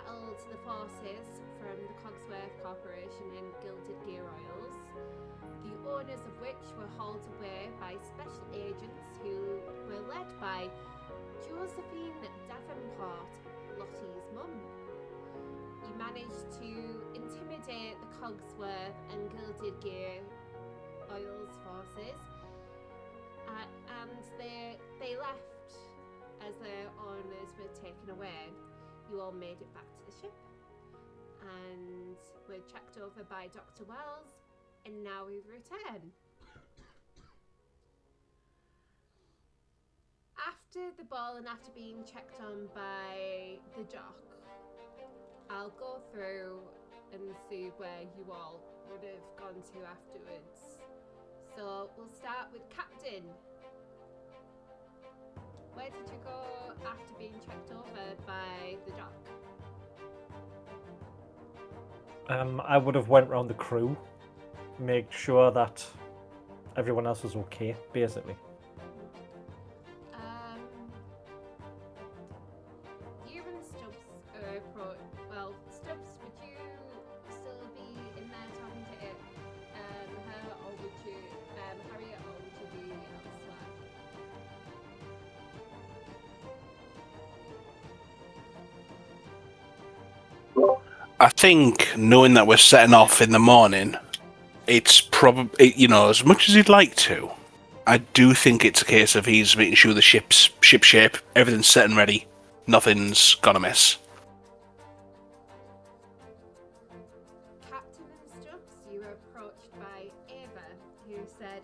battled the forces from the Cogsworth Corporation and Gilded Gear Oils, the owners of which were hauled away by special agents who were led by Josephine Davenport, Lottie's mum. You managed to intimidate the Cogsworth and Gilded Gear Oils forces, and they left as their owners were taken away. You all made it back to the ship and were checked over by Dr. Wells, and now we've returned. After the ball and after being checked on by the doc, I'll go through and see where you all would have gone to afterwards. So we'll start with Captain. Where did you go after being checked over by the doc? I would have went around the crew, make sure that everyone else was okay, basically. You and Stubbs well, Stubbs, would you still be in there talking to her, or would you, Harriet, or would you be elsewhere? I think knowing that we're setting off in the morning, it's probably, as much as he'd like to, I do think it's a case of he's making sure the ship shape, everything's set and ready, nothing's gonna miss. Captain and Stubbs, you were approached by Ava, who said,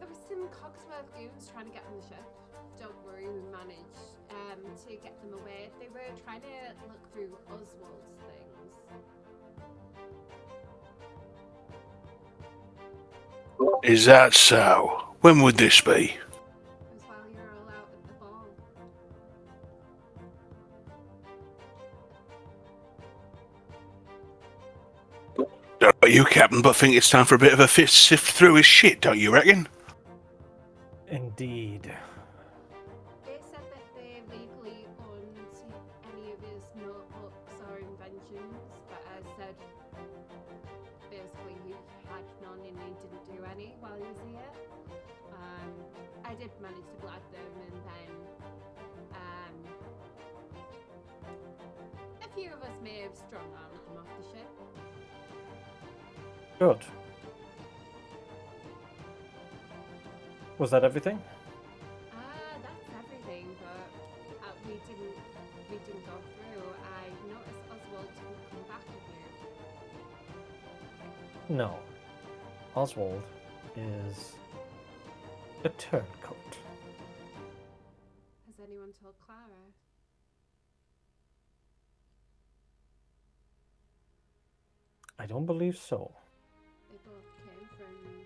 there were some Cogsworth goons trying to get on the ship. Don't worry, we managed to get them away. They were trying to look through Oswald's things. Is that so? When would this be? It was while you were all out at the ball. Don't know about you, Captain, but think it's time for a bit of a sift through his shit, don't you reckon? Indeed. They said that they legally owned any of his notebooks or inventions, but I said basically he had none and he didn't do any while he was here. I did manage to blag them, and then a few of us may have strong-armed them off the ship. Good. Was that everything? That's everything, but we didn't go through. I noticed Oswald didn't come back with you. No. Oswald is a turncoat. Has anyone told Clara? I don't believe so. They both came from the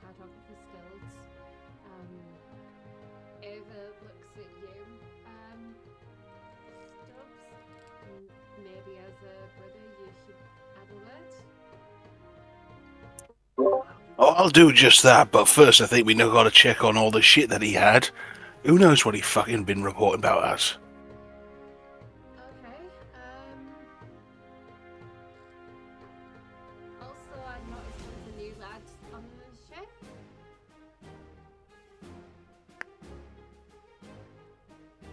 cartographer's guilds. Ava looks at you, Stubbs, and maybe as a brother you should add a word. Oh, I'll do just that, but first I think we now gotta check on all the shit that he had. Who knows what he fucking been reporting about us? Okay, also I noticed there was a new lad on the ship.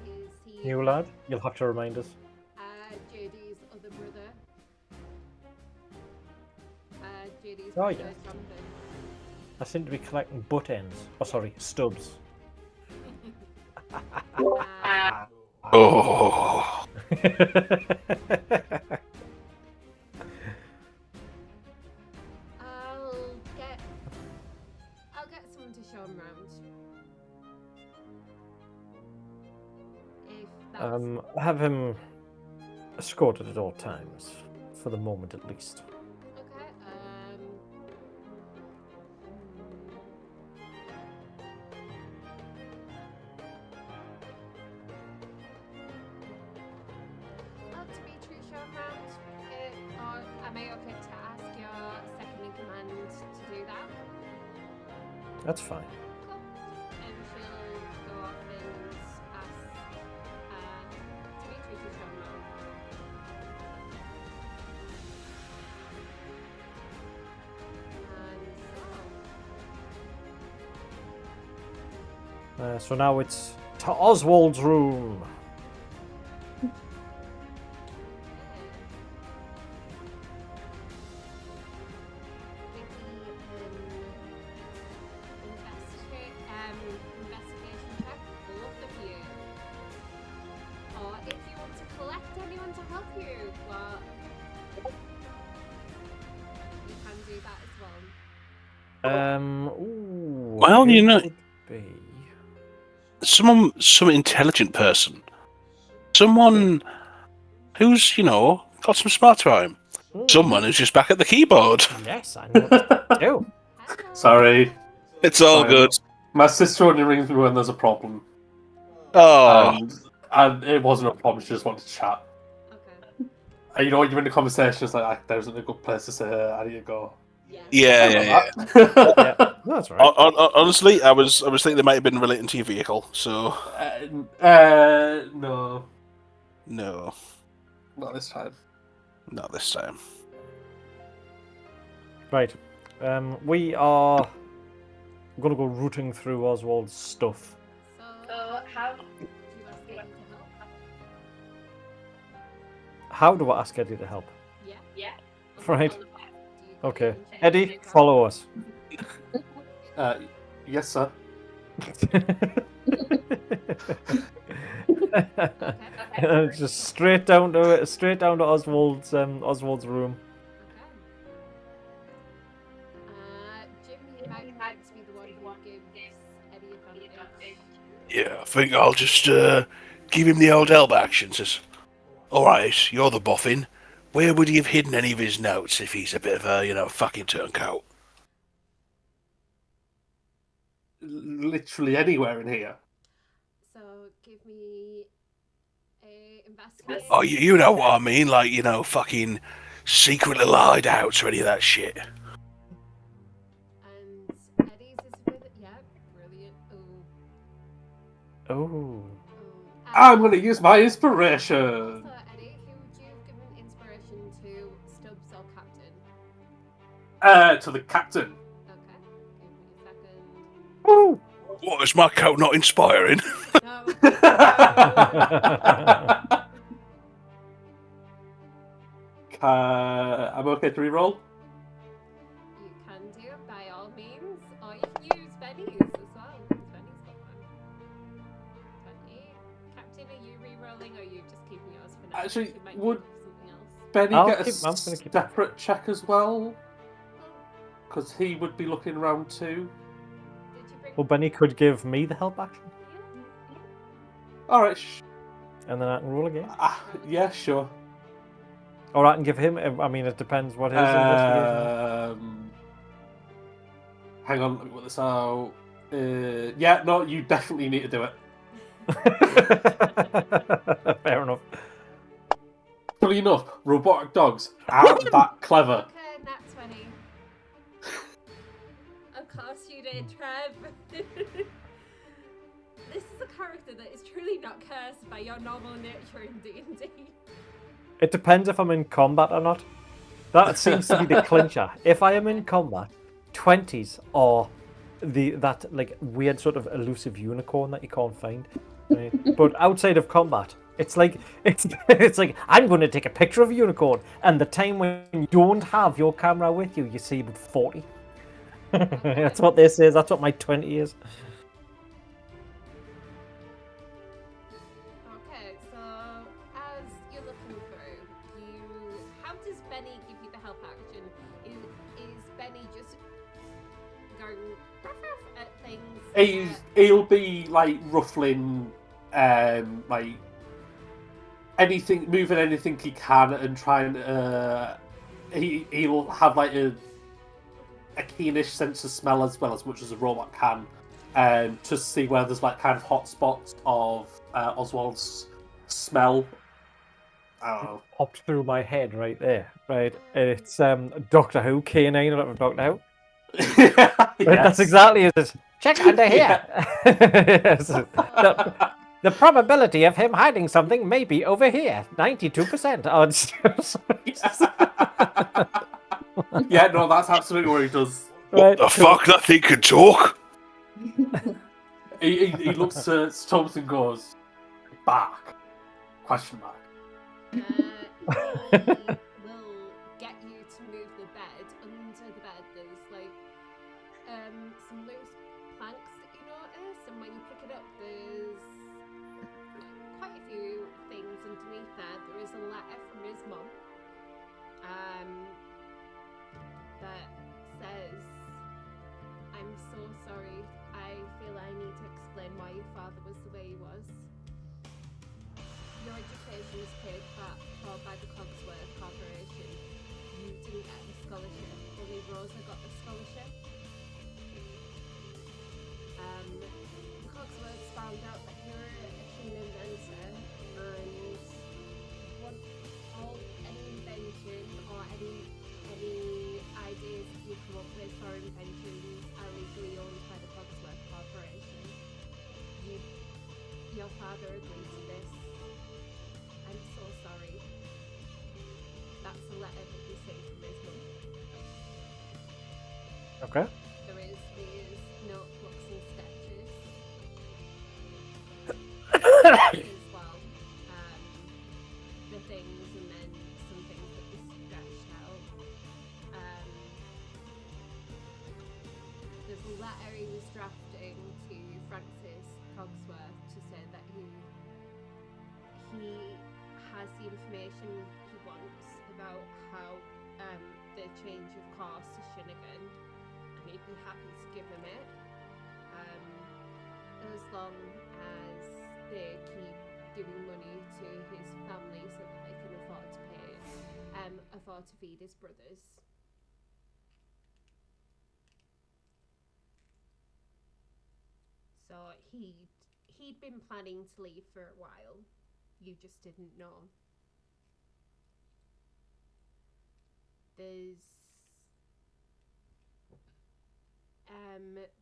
Is he New lad? You'll have to remind us. JD's other brother? JD's Oh, brother, yeah. Jonathan. I seem to be collecting butt ends. Oh, sorry, stubs. Oh. I'll get someone to show him round. If that's Have him escorted at all times, for the moment at least. okay. To be true, show him round. Or am I okay to ask your second in command to do that? That's fine. Cool. And she'll go off and ask So now it's to Oswald's room. Investigation check, both of you. Or if you want to collect anyone to help you, well, you can do that as well. Well, who you know, would be? some intelligent person, someone who's got some smarts about him, someone who's just back at the keyboard. Yes, I know what to do. Sorry. It's all good. My sister only rings me when there's a problem. Oh, And it wasn't a problem, she just wanted to chat. Okay. And when you're in the conversation, it's like, there isn't a good place to say, I need to go. yeah. Yeah, no, that's right. Honestly, I was thinking they might have been relating to your vehicle. So No. no, Not this time. not this time. Right. We are going to go rooting through Oswald's stuff. So, how do you ask Eddy to help? How do I ask Eddie to help? Yeah. Right. Do you Okay. go and Eddie, check? follow us. Yes, sir. Just straight down to Oswald's room. Jim, you might like to be the one who gives Eddie advantage. Yeah, I think I'll just give him the old help action. Says, all right, you're the boffin. Where would he have hidden any of his notes if he's a bit of a fucking turncoat? Literally anywhere in here. So give me a investigation. Oh, you know what I mean, like fucking secret little hideouts or any of that shit. And Eddie's is with it. Yeah, brilliant. Oh. I'm going to use my inspiration. So Eddie, who would you have given inspiration to, Stubbs or Captain? To the captain. Okay, give me a second. Woo! What, is my coat not inspiring? No. I'm okay to reroll. You can do it by all means, or you can use Benny's as well, because Benny's got one. Benny, Captain, are you re-rolling, or are you just keeping yours for now? Actually, You might would- think of something else. Benny I'm get gonna a keep it. separate check as well? Because he would be looking round too. Did you bring? Well, Benny could give me the help action, Alright. and then I can roll again. Yeah, sure. Or I can give him. I mean, it depends what his investigation. Hang on, let me work this out. Yeah, no, you definitely need to do it. Fair enough. Funny enough, robotic dogs aren't that clever. Okay, nat 20. Of course you did, Trev. This is a character that is truly not cursed by your normal nature in D&D. It depends if I'm in combat or not. That seems to be the clincher. If I am in combat, 20s are that like weird sort of elusive unicorn that you can't find. Right? But outside of combat, it's like I'm going to take a picture of a unicorn, and the time when you don't have your camera with you, you see about 40. That's what this is. That's what my 20 is. Okay, so as you're looking through, how does Benny give you the help action? Is Benny just going at things? He'll be like ruffling, like anything, moving anything he can, and trying. He'll have like a keenish sense of smell as well, as much as a robot can, to see where there's like kind of hot spots of Oswald's smell. I don't know. Popped through my head right there. Right, it's Doctor Who, K9 of Doctor Who. Right, that's exactly it. Check under here. Yes. The probability of him hiding something may be over here. 92% odds. Yeah, no, that's absolutely what he does. What the fuck? That thing can talk? He looks at Stubbs and goes, "Back?" Question mark. He will get you to move the bed. Under the bed, there's like some loose planks that you notice, and when you pick it up, there's quite a few things underneath there. There is a letter from his mum that says, "I'm so sorry. I feel I need to explain why your father was the way he was. Your education was paid for by the Clockwork Corporation. You didn't get a scholarship. Only Rosa got a scholarship. The Cogsworths found out that you're a keen inventor and want any invention or any ideas that you come up with for inventions are legally owned by the Cogsworth Corporation. Your father agreed to this. I'm so sorry." That's a letter that he sent from his mum. Okay. There is these notebooks and sketches as well. The things and then some things that we scratched out. There's a letter he was drafting to Francis Cogsworth to say that he has the information he wants about how the change of course to Shinnigan, and he'd be happy to give him it as long as they keep giving money to his family so that they can afford to feed his brothers. So he'd been planning to leave for a while. You just didn't know. There's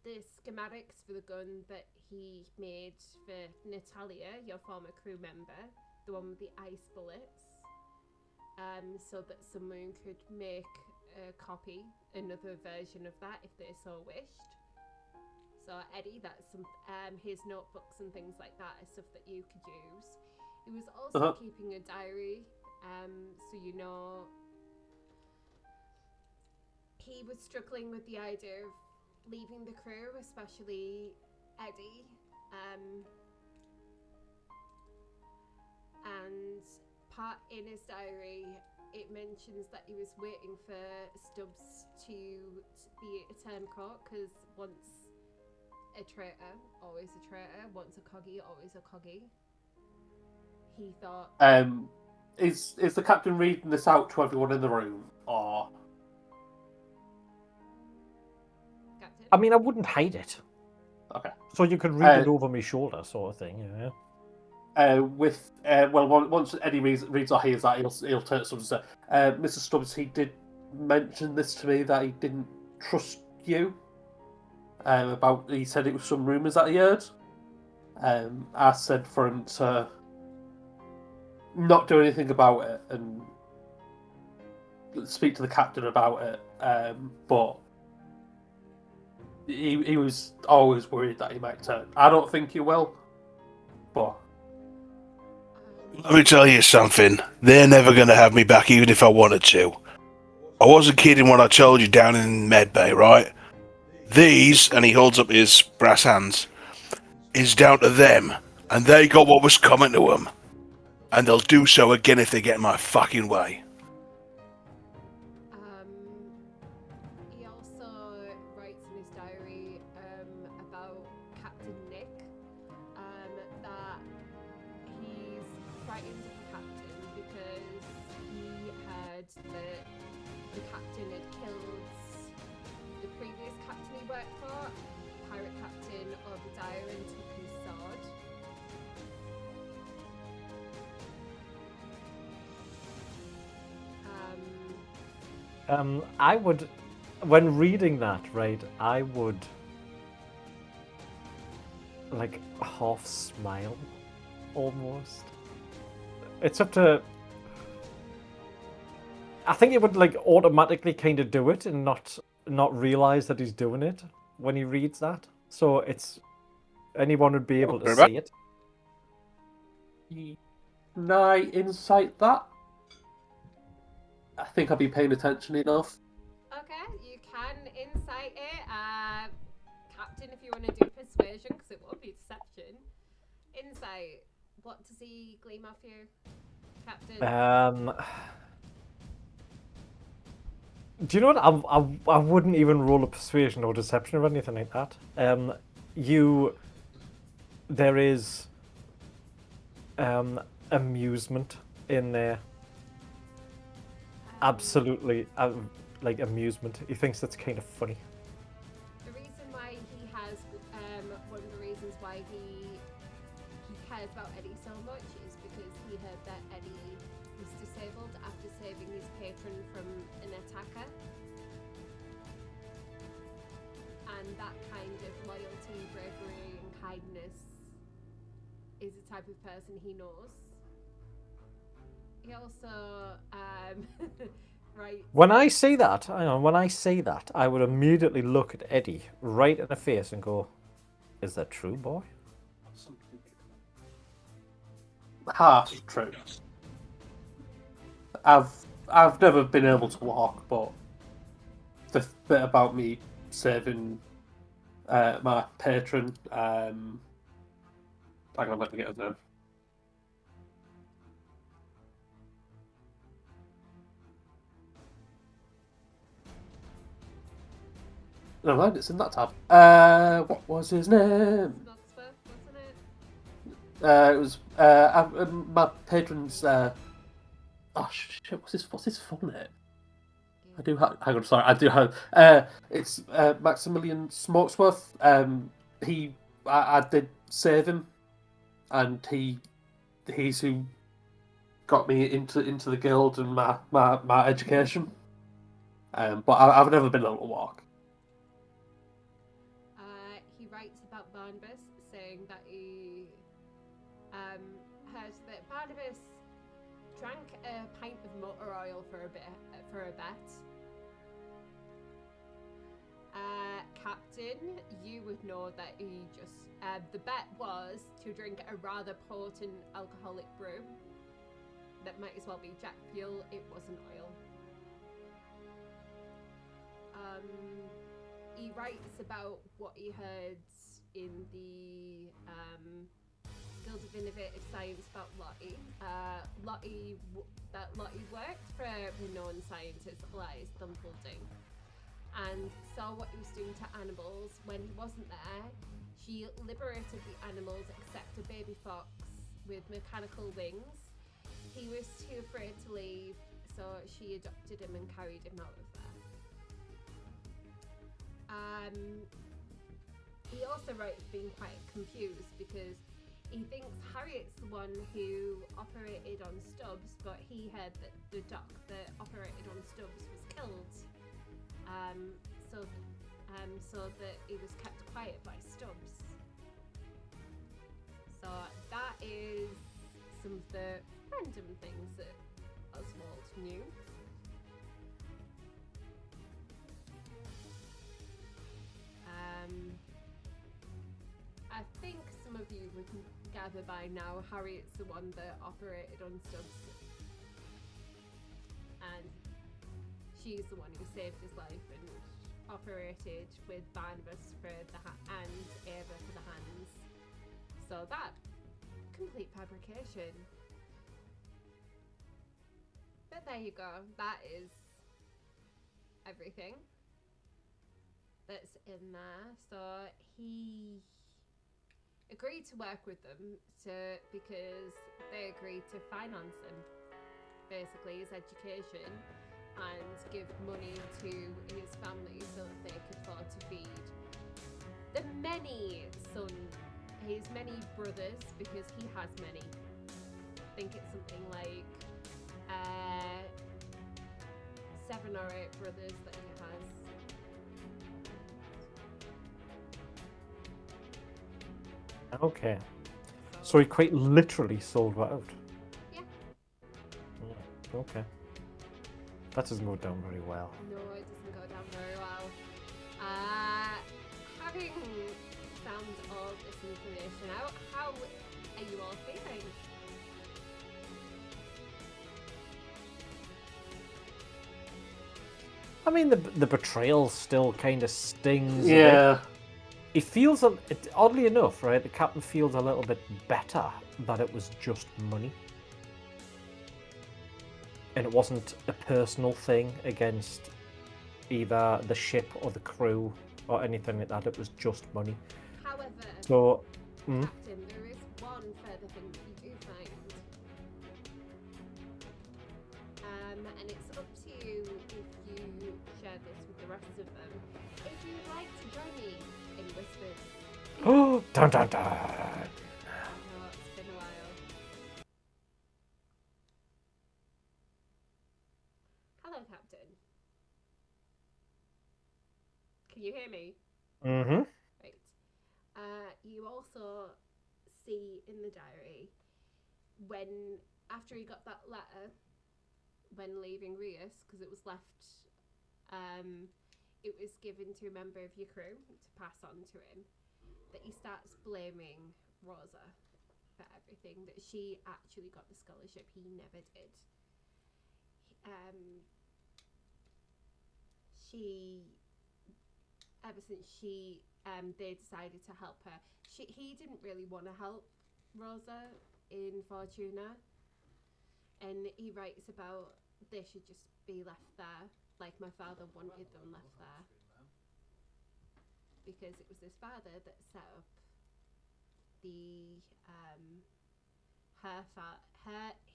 the schematics for the gun that he made for Natalia, your former crew member, the one with the ice bullets, so that someone could make a copy, another version of that if they so wished. So Eddy, that's some his notebooks and things like that are stuff that you could use. He was also keeping a diary, so you know he was struggling with the idea of leaving the crew, especially Eddy. And part in his diary, it mentions that he was waiting for Stubbs to be a turncoat, because once a traitor, always a traitor. Once a coggy, always a coggy. He thought... Is the captain reading this out to everyone in the room, or...? Captain? I mean, I wouldn't hide it. Okay. So you could read it over my shoulder, sort of thing, yeah. Once Eddy reads or hears that, he'll turn to Stubbs and say, "Mr. Stubbs, he did mention this to me, that he didn't trust you. He said it was some rumours that he heard. I said for him to not do anything about it and speak to the captain about it. But he was always worried that he might turn. I don't think he will, but..." Let me tell you something. They're never going to have me back, even if I wanted to. I wasn't kidding when I told you down in Medbay, right? These, and he holds up his brass hands, is down to them, and they got what was coming to them. And they'll do so again if they get in my fucking way. He also writes in his diary about Captain Nik, that he's frightened of the captain because he heard that the captain had killed the previous captain he worked for, pirate captain Obadiah, and took his sword. I would, when reading that, right, I would, like, half smile, almost. It's up to... I think it would, like, automatically kind of do it and not realise that he's doing it when he reads that. So it's anyone would be able to very see bad. it. Can I insight that? I think I've been paying attention enough. Okay, you can insight it. Captain, if you want to do persuasion, because it won't be deception. Insight. What does he gleam off you, Captain? Do you know what? I wouldn't even roll a persuasion or deception or anything like that. There is amusement in there. Absolutely, like amusement. He thinks that's kind of funny. The reason why he has, one of the reasons why he cares about Eddy so much is because he heard that Eddy was disabled after saving his patron from an attacker. And that kind of loyalty, bravery, and kindness is the type of person he knows. He also, right. When I say that, I would immediately look at Eddy right in the face and go, "Is that true, boy?" Half true. I've never been able to walk, but the bit about me saving my patron, hang on, let me get his name. Never mind, it's in that tab. What was his name? Wasn't it? It was my patron's. Oh shit! What's his full name? I do have. Hang on, sorry. I do have. It's Maximilian Smokesworth. I did save him, and he's who got me into the guild and my education. But I've never been able to walk. He writes about Barnabas, saying that he heard that Barnabas drank a pint of motor oil for a bet. Captain, you would know that he just the bet was to drink a rather potent alcoholic brew that might as well be jet fuel. It wasn't oil. He writes about what he heard in the Guild of Innovative Science about Lottie. Lottie worked for a renowned scientist, Elias Dumpleding, and saw what he was doing to animals. When he wasn't there, she liberated the animals except a baby fox with mechanical wings. He was too afraid to leave, so she adopted him and carried him out of there. He also writes being quite confused because he thinks Harriet's the one who operated on Stubbs, but he heard that the doc that operated on Stubbs was killed. So that he was kept quiet by Stubbs. So that is some of the random things that Oswald knew. I think some of you would gather by now Harriet's the one that operated on Stubbs, and she's the one who saved his life and operated with Barnabas for the and Ava for the hands. So that complete fabrication. But there you go. That is everything that's in there. So he agreed to work with them because they agreed to finance him, basically his education, and give money to his family so that they could afford to feed the his many brothers, because he has many. I think it's something like 7 or 8 brothers that he has. Okay. So he quite literally sold her out. Yeah. Okay. That doesn't go down very well. No, it doesn't go down very well. Having found found all this information out, how are you all feeling? I mean, the betrayal still kind of stings. A bit. Yeah. It feels, oddly enough, right, the captain feels a little bit better that it was just money. And it wasn't a personal thing against either the ship or the crew or anything like that. It was just money. However, So, Captain, there is one further thing that you do find. And it's up to you if you share this with the rest of them. If you'd like to join me in Whispers. oh, dun dun dun. I know it's been a while. Hello, Captain. Can you hear me? Mm-hmm. Right. You also see in the diary when, after he got that letter, when leaving Rius, because it was left, it was given to a member of your crew to pass on to him, that he starts blaming Rosa for everything, that she actually got the scholarship, he never did. Ever since they decided to help her, he didn't really want to help Rosa in Fortuna, and he writes about they should just be left there, like my father wanted them left there, because it was his father that set up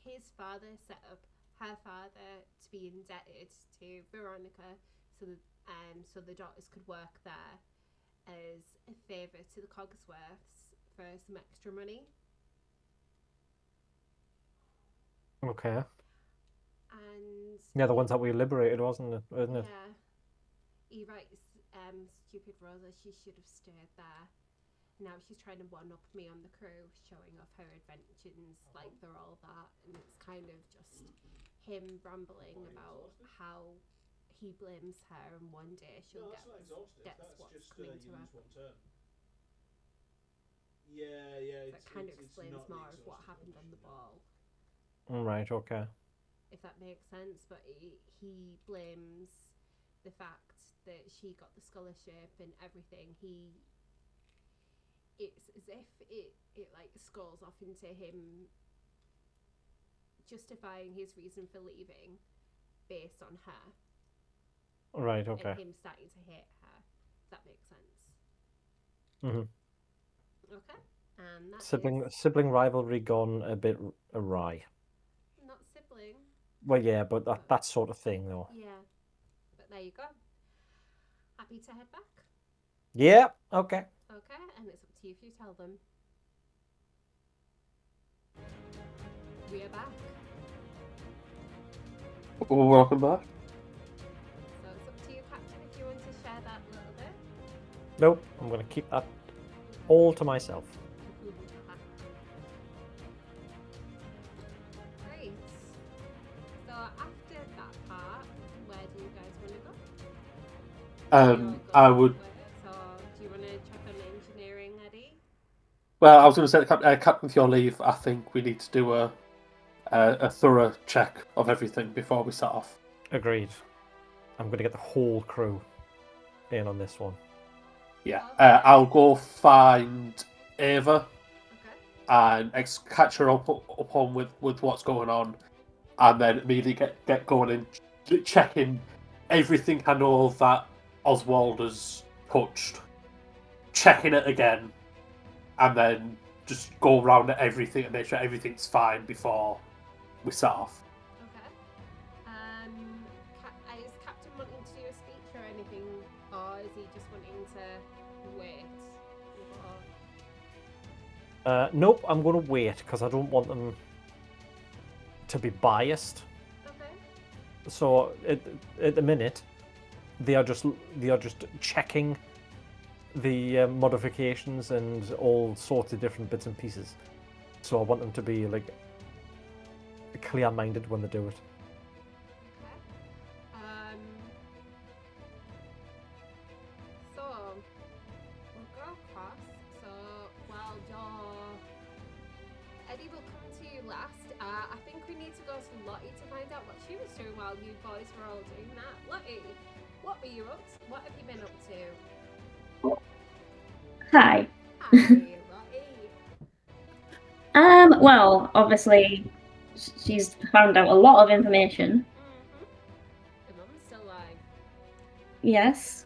his father set up her father to be indebted to Veronica, so the daughters could work there as a favour to the Cogsworths for some extra money. Okay. And Yeah, the ones that we liberated, wasn't it? Isn't it? yeah, he writes, stupid Rosa, she should have stayed there. Now she's trying to one-up me on the crew, showing off her inventions like they're all that, and it's kind of just him rambling about how he blames her, and one day she'll gets what's coming to her. Yeah. That kind of explains more of what happened on the ball, Right, okay. if that makes sense. But he blames the fact that she got the scholarship and everything. It's as if it like scrolls off into him justifying his reason for leaving based on her. Right, okay. And him starting to hate her. If that makes sense. Mm-hmm. Okay. And that Sibling rivalry gone a bit awry. not sibling. Well, yeah, but that sort of thing, though. Yeah. But there you go. Happy to head back? Yeah, okay. Okay, and it's up to you if you tell them. We are back. Welcome back. So it's up to you, Captain, if you want to share that little bit. Nope, I'm going to keep that all to myself. Great. So after that part, where do you guys want to go? I would. So do you want to check on engineering, Eddie? Well, I was going to say, Captain, with your leave, I think we need to do a thorough check of everything before we set off. Agreed. I'm going to get the whole crew in on this one. Yeah, I'll go find Ava Okay. and catch her up on with what's going on, and then immediately get going and checking everything I know that Oswald has touched, checking it again, and then just go around at everything and make sure everything's fine before we set off. Okay. Is Captain wanting to do a speech or anything, or is he just wanting to wait? Nope, I'm going to wait because I don't want them to be biased. Okay. So at the minute, they are just checking the modifications and all sorts of different bits and pieces. So I want them to be like clear-minded when they do it. Okay. So we'll go across. So to Lottie to find out what she was doing while you boys were all doing that. Lottie, what were you up to? What have you been up to? Hi. Hi, Lottie. Well, obviously, she's found out a lot of information. Your mum's still alive. Yes.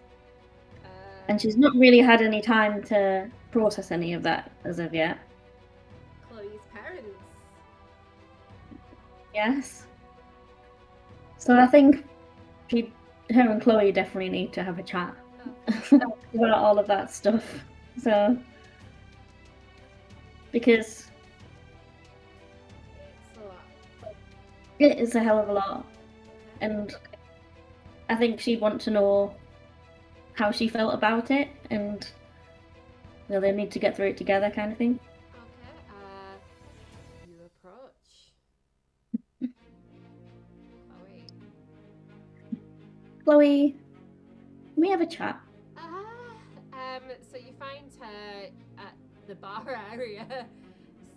And she's not really had any time to process any of that as of yet. Chloe's parents. Yes. So I think her and Chloe definitely need to have a chat about all of that stuff. So, because It's a lot. it is a hell of a lot, and I think she'd want to know how she felt about it, and they need to get through it together, kind of thing. Okay, you approach. Chloe, can we have a chat? So you find her at the bar area,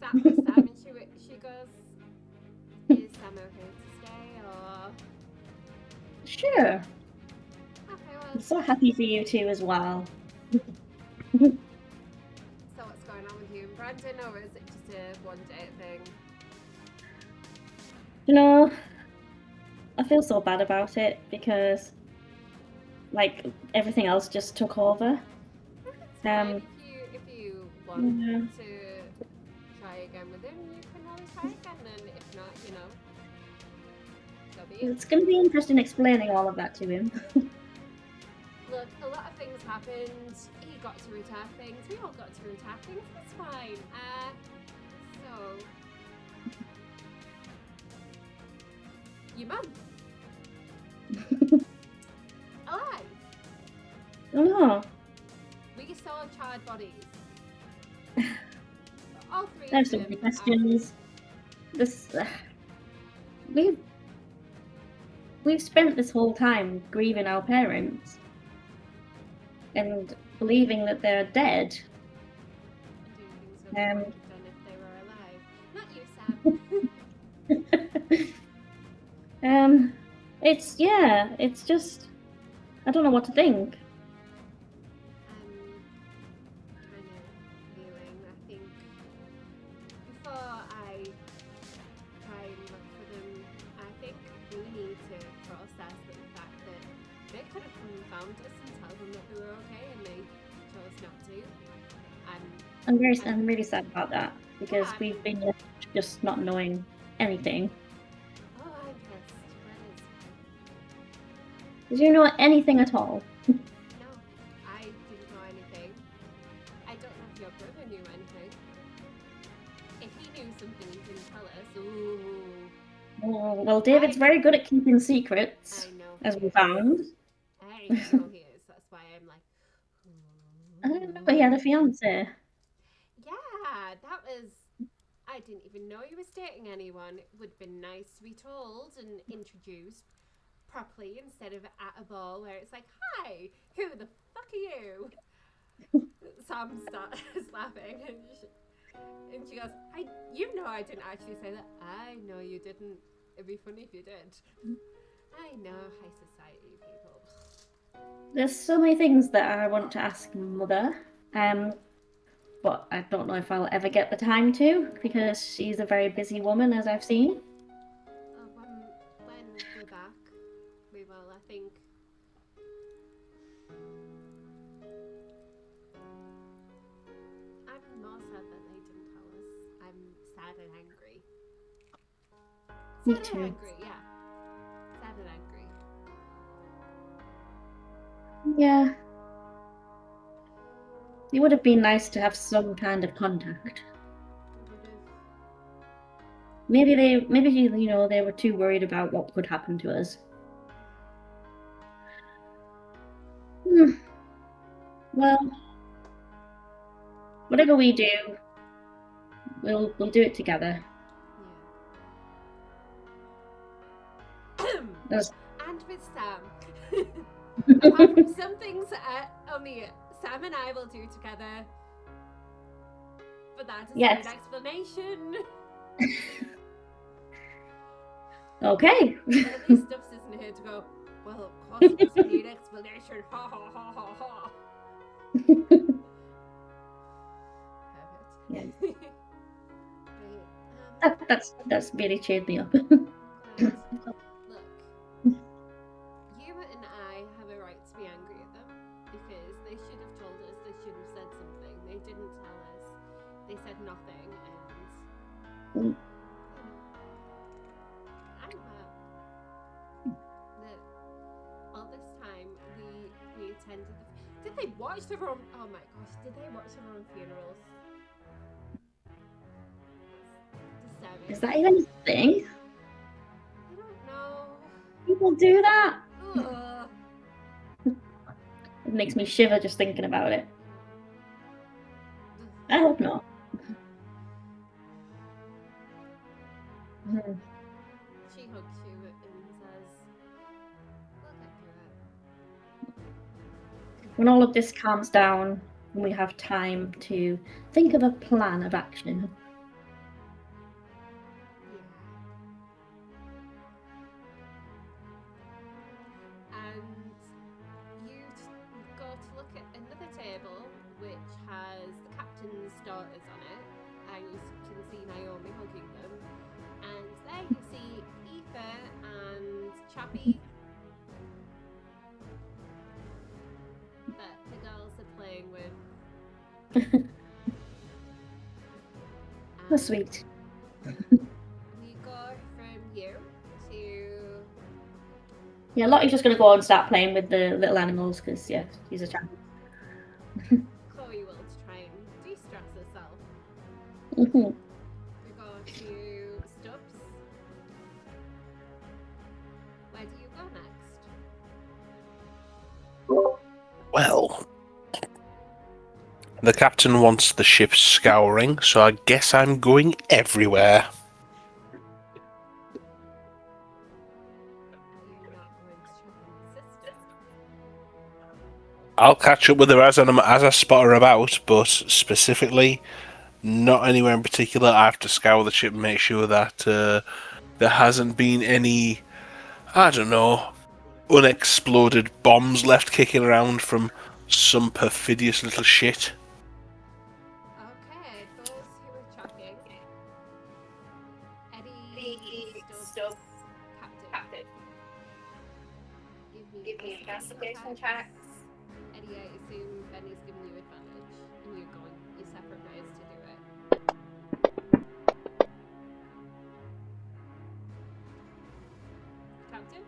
sat with Sam, and she goes, "Is Sam okay to stay, or?" Sure. Okay, well. I'm so happy for you two as well. So what's going on with you and Brandon, or is it just a one-day thing? You know, I feel so bad about it because, like, everything else just took over. If you want to try again with him, you can always try again, and if not, so be it. It's going to be interesting explaining all of that to him. Look, a lot of things happened. He got to retire things. We all got to retire things. It's fine. So your mum alive? Oh no. We saw charred bodies. All three. I have so many questions. We've spent this whole time grieving our parents and believing that they're dead. Done if they were alive. Not you, Sam. It's just I don't know what to think. I'm kind of feeling, I think, before I try and look for them, I think we need to process the fact that they could have come and found us and tell them that we were okay, and they chose not to. I'm really sad about that because we've been left just not knowing anything. Oh, I'm pissed. Did you know anything at all? No, I didn't know anything. I don't know if your brother knew anything. If he knew something and didn't tell us, ooh. Oh, well, David's very good at keeping secrets, I know. as we found. I know he is. That's why I'm like. I didn't know he had a fiance. Yeah, that was. I didn't even know he was dating anyone. It would have been nice to be told and introduced properly instead of at a ball where it's like, "Hi, who the fuck are you?" Sam starts laughing and she goes, "You know I didn't actually say that." "I know you didn't. It'd be funny if you did." I know, high society people. There's so many things that I want to ask Mother, but I don't know if I'll ever get the time to because she's a very busy woman, as I've seen. When we're back, we will, I think. I'm more sad that they didn't tell us. I'm sad and angry. Me Sad too. and angry, yeah. Sad and angry. Yeah. It would have been nice to have some kind of contact. Maybe they were too worried about what could happen to us. Well, whatever we do, we'll do it together. Yeah. And with Sam. Apart from some things that only Sam and I will do together. But that is Yes. an explanation. Okay. At least Stubbs isn't here to go, well, of course it doesn't need explanation. Ha ha ha ha ha. Yeah. Right, That's really cheered me up. Look, you and I have a right to be angry at them because they should have told us, they should have said something. They didn't tell us. They said nothing, and I'm that all this time we attended the. Did they watch their own? Oh my gosh! Did they watch their own funerals? Disturbing. Is that even a thing? I don't know. People do that? Ugh. It makes me shiver just thinking about it. I hope not. Mhm. She hugs you and says, "We'll get through it." When all of this calms down and we have time to think of a plan of action. And you go to look at another table which has the captain's daughters on it, and you can see Naomi hugging them. And there you see Aoife and Chappie that the girls are playing with. That's sweet. We go from you to Yeah, Lottie's just going to go and start playing with the little animals because, yeah, she's a champion. Chloe will to try and de-stress herself. Mhm. We go to Stubbs. Where do you go next? Well, the captain wants the ship scouring, so I guess I'm going everywhere. You're not going to check on the sister. I'll catch up with her as I spot her about, but specifically, not anywhere in particular. I have to scour the ship and make sure that there hasn't been any, I don't know, unexploded bombs left kicking around from some perfidious little shit. Okay, those who are tracking. Eddy, Stubbs, Captain. Give me investigation checks. Eddy, I assume Benny's giving you advantage, and you're going your separate ways to do it. Captain?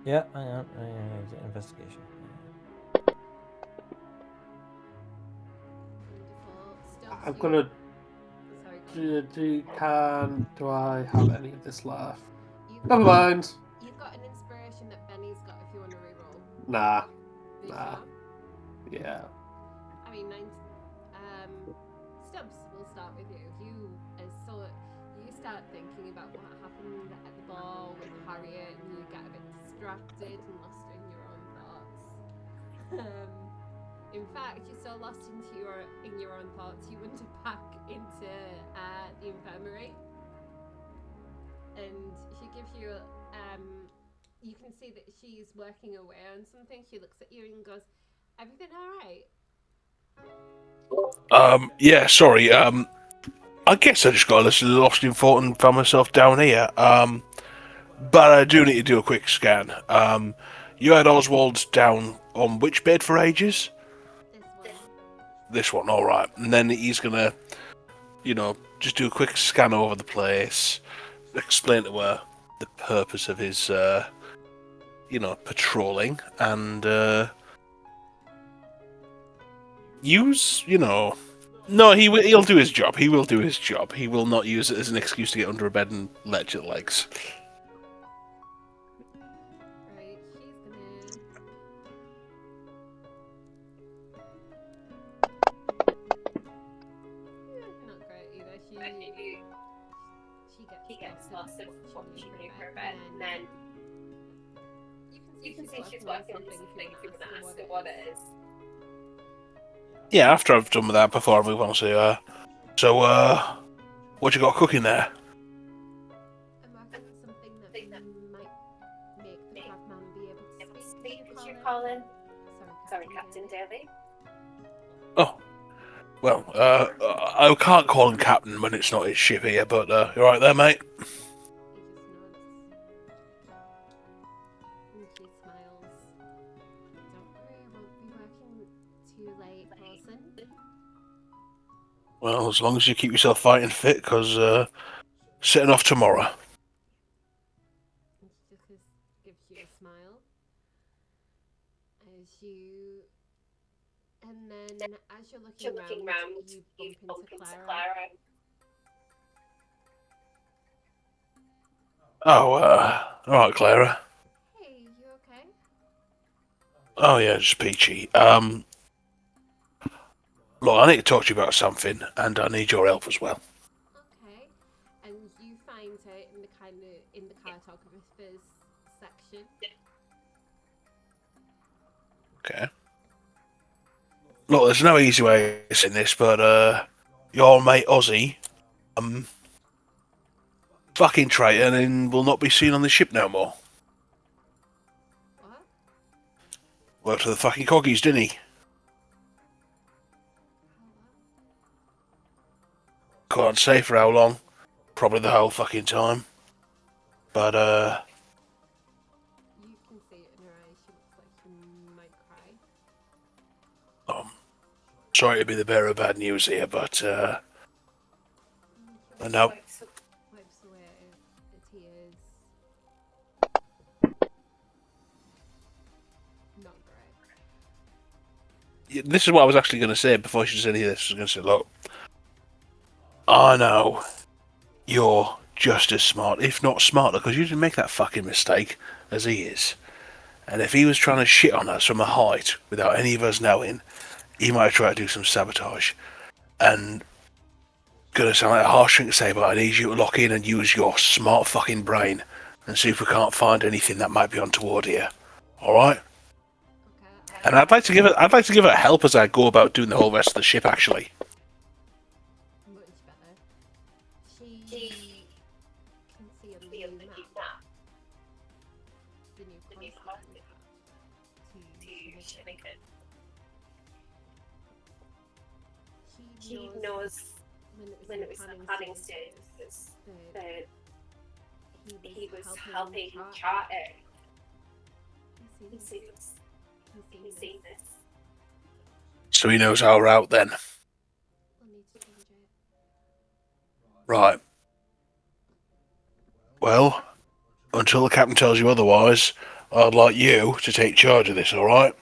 Yeah, hang on. Investigation. Wonderful. Stubbs, I'm you- gonna. Sorry, go on. Do I have any of this left? You've Never got- mind. You've got an inspiration that Benny's got if you want to reroll. Nah. Are you Nah. sure? Yeah. I mean, Stubbs, we'll start with you. You start thinking about what happened at the ball with Harriet, and you get a bit distracted and lost in your own thoughts. In fact, you're so lost in your own thoughts, you wander back into the infirmary, and she gives you you can see that she's working away on something. She looks at you and goes, "Everything all right?" Yeah, sorry, I guess I just got a little lost in thought and found myself down here, but I do need to do a quick scan. You had Oswald down on which bed for ages? This one, alright. And then he's gonna, just do a quick scan over the place, explain to her the purpose of his, patrolling, and, use, No, he'll do his job. He will do his job. He will not use it as an excuse to get under a bed and ledge at legs. Right, she's gonna. Not great either. She gets lost in watching you for a bit, and then you can see she's working on something if you want to ask her what it is. Yeah, after I've done with that, before I move on to what you got cooking there? I'm working on something that Oh. Well, I can't call him Captain when it's not his ship here, but you alright there, mate? He just nods. And she smiles. Don't worry, I won't be working too late, Paulson. Well, as long as you keep yourself fighting fit, because setting off tomorrow. And she just gives you a smile. As you... And then as you're looking round, you bump into Clara. Oh, alright, Clara. Hey, you okay? Oh, yeah, just peachy. Look, I need to talk to you about something, and I need your help as well. Okay. And you find her in the cartographer's section. Okay. Look, there's no easy way of saying this, but your mate Ozzy, fucking traitor and will not be seen on the ship no more. What? Worked for the fucking coggies, didn't he? Can't say for how long. Probably the whole fucking time. But You can see it in her eyes. She looks like she might cry. sorry to be the bearer of bad news here, but no. Wipes away the tears. Not great. This is what I was actually going to say before she said any of this. I was going to say, look, I know you're just as smart, if not smarter, because you didn't make that fucking mistake as he is. And if he was trying to shit on us from a height without any of us knowing, he might have tried to do some sabotage. And gonna sound like a harsh thing to say, but I need you to lock in and use your smart fucking brain and see if we can't find anything that might be untoward here. All right? Okay. And I'd like to give it help as I go about doing the whole rest of the ship. Actually, Much better. She can see on the new map. The new continent to Shinnigan. She knows when it was in the planning stages that he was helping Charter. He's seen this. so he knows our route then. We'll need to change it. Right. Well, until the captain tells you otherwise, I'd like you to take charge of this. All right?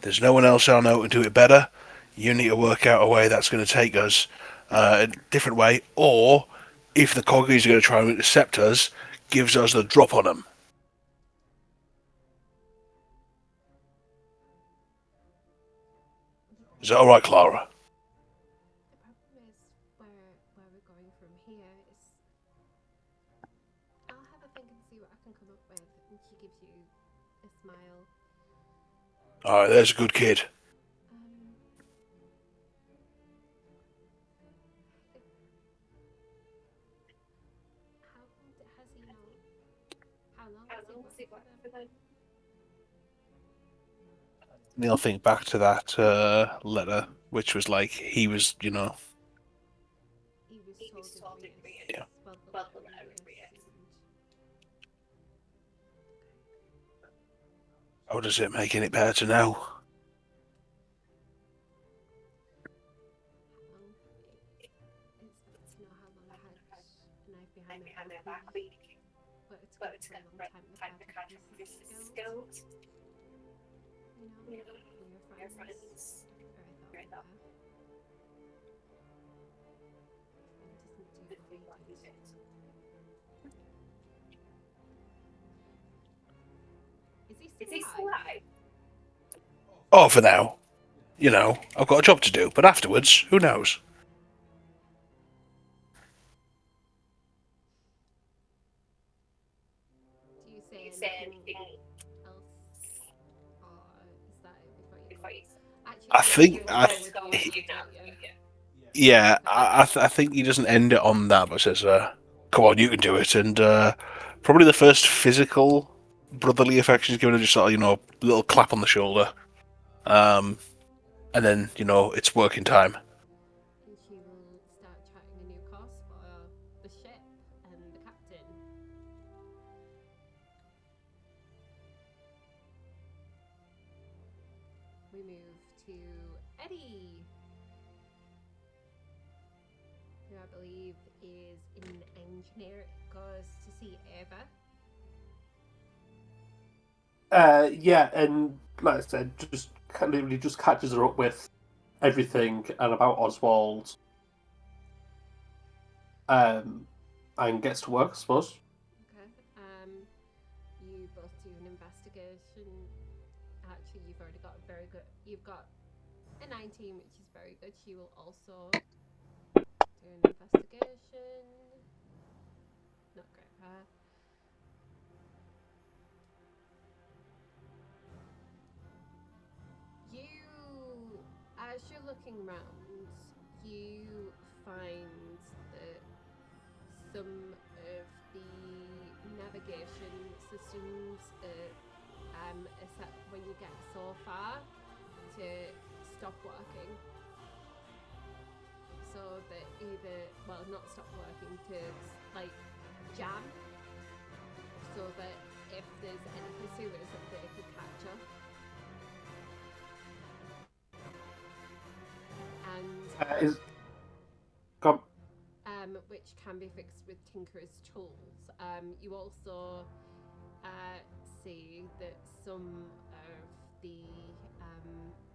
There's no one else I know who can do it better. You need to work out a way that's going to take us a different way, or if the coggies are going to try and intercept us, gives us the drop on them. Is that all right, Clara? The problem is where we're going from here is. I'll have a think and see what I can come up with. And she gives you a smile. All right, there's a good kid. How long has he worked for them? I'll think back to that letter, which was like he was, He was told in Rias. Yeah. Well, the letter in Rias. how does it make it better to know? It's not how long I had a knife behind my back week. But it's been a long time to catch up with these skills. You know, your friends are right there. It doesn't do what he did. Is he still alive? Oh, for now. You know, I've got a job to do, but afterwards, who knows? Do you say anything else? Or is that it before you go? Actually, I think yeah, I think he doesn't end it on that, but says, "Come on, you can do it." And probably the first physical brotherly affection is given just sort of, a little clap on the shoulder. And then, it's working time. And she will start charting a new course for the ship and the captain. We move to Eddy, who I believe is in engineer. Goes to see Ava. Yeah, and like I said, just literally just catches her up with everything and about Oswald, and gets to work, I suppose. Okay. You both do an investigation. Actually, you've already got a very good. You've got a 19, which is very good. She will also do an investigation. Not great for her. As you're looking around, you find that some of the navigation systems are set when you get so far to stop working. So that not stop working, to jam, so that if there's any pursuers that they could catch up. And which can be fixed with Tinker's tools. You also see that some of the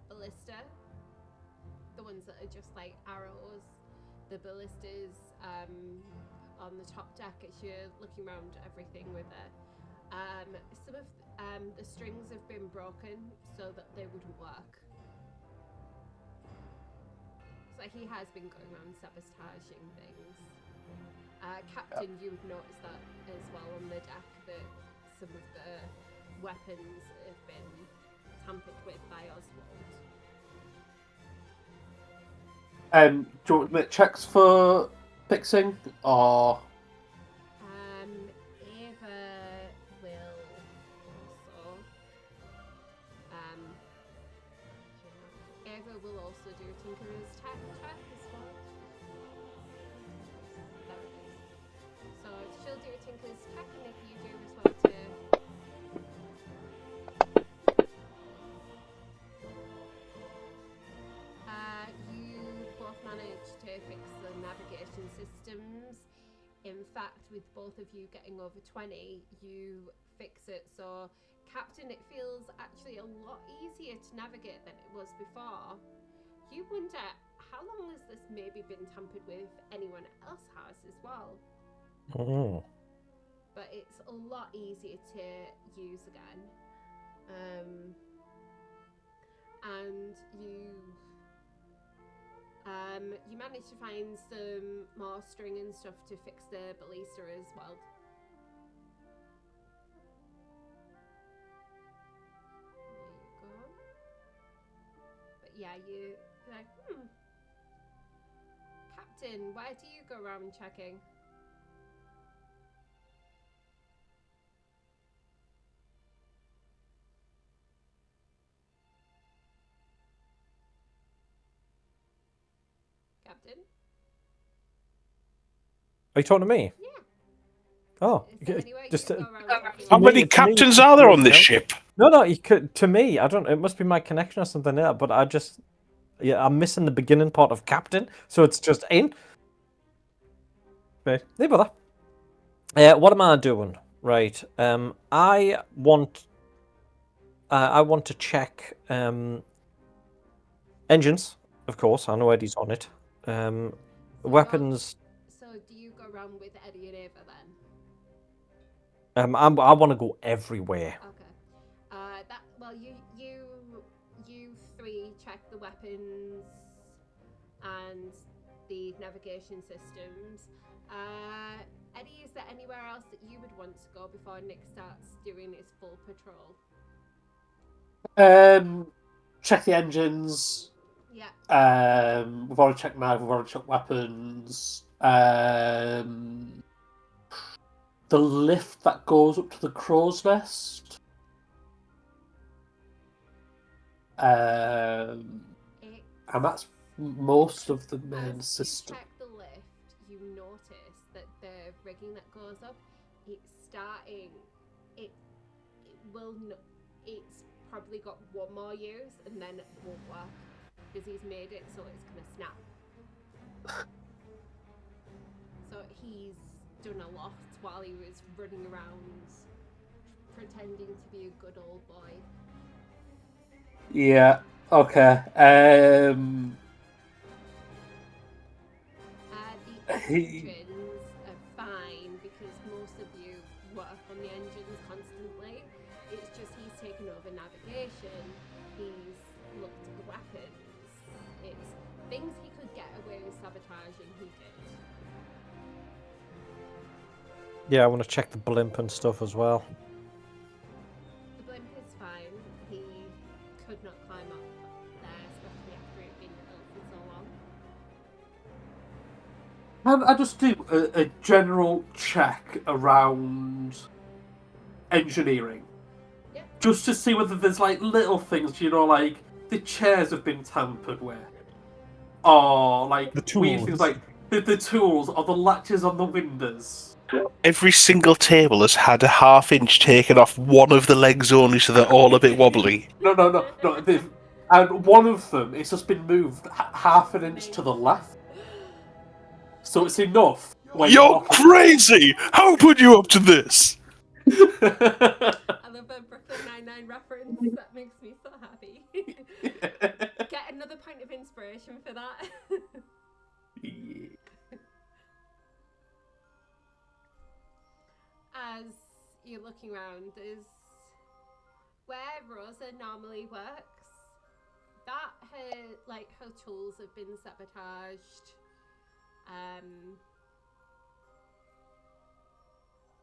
ballista, the ones that are just like arrows, the ballistas on the top deck, as you're looking around everything with it, some of the strings have been broken so that they wouldn't work. So he has been going around sabotaging things. Captain, you would notice that as well on the deck, that some of the weapons have been tampered with by Oswald. Do you want to make checks for fixing, or? Ava will also. Ava will also do Tinker's tech check as well. There it is. So she'll do Tinker's check, and if you do as well too. You both managed to fix the navigation systems. In fact, with both of you getting over 20, you fix it. So, Captain, it feels actually a lot easier to navigate than it was before. You wonder, how long has this maybe been tampered with? Anyone else has as well. Oh. But it's a lot easier to use again. And you managed to find some more string and stuff to fix the ballista as well. There you go. But yeah, you're like, Captain, where do you go around checking? Captain? Are you talking to me? Yeah. Oh, Is there any way just you go around checking? How many to me, captains are there on this ship? No, you could. To me, I don't. It must be my connection or something there. But I'm missing the beginning part of captain, so it's just in. Right, hey brother. What am I doing? Right. I want to check engines. Of course, I know Eddie's on it. Weapons. So do you go around with Eddy and Ava then? I want to go everywhere. Okay. You three check the weapons and the navigation systems. Eddy, is there anywhere else that you would want to go before Nik starts doing his full patrol? Check the engines. Yeah. We've already checked knives, we've already checked weapons. The lift that goes up to the crow's nest. It, and that's most of the main as system. you check the lift, you notice that the rigging that goes up, it's starting. It will. It's probably got one more use, and then it won't work because he's made it so it's gonna snap. So he's done a lot while he was running around pretending to be a good old boy. Yeah. Okay. The engines are fine because most of you work on the engines constantly. It's just he's taken over navigation. He's looked at the weapons. It's things he could get away with sabotaging. He did. Yeah, I want to check the blimp and stuff as well. The blimp is fine. He could not climb up there, especially after it being built for so long. I just do a general check around engineering. Yeah. Just to see whether there's like little things, like the chairs have been tampered with. Or like The weird tools. things like the tools or the latches on the windows. Every single table has had a half-inch taken off one of the legs only, so they're all a bit wobbly. No. And one of them, it's just been moved half an inch to the left. So it's enough. When You're crazy! How put you up to this? I love a Brooklyn Nine-Nine reference. That makes me so happy. Get another point of inspiration for that. As you're looking around, there's where Rosa normally works. That her tools have been sabotaged.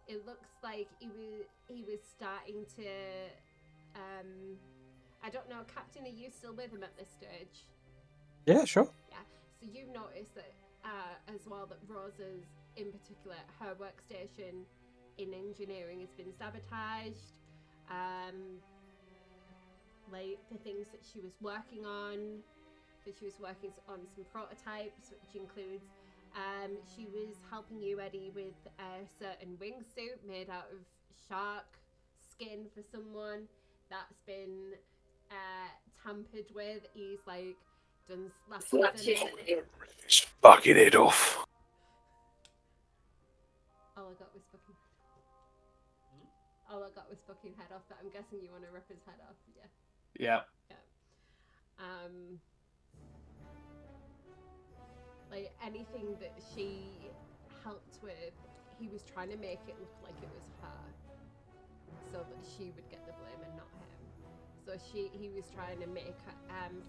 It looks like he was starting to. I don't know, Captain. Are you still with him at this stage? Yeah, sure. Yeah. So you've noticed that as well that Rosa's, in particular, her workstation in engineering has been sabotaged. Like the things that she was working on. That she was working on some prototypes, which includes. She was helping you, Eddy, with a certain wingsuit made out of shark skin for someone. That's been tampered with. He's like done slashes in it. He's fucking it off. All I got was fucking head off, but I'm guessing you want to rip his head off, yeah. Yeah. Like anything that she helped with, he was trying to make it look like it was her, so that she would get the blame and not him. So he was trying to make her,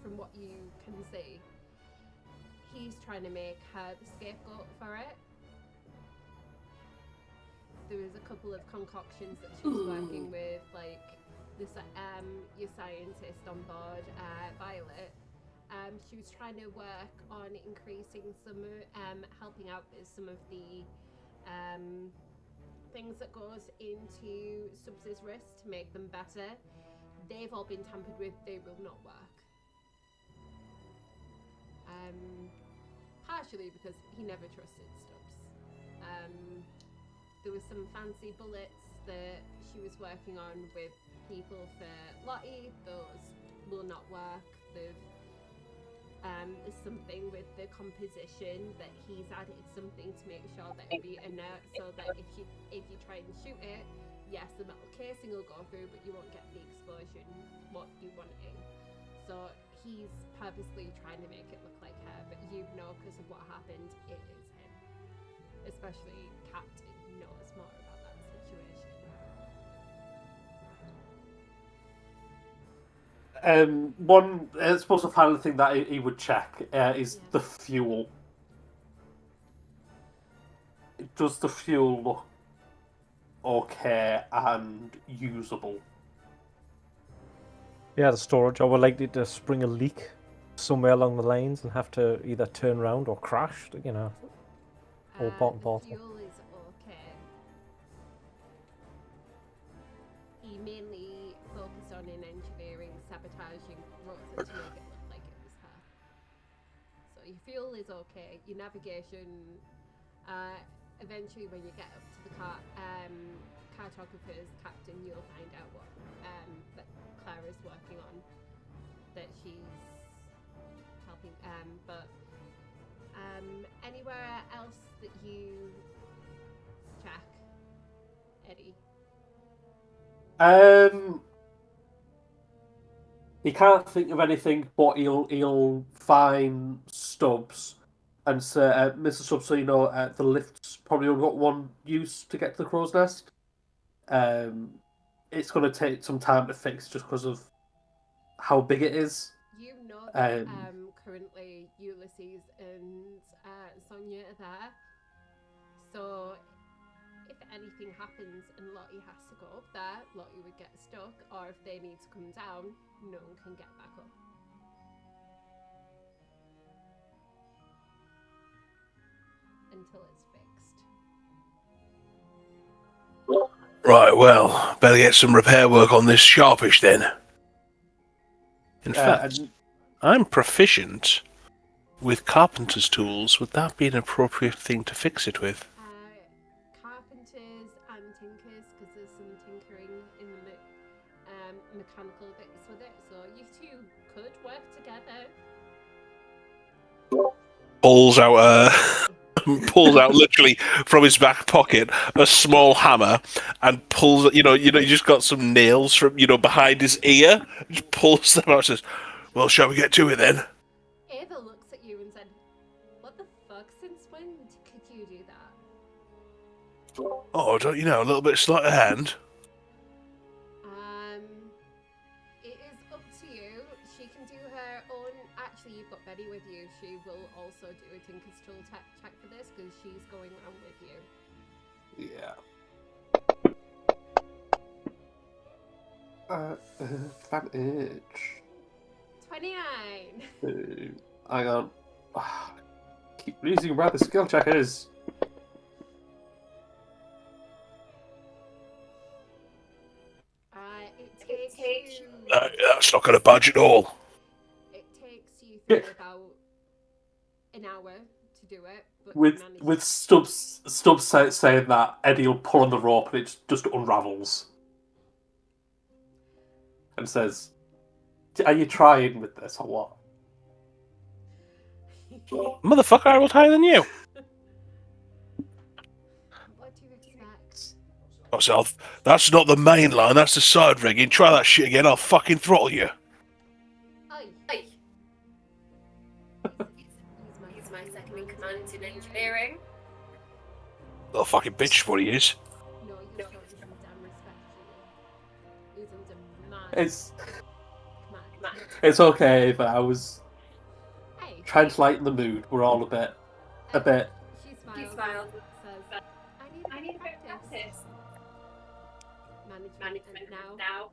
from what you can see, he's trying to make her the scapegoat for it. There was a couple of concoctions that she was working with, like this, your scientist on board, Violet. She was trying to work on increasing some, helping out with some of the things that goes into Stubbs' wrist to make them better. They've all been tampered with. They will not work. Partially because he never trusted Stubbs. There was some fancy bullets that she was working on with people for Lottie. Those will not work. There's something with the composition that he's added something to make sure that it'll be inert, so that if you try and shoot it, yes, the metal casing will go through, but you won't get the explosion what you're wanting. So he's purposely trying to make it look like her, but you know, because of what happened, it is him. Especially Captain knows more about that situation. One, I suppose the final thing that he would check is the fuel. Does the fuel look okay and usable? Yeah, the storage. Are we likely to spring a leak somewhere along the lanes and have to either turn around or crash? All part and The parcel. fuel is okay. He mainly focused on in engineering, sabotaging to make it look like it was her. So your fuel is okay. Your navigation, eventually when you get up to the cartographer's captain, you'll find out what that Clara's working on, that she's helping. But anywhere else that you check, Eddie? He can't think of anything, but he'll find Stubbs and say, Mr. Stubbs, so you know, the lift's probably only got one use to get to the crow's nest. It's going to take some time to fix just because of how big it is. You know that currently Ulysses and Sonia are there. So if anything happens and Lottie has to go up there, Lottie would get stuck, or if they need to come down, no one can get back up. Until it's fixed. Right, well, better get some repair work on this sharpish then. In fact, I'm proficient with carpenter's tools. Would that be an appropriate thing to fix it with? Carpenters and tinkers, because there's some tinkering in the mechanical bits with it, so you two could work together. Pulls out literally from his back pocket a small hammer and pulls, you just got some nails from, behind his ear, just pulls them out and says, well, shall we get to it then? Ava looks at you and said, what the fuck, since when could you do that? Oh, don't you know, a little bit sleight of hand. It is up to you. She can do her own. Actually, you've got Betty with you. She will also do a Tinker's Tool check for this because she's going around with you. Yeah. Advantage. 29. Hang on. Keep losing where the skill check is. It takes you. That's not going to budge at all. It takes you about an hour to do it. But With Stubbs saying that, Eddie will pull on the rope and it just unravels. And says, are you trying with this or what? Motherfucker, I rolled higher than you. What do you expect? Oh, that's not the main line, that's the side rigging. Try that shit again, I'll fucking throttle you. Aye. He's my second in command in engineering. Little fucking bitch, what he is. No, you showing some damn respect, Julie. He's under mad. It's okay, but I was Hey. trying to lighten the mood. We're all a bit. She smiled. Says, I need practice. Management now.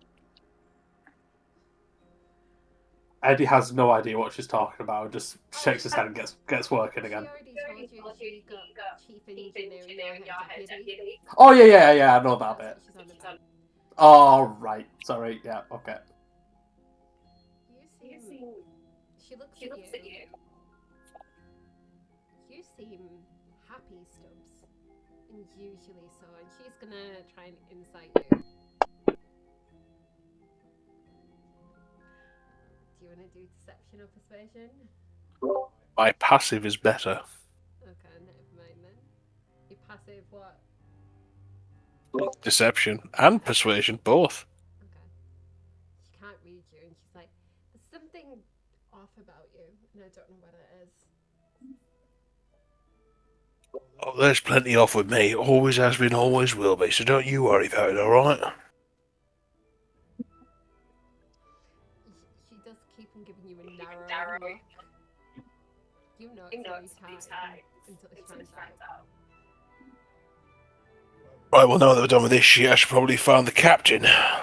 Eddie has no idea what she's talking about. Just shakes his head and gets working again. She already told you she got chief engineering in your head deputy. Oh yeah. I know that bit. She's on the phone. Oh right. Sorry. Yeah. Okay. She looks at you. You seem happy, Stubbs. And usually so. And she's gonna try and insight you. Do you want to do deception or persuasion? My passive is better. Okay, never mind then. Your passive what? Deception and persuasion, both. Okay. She can't read you and she's like, there's something off about you and I don't know what it is. Oh, there's plenty off with me. Always has been, always will be. So don't you worry about it, alright? She does keep on giving you a narrow look. You know it's going to be time until she finds out. Right, well, now that we're done with this shit, I should probably find the captain. Captain.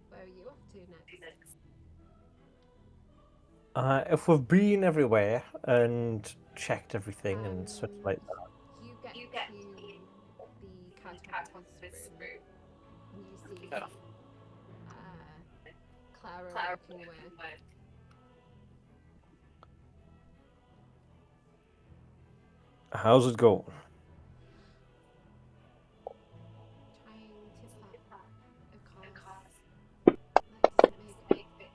Where are you off to next? If we've been everywhere and checked everything and such like that. You get to the cartographer's room. Clara working away. How's it going? Trying to plot a course that doesn't make it.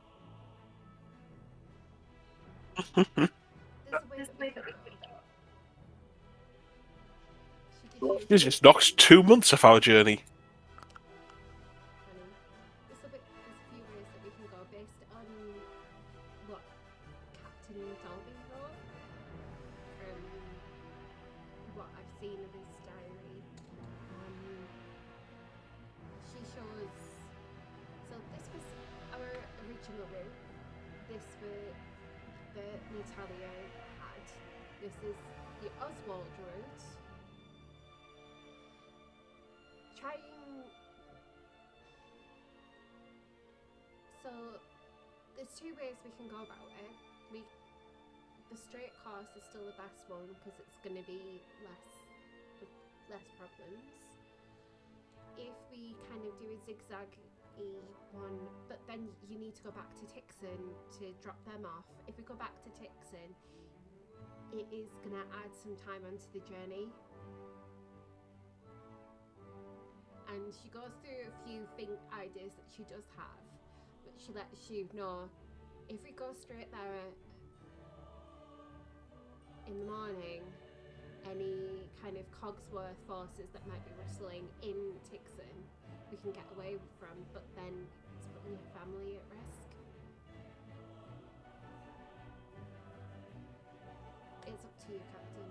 There's a way that we could go. This just knocks 2 months off our journey. There's a few ways that we can go based on what Captain Dolby wrote. From what I've seen of his diary. She shows. So this was our original route. This was the Natalia had. This is the Oswald route. So there's two ways we can go about it. The straight course is still the best one because it's going to be less problems. If we kind of do a zigzag-y one, but then you need to go back to Tixon to drop them off. If we go back to Tixon, it is going to add some time onto the journey. And she goes through a few ideas that she does have, but she lets you know if we go straight there in the morning, any kind of Cogsworth forces that might be rustling in Tixon, we can get away from, but then it's putting your family at risk. It's up to you, Captain.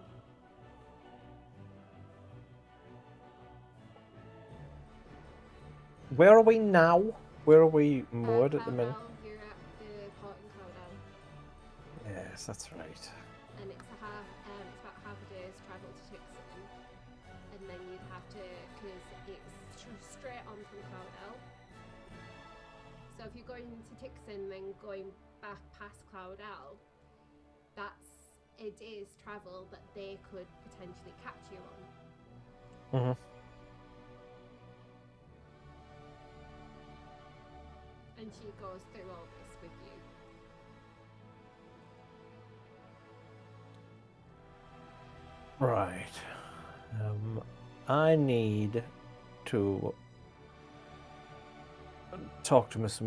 Where are we now? Where are we moored at the minute? Cloudell, you're at the port in Cloudell. Yes, that's right. And it's about half a day's travel to Tixon, and then you'd have to, because it's straight on from Cloudell. So if you're going to Tixon, then going back past Cloudell, that's a day's travel that they could potentially catch you on. Mm-hmm. And she goes through all this with you. Right. I need to talk to Miss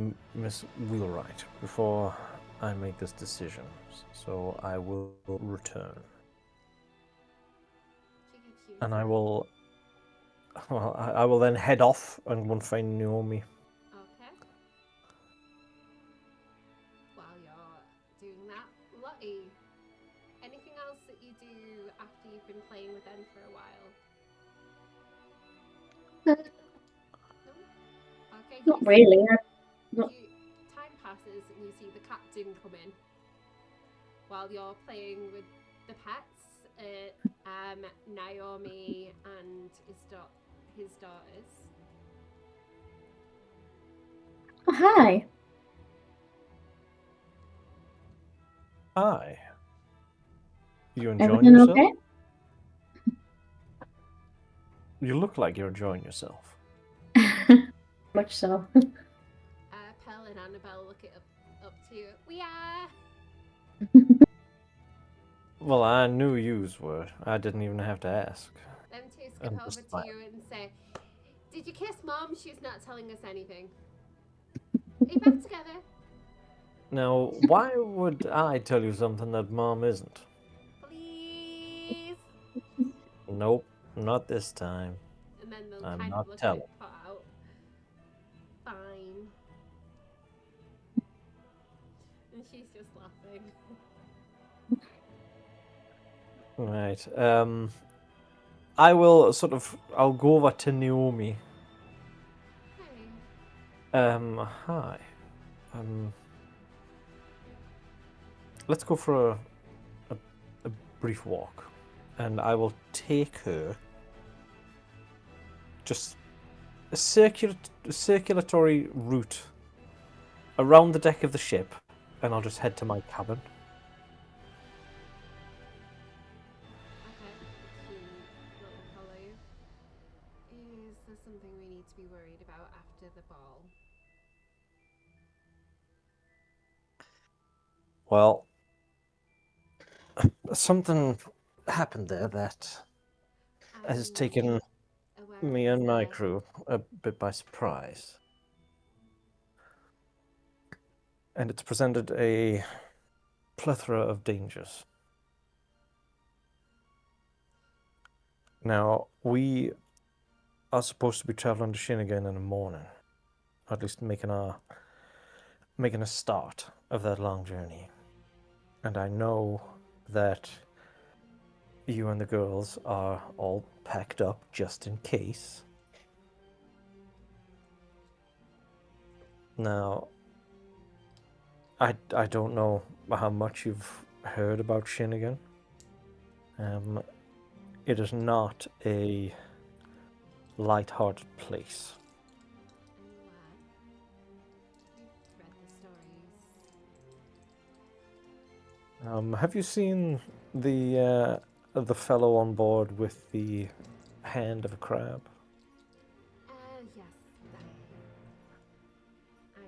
Wheelwright before I make this decision. So I will return. She gives you And I will... Well, I will then head off and go and find Naomi. Okay. While you're doing that, Lottie, anything else that you do after you've been playing with them for a while? No? Okay. Not really. Time passes and you see the captain come in while you're playing with the pets. Naomi and his daughters. Oh, hi. Hi. You enjoying Everything yourself? okay? You look like you're enjoying yourself. Much so. Pell and Annabelle look it up to you. We are. Well, I knew yous were. I didn't even have to ask. Them two skip I'm over just to fine. you and say, "Did you kiss Mom? She's not telling us anything. Are you back together? Now, why would I tell you something that Mom isn't? Please." Nope, not this time. And then they'll I'm kind not of look telling. a bit put out. Fine. And she's just laughing. Right. I will I'll go over to Naomi. Hey. Hi. Let's go for a brief walk. And I will take her just a circulatory route around the deck of the ship, and I'll just head to my cabin. Okay. She will follow you. Is there something we need to be worried about after the ball? Well, something happened there that has I'm taken aware me of and my this, crew a bit by surprise. And it's presented a plethora of dangers. Now, we are supposed to be traveling to Shinnigan in the morning, or at least making a start of that long journey. And I know that you and the girls are all packed up just in case. Now, I don't know how much you've heard about Shinnigan. It is not a light-hearted place. I'm aware. You've read the stories. Have you seen the fellow on board with the hand of a crab? Yes, I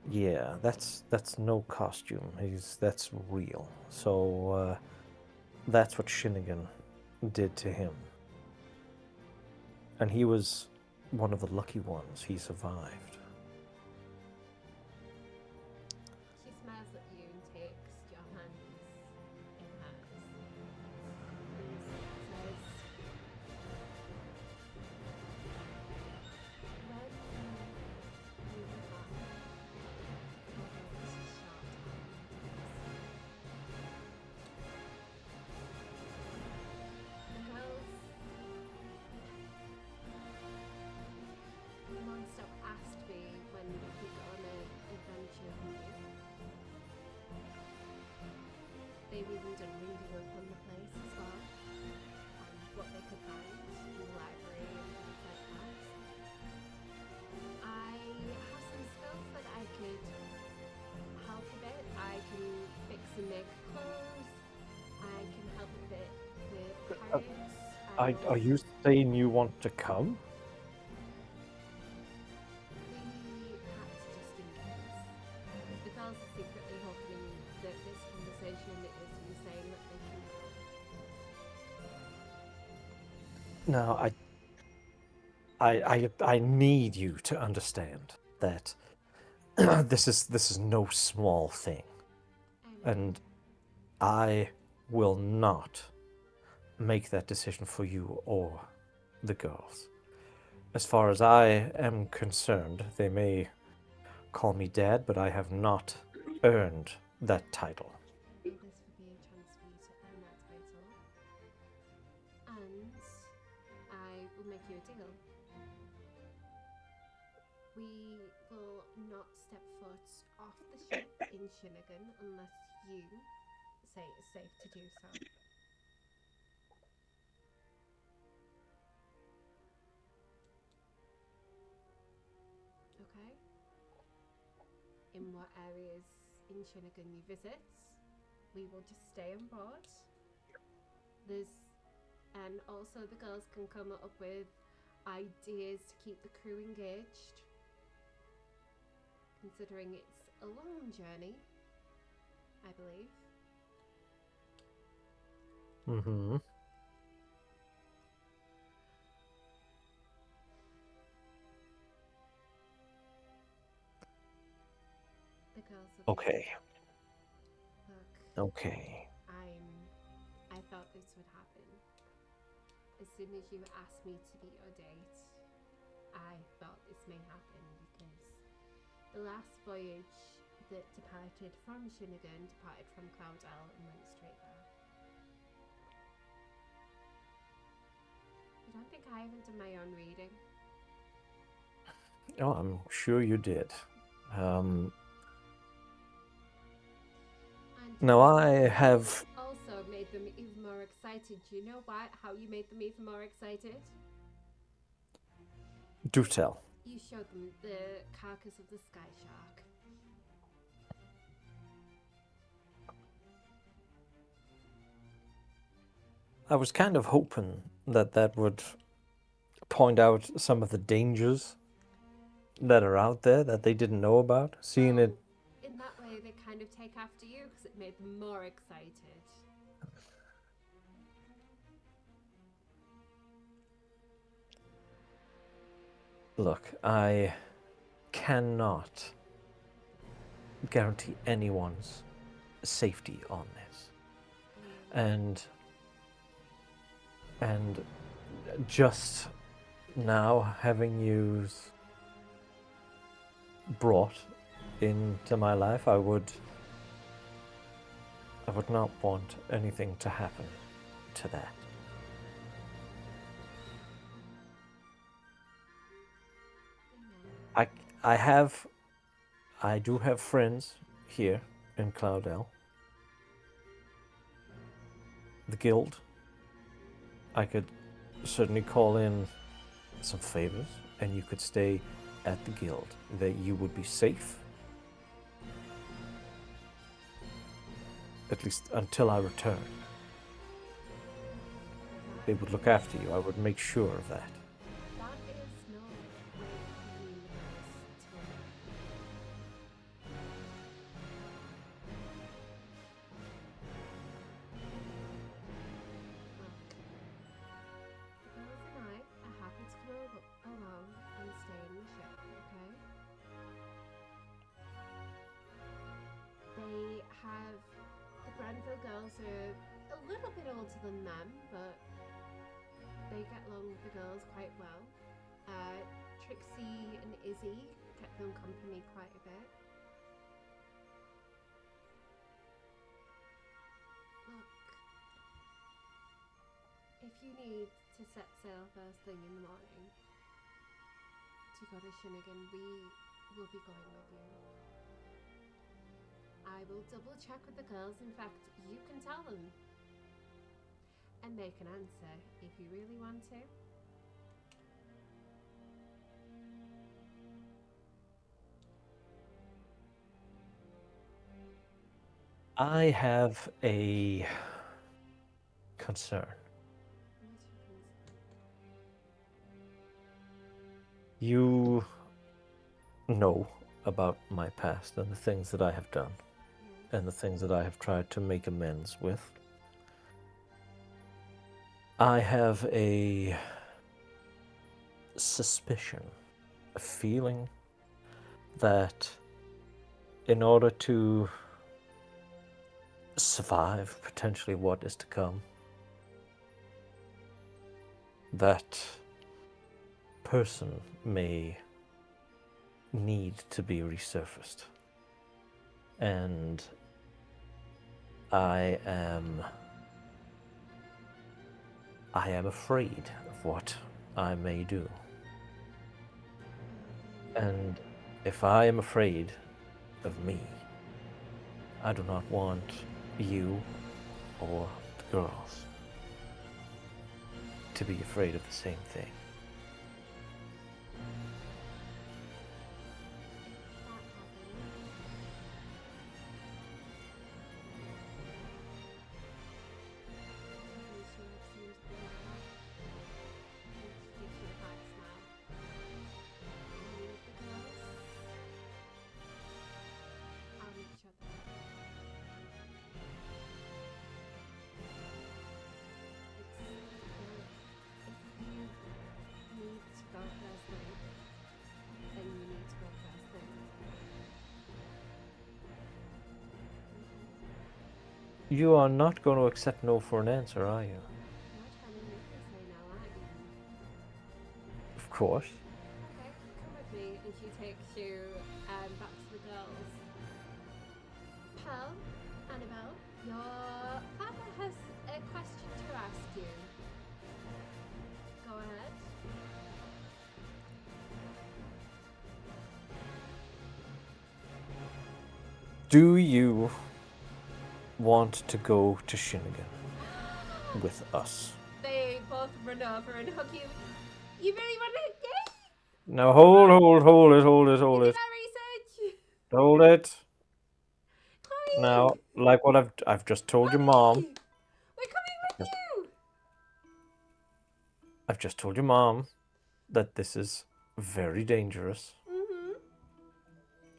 did. Yeah, that's no costume. That's real. So that's what Shinnigan did to him. And he was one of the lucky ones. He survived. She smiles at you and takes your hands in hers and says, when you were gone, for those short times, the girls non-stop asked me when we could go on an adventure with you. They've even done reading up on the place as well, on what they could find in the library and things like that. I have some skills that I could help a bit. I can fix and make clothes. I can help a bit with pirates. Are you saying you want to come? We had just in case. The girls are secretly hoping that this conversation is you saying that they can go. No, I need you to understand that this is no small thing, and I will not make that decision for you or the girls. As far as I am concerned, they may call me dad, but I have not earned that title. This would be a chance for you to earn that title. And I will make you a deal. We will not step foot off the ship in Shinnigan unless you say it's safe to do so. Okay? In what areas in Shinnigan you visit, we will just stay on board. And also the girls can come up with ideas to keep the crew engaged, considering it's a long journey, I believe. Mm-hmm. The girls will Okay. Look, Okay. I thought this would happen. As soon as you asked me to be your date, I thought this may happen because the last voyage that departed from Shinnigan departed from Cloudell and went straight there. You don't think I haven't done my own reading? Oh, I'm sure you did. Now I have also made them even more excited. Do you know why? How you made them even more excited? do tell. You showed them the carcass of the sky shark. I was kind of hoping that would point out some of the dangers that are out there that they didn't know about. Seeing it. In that way, say they kind of take after you because it made them more excited. Look, I cannot guarantee anyone's safety on this. And just now having you brought into my life, I would not want anything to happen to that. I do have friends here in Cloudell. The guild. I could certainly call in some favors, and you could stay at the guild. That you would be safe. At least until I return. They would look after you. I would make sure of that. That is no way for you to live. The girls and I are happy to come along and stay in the ship, okay? They have... The Granville girls are a little bit older than them, but they get along with the girls quite well. Trixie and Izzy kept them company quite a bit. Look, if you need to set sail first thing in the morning to go to Shinigan, we will be going with you. I will double check with the girls. In fact, you can tell them. And they can answer if you really want to. I have a concern. You know about my past and the things that I have done and the things that I have tried to make amends with. I have a suspicion, a feeling that in order to survive potentially what is to come, that person may need to be resurfaced. And I am afraid of what I may do. And if I am afraid of me, I do not want you or the girls to be afraid of the same thing. You are not going to accept no for an answer, are you? You're trying to make me say no, aren't you? Of course. Okay, come with me, and she takes you back to the girls. Pearl, Annabelle, your father has a question to ask you. Go ahead. Do you want to go to Shinigan with us? They both run over and hug you. You really want to? Yay! Now hold it. You did that research. Hold it. Chloe! Now, like what I've just told your mom. Chloe! We're coming with you. I've just told your mom that this is very dangerous. Mm-hmm.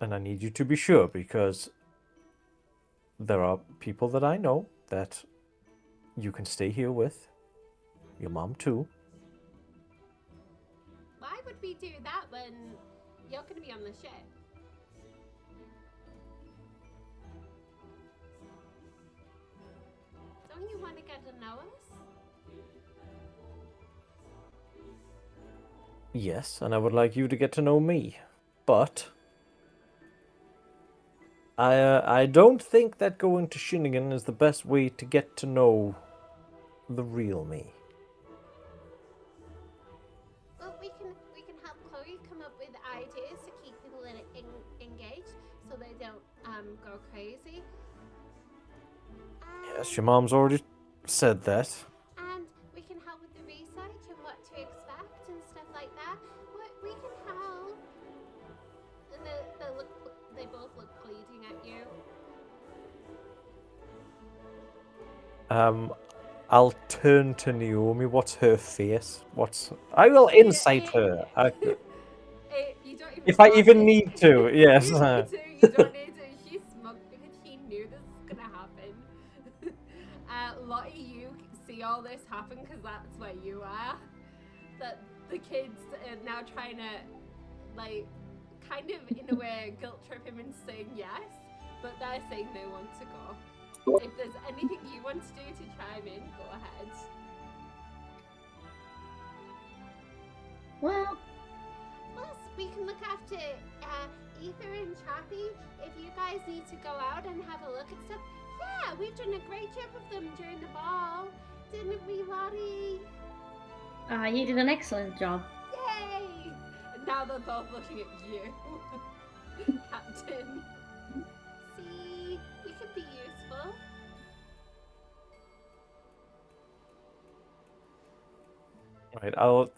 And I need you to be sure, because there are people that I know that you can stay here with. Your mom too. Why would we do that when you're going to be on the ship? Don't you want to get to know us? Yes, and I would like you to get to know me. But I don't think that going to Shinnigan is the best way to get to know the real me. Well, we can help Chloe come up with ideas to keep people engaged so they don't go crazy. Yes, your mom's already said that. And we can help with the research and what to expect and stuff like that. We can help. And they both look pleading at you. I'll turn to Naomi. What's her face? I will insight her. You don't even If I want even to. need to, yes. You need to. You don't need to. She's smug because she knew this was gonna happen. Lottie, you see all this happen because that's where you are. That the kids are now trying to, like, kind of in a way guilt trip him into saying yes, but they're saying they want to go. If there's anything you want to do to chime in, go ahead. Well, Plus, we can look after Ether and Chappie if you guys need to go out and have a look at stuff. Yeah, we've done a great job of them during the ball, didn't we, Lottie? you did an excellent job. Yay! And now they're both looking at you, Captain. See, we could be useful. Right, I'll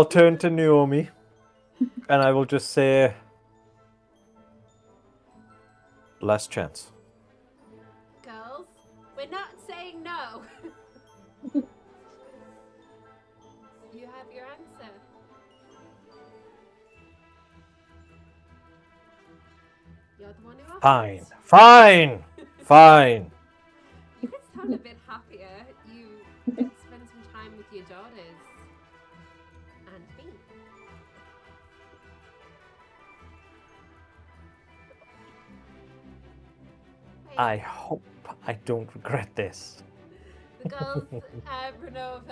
turn to Naomi, and I will just say, last chance. Girls, we're not saying no. You have your answer. You're the one who asked. Fine. You could sound a bit happier. You spend some time with your daughters and me. I hope I don't regret this. The girls run over,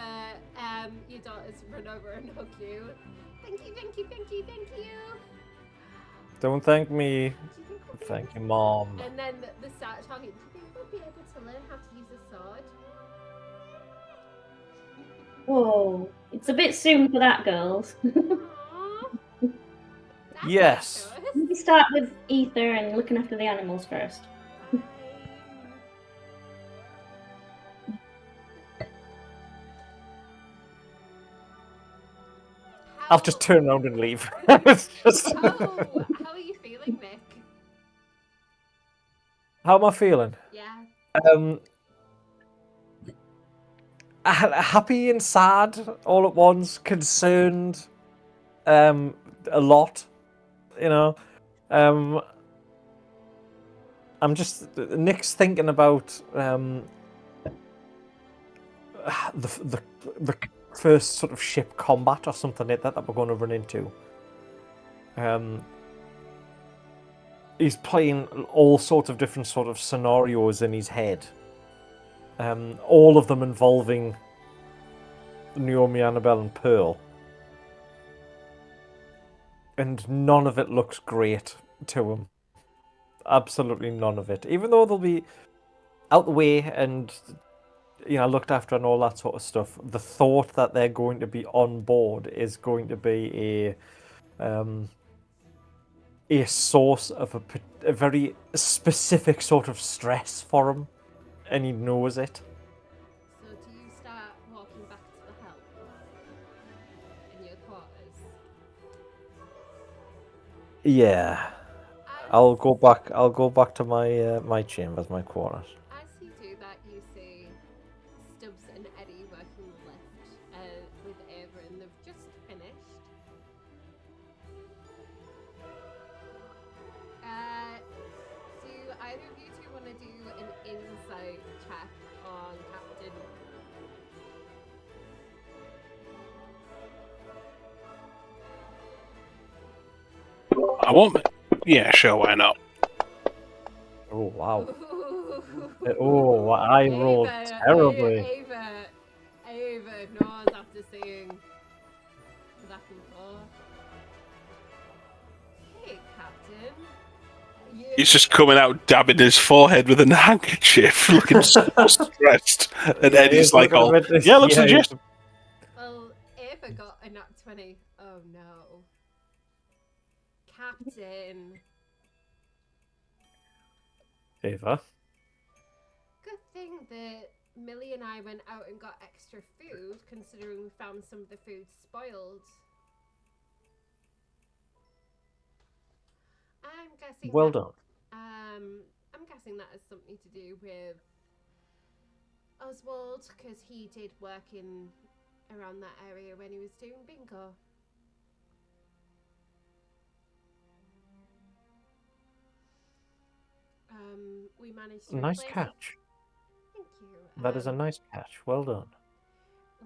your daughters run over and hug you. Thank you. Don't thank me. Do you think we'll be Thank able you, Mom. And then they start talking. Do you think we'll be able to learn how to use a sword? Whoa, it's a bit soon for that, girls. Aww. That's Yes. nice. We start with Ether and looking after the animals first. Fine. I'll just turn around and leave. It's just... How are you feeling, Nick? How am I feeling? Yeah. Happy and sad all at once, concerned, a lot, you know. I'm just Nick's thinking about the first sort of ship combat or something like that we're going to run into. He's playing all sorts of different sort of scenarios in his head. All of them involving Naomi, Annabelle, and Pearl. And none of it looks great to him. Absolutely none of it. Even though they'll be out the way and, you know, looked after and all that sort of stuff, the thought that they're going to be on board is going to be a source of a very specific sort of stress for him, and he knows it. So do you start walking back to the help in your quarters? Yeah, I'll go back to my my chambers, my quarters. As you do that, you see Stubbs and Eddy working the lift with Ava, and they've just finished. Do either of you two want to do an insight check on Captain. I won't. Yeah, sure, why not? Oh wow. Ooh. Oh, I rolled terribly. Ava knows after seeing that before. Hey, Captain. He's just coming out dabbing his forehead with a handkerchief, looking so stressed. And Yeah, Eddie's he's like, looking a "Oh, bit- yeah, looks yeah, legit." Well, Ava got a nat 20. Oh no. Captain. Ava. Good thing that Millie and I went out and got extra food, considering we found some of the food spoiled. I'm guessing Well that, done. I'm guessing that has something to do with Oswald, because he did work in around that area when he was doing bingo. We managed to Nice replace. catch. Thank you. That is a nice catch. Well done.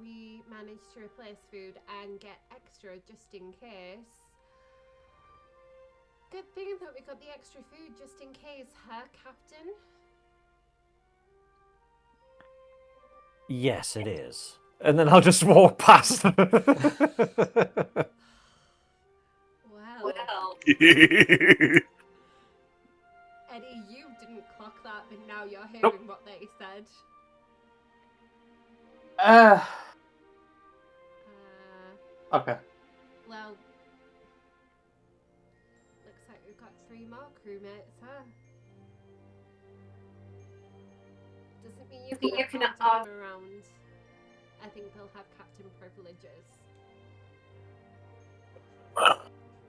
We managed to replace food and get extra just in case. Good thing that we got the extra food just in case, huh, Captain? Yes, it is. And then I'll just walk past. Well. Eddie, you didn't clock that, but now you're hearing what they said. Okay. Well, looks like we've got 3 more crewmates, huh? Doesn't mean you can have them around. I think they'll have captain privileges.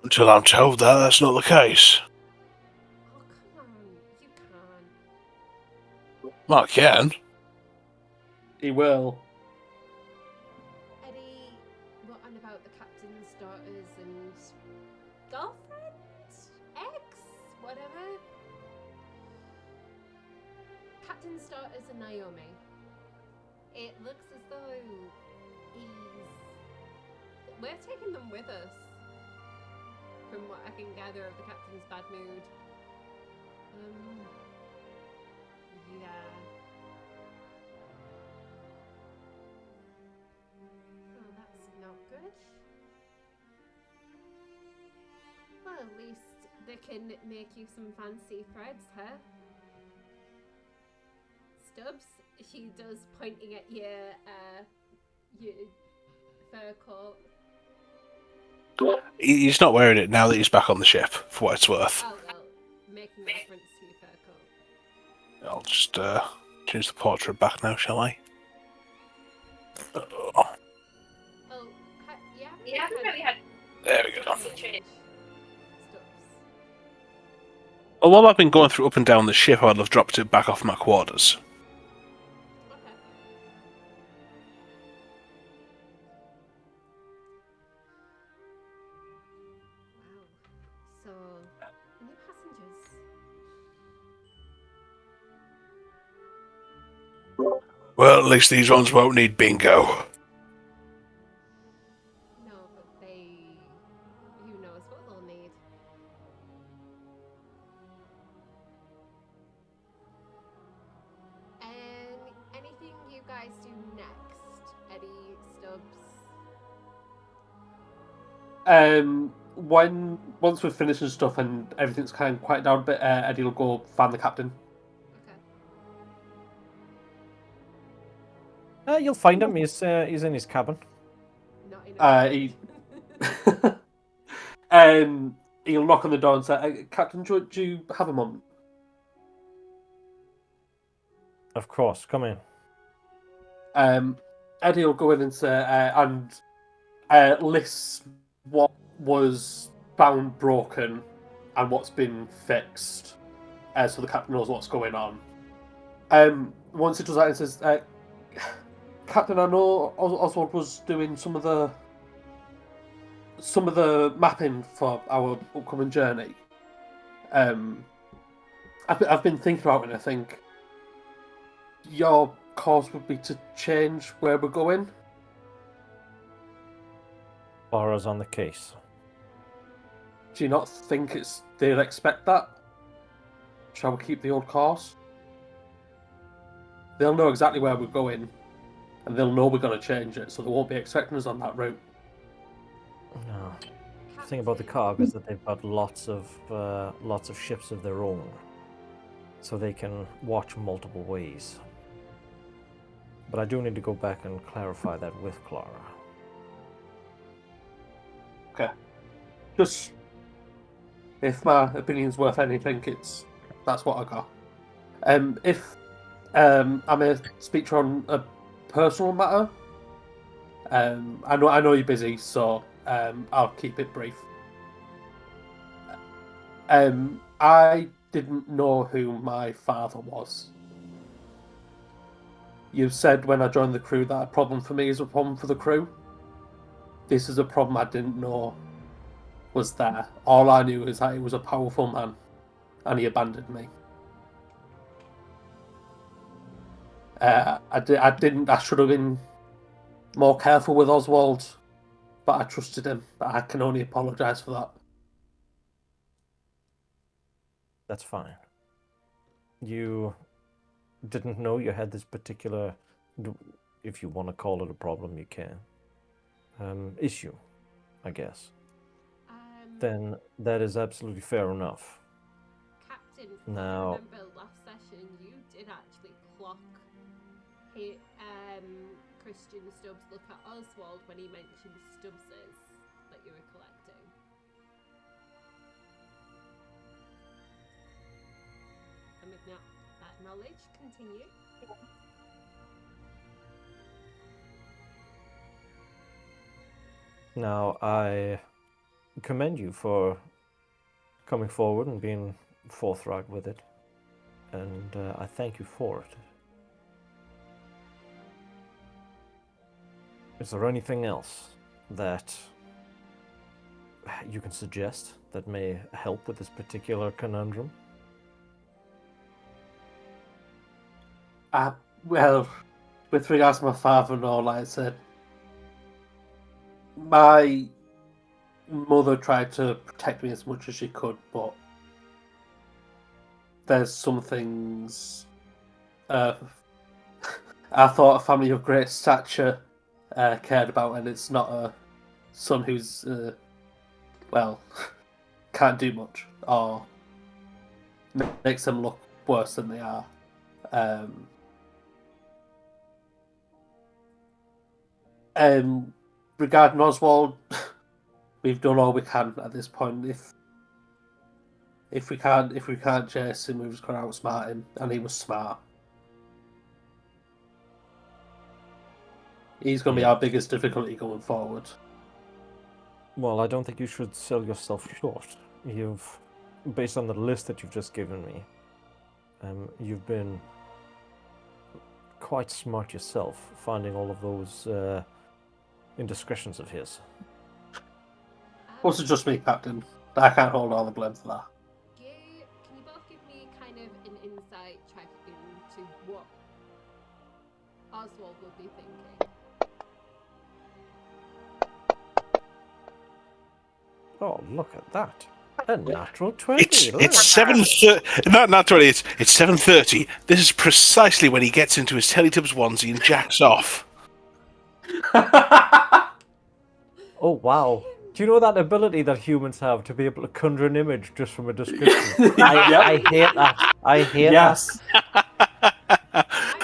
Until I'm told that that's not the case. Oh, come on. You can't. Well, I can. He will. Eddie, what on about the captain's daughters and girlfriend? Ex? Whatever? Captain's daughters and Naomi. It looks as though we're taking them with us. From what I can gather of the captain's bad mood. Yeah. Oh, that's not good. Well, at least they can make you some fancy threads, huh? Stubbs, she does, pointing at your fur coat. He's not wearing it now that he's back on the ship, for what it's worth. Oh, well, making reference to your fur coat. I'll just change the portrait back now, shall I? Oh, yeah, Yeah, I really had There we go. Stubbs. Well, while I've been going through up and down the ship, I'd have dropped it back off my quarters. Okay. Wow. So, new passengers. Well, at least these ones won't need bingo. No, but who knows what they'll need. And anything you guys do next, Eddie, Stubbs? Once we're finishing stuff and everything's kind of quieted down a bit, Eddie will go find the captain. Okay. You'll find him. He's in his cabin. Not in He'll knock on the door and say, "Captain, do you have a moment?" Of course. Come in. Eddie will go in and say, list what was found broken and what's been fixed, so the captain knows what's going on. Once he does that, he says, "Captain, I know Oswald was doing some of the mapping for our upcoming journey. And I've been thinking about it, and I think your course would be to change where we're going. Clara's on the case. Do you not think they'll expect that? Shall we keep the old course? They'll know exactly where we're going, and they'll know we're going to change it, so they won't be expecting us on that route. No. The thing about the Cog is that they've got lots of ships of their own, so they can watch multiple ways. But I do need to go back and clarify that with Clara. Okay. Just, if my opinion's worth anything, that's what I got. If I may speak to you on a personal matter, I know you're busy, so I'll keep it brief. I didn't know who my father was. You said when I joined the crew that a problem for me is a problem for the crew. This is a problem I didn't know was there. All I knew is that he was a powerful man, and he abandoned me. I should have been more careful with Oswald, but I trusted him. But I can only apologise for that. That's fine. You didn't know you had this particular, if you want to call it a problem, you can. Issue, I guess. Then that is absolutely fair enough. Captain, Now, I remember last session you did actually clock Christian Stubbs look at Oswald when he mentioned Stubbses that you were collecting. And with that knowledge, continue. now I commend you for coming forward and being forthright with it, and I thank you for it. Is there anything else that you can suggest that may help with this particular conundrum? Well, with regards to my father and all, like I said, my mother tried to protect me as much as she could, but there's some things I thought a family of great stature cared about, and it's not a son who's can't do much or makes them look worse than they are. Regarding Oswald, we've done all we can at this point. If we can't chase him, we've just got to outsmart him, and he was smart. He's going to be our biggest difficulty going forward. Well, I don't think you should sell yourself short. Based on the list that you've just given me, you've been quite smart yourself, finding all of those indiscretions of his. Also, just me, Captain. I can't hold all the blame for that. Can you both give me kind of an insight check into what Oswald would be thinking? Oh, look at that. A natural 20. It's 7:30. Not natural 20. It's 7:30. This is precisely when he gets into his Teletubbies onesie and jacks off. Oh, wow. Do you know that ability that humans have to be able to conjure an image just from a description? I hate that. I hate that.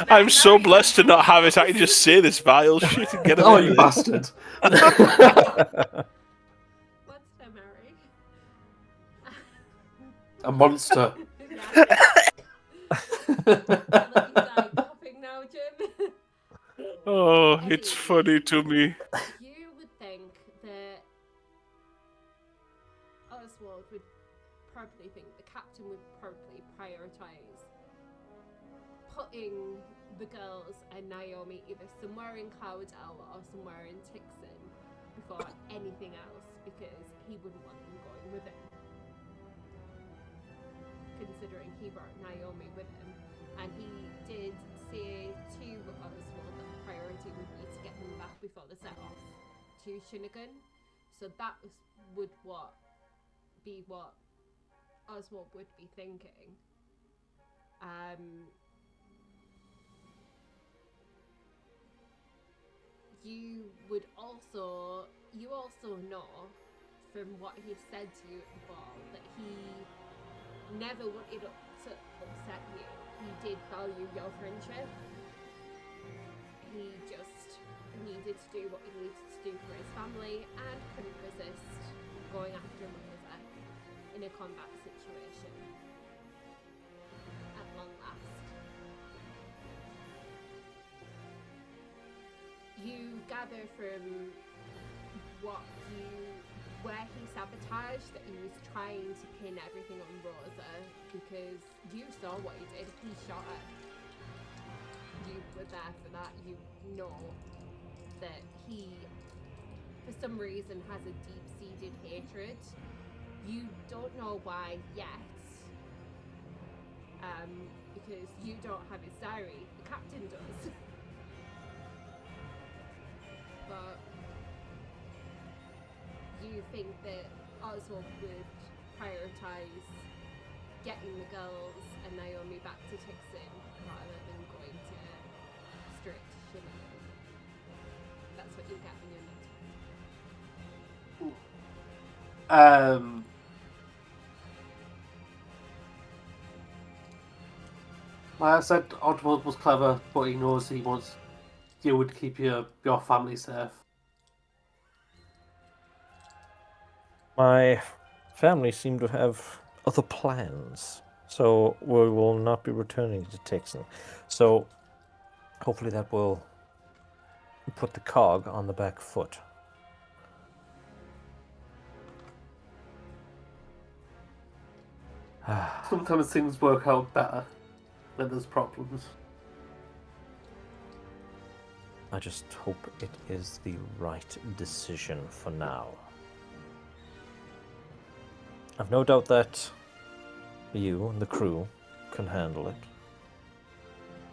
I'm so blessed to not have it. I can just say this vile shit and get away Oh, you with it. bastard. What's the Mary? A monster. Coughing now, Jim. Oh, it's funny to me. You would think that Oswald would probably think the captain would probably prioritise putting the girls and Naomi either somewhere in Cloudell or somewhere in Tixon before anything else, because he wouldn't want them going with him. considering he brought Naomi with him. And he did say to Oswald that the priority would be to get them back before they set off to Shinagan. So that would be what Oswald would be thinking. You also know from what he said to you at the ball that he never wanted to upset you. He did value your friendship. He just needed to do what he needed to do for his family and couldn't resist going after Melissa in a combat situation. At long last. You gather from where he sabotaged that he was trying to pin everything on Rosa because you saw what he did. He shot her. You were there for that. You know that he, for some reason, has a deep-seated hatred. You don't know why yet, because you don't have his diary. The captain does. But you think that Oswald would prioritise getting the girls and Naomi back to Tixon rather than going to straight to Shinagan. That's what you get in your notes. Like I said, Oswald was clever, but he knows you would keep your family safe. My family seem to have other plans, so we will not be returning to Texan. So hopefully that will put the cog on the back foot. Sometimes things work out better when there's problems. I just hope it is the right decision for now. I've no doubt that you and the crew can handle it.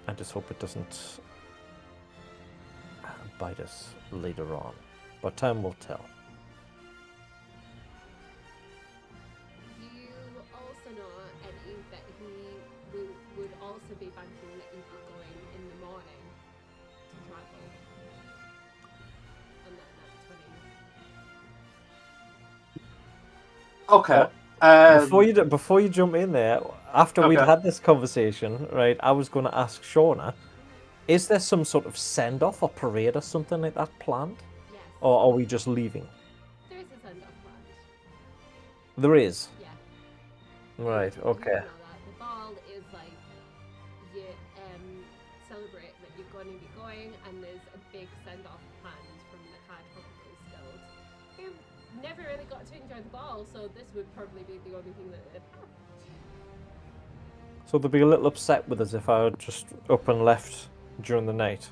I just hope it doesn't bite us later on. But time will tell. You also know, Eddy, that he would also be banking that you'd be going in the morning to travel. And that's when Okay. Before you jump in there, after we'd had this conversation, right, I was going to ask Shona, is there some sort of send-off or parade or something like that planned? Yes. Or are we just leaving? There is a send-off planned. There is? Yeah. Right, okay. You know that. The ball is like, you celebrate that you're going to be going, and there's a big send-off planned from the Card Hunters Guild, who never really got to enjoy the ball, so this would probably be the only thing that they'd have. So they'll be a little upset with us if I had just up and left during the night.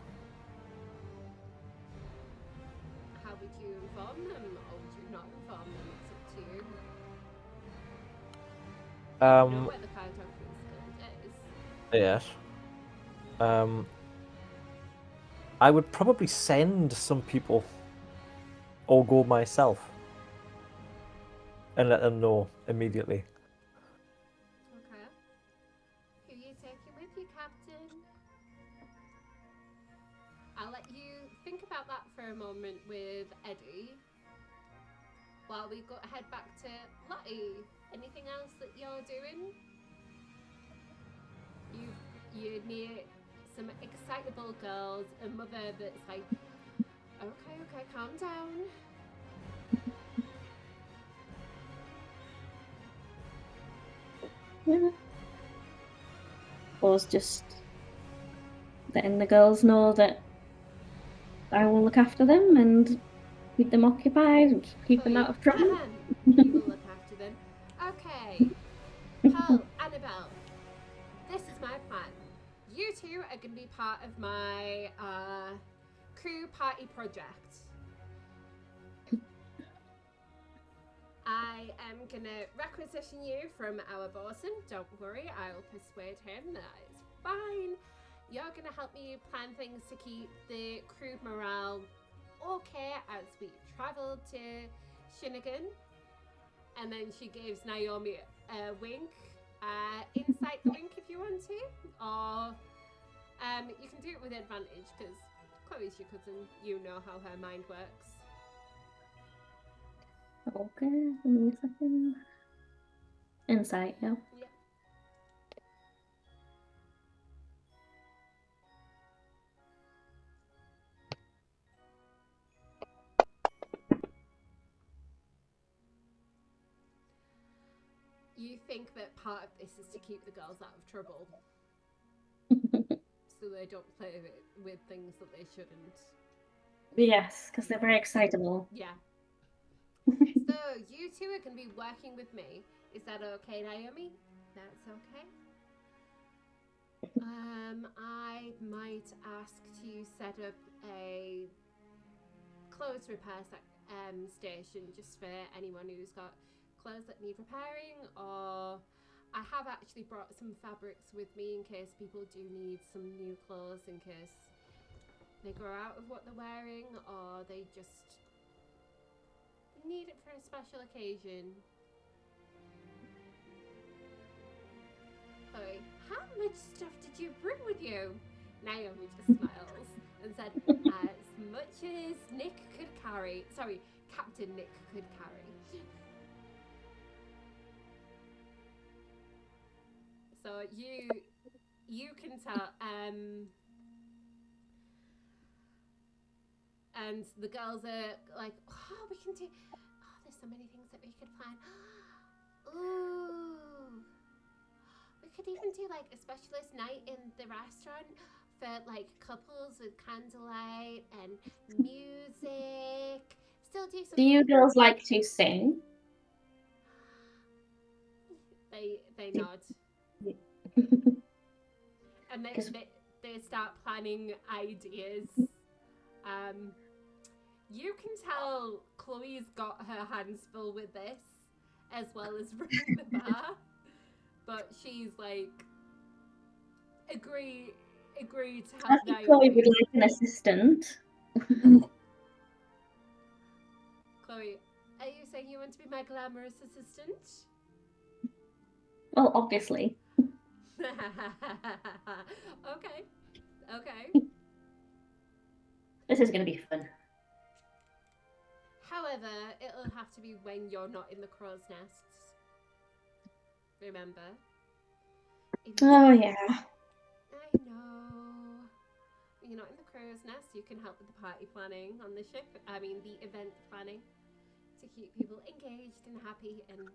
How would you inform them, or would you not inform them? It's up to you. You know where the Card Hunters Guild is. Yes. I would probably send some people or go myself and let them know immediately. Okay. Who you taking with you, Captain? I'll let you think about that for a moment with Eddy. While we head back to Lottie. Anything else that you're doing? You're near some excitable girls, a mother that's like, okay, calm down. Yeah. Or just letting the girls know that I will look after them and keep them occupied and keep them out of trouble. You will look after them. Okay. Pearl, Annabelle, this is my plan. You two are going to be part of my crew party project. I am gonna requisition you from our bosun. Don't worry, I'll persuade him that it's fine. You're gonna help me plan things to keep the crew morale okay as we travel to Shinnigan. And then she gives Naomi a wink. Insight the wink if you want to, or you can do it with advantage because Chloe's your cousin. You know how her mind works. Okay, give me a second. Insight, yeah. Yeah. You think that part of this is to keep the girls out of trouble, so they don't play with things that they shouldn't. Yes, because they're very excitable. Yeah. So you two are going to be working with me. Is that okay, Naomi? That's okay. I might ask to set up a clothes repair station just for anyone who's got clothes that need repairing, or I have actually brought some fabrics with me in case people do need some new clothes in case they grow out of what they're wearing or they just need it for a special occasion. Chloe, how much stuff did you bring with you? Naomi just smiles and said, as much as Nik could carry. Sorry, Captain Nik could carry. So you can tell, and the girls are like, oh, we can do, oh, there's so many things that we could plan. Ooh, we could even do like a specialist night in the restaurant for like couples with candlelight and music. Still do some. Do you girls like to sing? They nod. And they start planning ideas. You can tell Chloe's got her hands full with this, as well as running the bar. But she's like, agree to help Naomi. Chloe would like an assistant. Chloe, are you saying you want to be my glamorous assistant? Well, obviously. Okay. This is going to be fun. However, it'll have to be when you're not in the crow's nests. Remember? Oh, yeah. I know. When you're not in the crow's nest, you can help with the party planning on the ship. I mean, the event planning to keep people engaged and happy and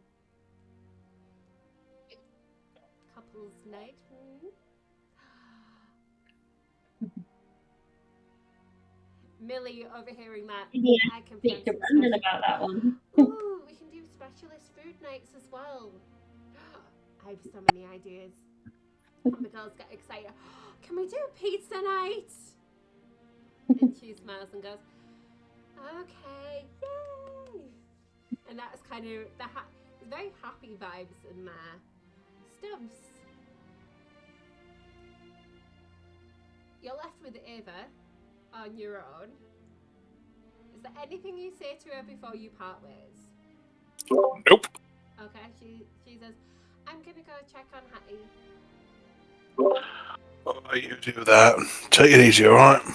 couples night. Millie overhearing that. Yeah, I can speak to plan Brandon some about that one. Ooh, we can do specialist food nights as well. I have so many ideas. And the girls get excited. Can we do pizza night? And she smiles and goes, okay, yay! And that's kind of the very happy vibes in there. Stubbs. You're left with Ava on your own. Is there anything you say to her before you part ways? Nope. Okay, she says, I'm gonna go check on Hattie. Oh, you do that. Take it easy, alright? Okay.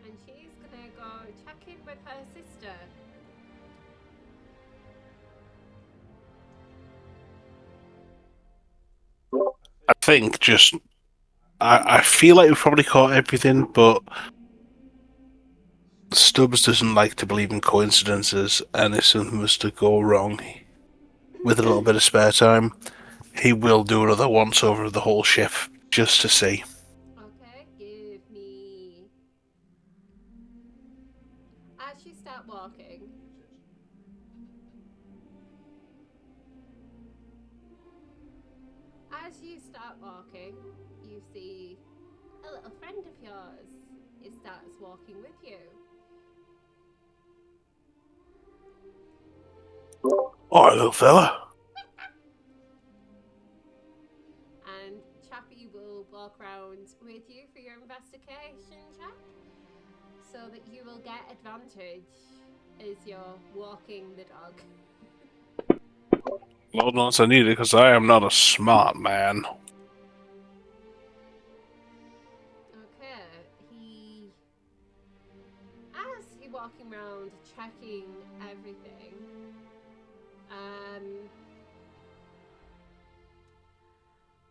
And she's gonna go check in with her sister. I think just... I feel like we've probably caught everything, but Stubbs doesn't like to believe in coincidences, and if something was to go wrong with a little bit of spare time, he will do another once over of the whole shift just to see. Okay, give me. As you start walking, you see a little friend of yours. It starts walking with you. All right, little fella. And Chappie will walk around with you for your investigation check, so that you will get advantage as you're walking the dog. Lord knows I need it because I am not a smart man. Okay, as you're walking around checking everything,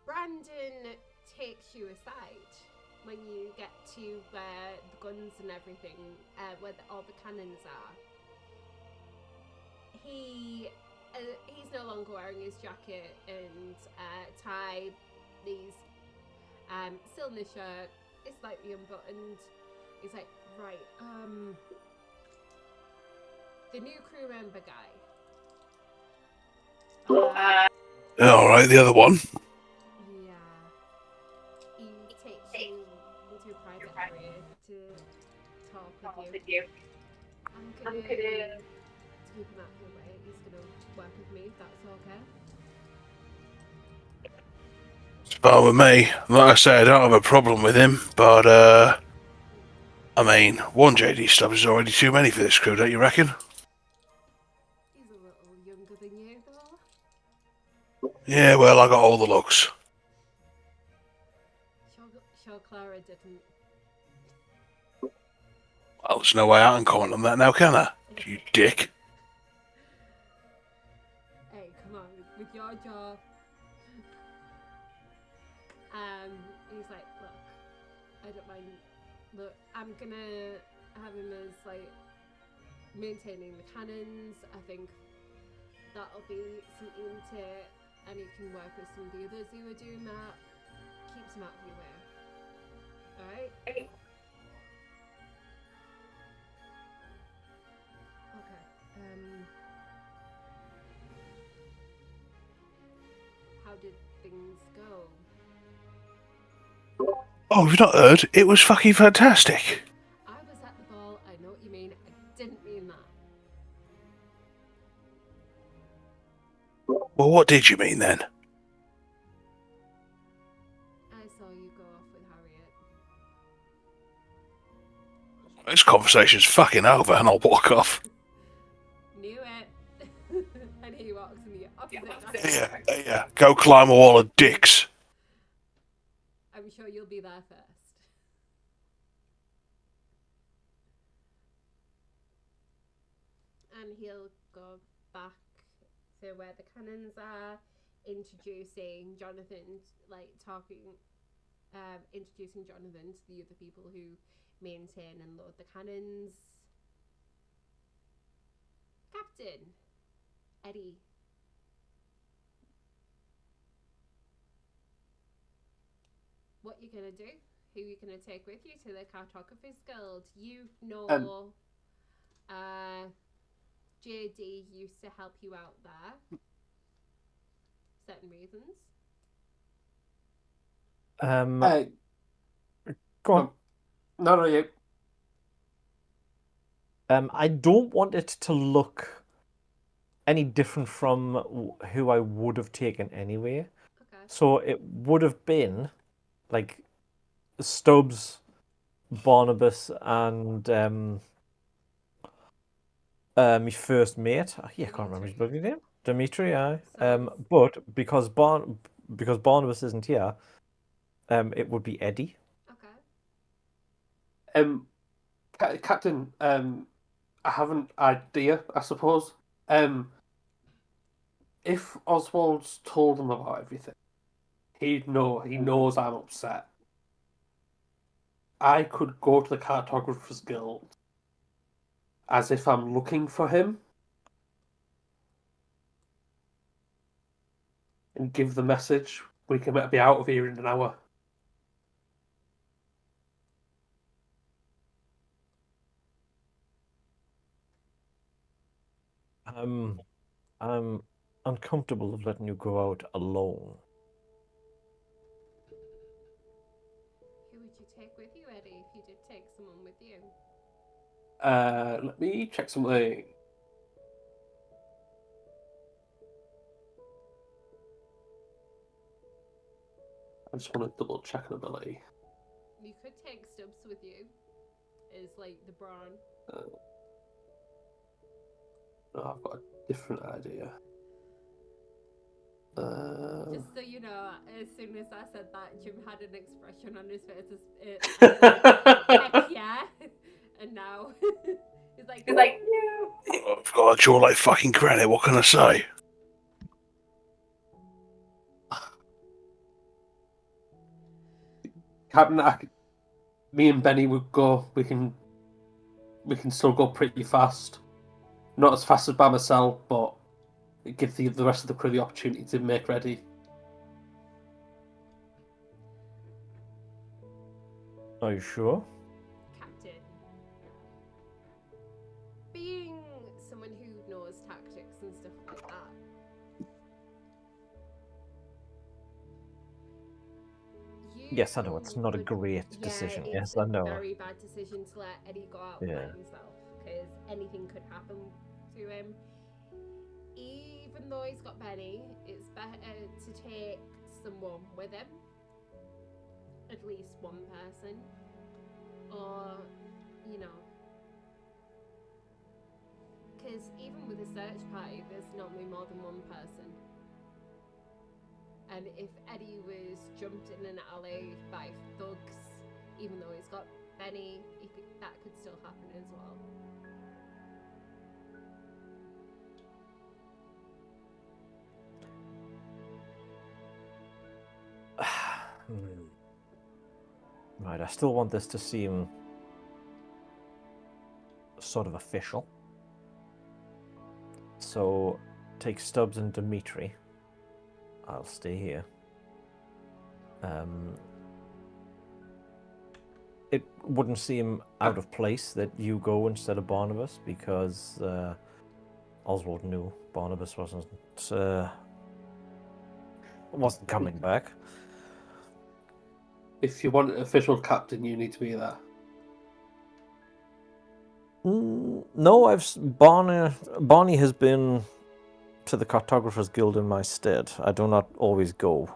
Brandon takes you aside when you get to where the guns and everything, where all the cannons are. He's no longer wearing his jacket and tie. These still in the shirt. It's slightly unbuttoned. He's like, right, the new crew member guy. All right, the other one. Yeah. He takes you into a private area to talk with you. I'm gonna keep him out of your way. He's gonna work with me, if that's okay. It's fine with me. Like I say, I don't have a problem with him, but I mean, one JD Stubbs is already too many for this crew, don't you reckon? He's a little younger than you, though. Yeah, well, I got all the looks. Sure Clara didn't. Well, there's no way I can comment on that now, can I? You dick. Hey, come on, with your job. He's like, look, I don't mind. Look, I'm gonna have him as like maintaining the cannons. I think that'll be something to, and he can work with some of the others who are doing that. Keeps him out of your way. Alright? Okay. How did things go? Oh, you've not heard? It was fucking fantastic. I was at the ball. I know what you mean. I didn't mean that. Well, what did you mean then? I saw you go off with Harriet. This conversation's fucking over and I'll walk off. Knew it. And he walks in the opposite direction. Yeah. Go climb a wall of dicks. I'm sure you'll be there first. And he'll go back to where the cannons are, introducing Jonathan to the other people who maintain and load the cannons. Captain Eddy. What you gonna do? Who you gonna take with you to the Cartographers Guild? You know, JD used to help you out there. Certain reasons. Go on. No, you. I don't want it to look any different from who I would have taken anyway. Okay. So it would have been like Stubbs, Barnabas, and my first mate. I can't remember his bloody name. Dimitri, aye. But because Barnabas isn't here, it would be Eddy. Okay. Captain, I have an idea, I suppose. If Oswald's told him about everything, he'd know. He knows I'm upset. I could go to the Cartographers Guild as if I'm looking for him and give the message. We can be out of here in an hour. I'm uncomfortable of letting you go out alone. Who would you take with you, Eddy, if you did take someone with you? Let me check something. I just want to double check an ability. You could take Stubbs with you. Is like the brawn. No, I've got a different idea. Just so you know, as soon as I said that, Jim had an expression on his face. Heck yeah! And now he's like, yeah. I've got to draw like fucking granite. What can I say? Captain, me and Benny would go. We can still go pretty fast. Not as fast as by myself, but it gives the rest of the crew the opportunity to make ready. Are you sure? Captain, being someone who knows tactics and stuff like that, Yes, I know it's not a great decision. Yes, I know. It's a very bad decision to let Eddie go out by himself, because anything could happen to him. Even though he's got Benny, it's better to take someone with him. At least one person. Or, you know. Because even with a search party, there's normally more than one person. And if Eddie was jumped in an alley by thugs, even though he's got Benny, that could still happen as well. Right, I still want this to seem sort of official. So, take Stubbs and Dimitri. I'll stay here. It wouldn't seem out of place that you go instead of Barnabas, because Oswald knew Barnabas wasn't coming back. If you want an official captain, you need to be there. No, Barney has been to the Cartographers Guild in my stead. I do not always go.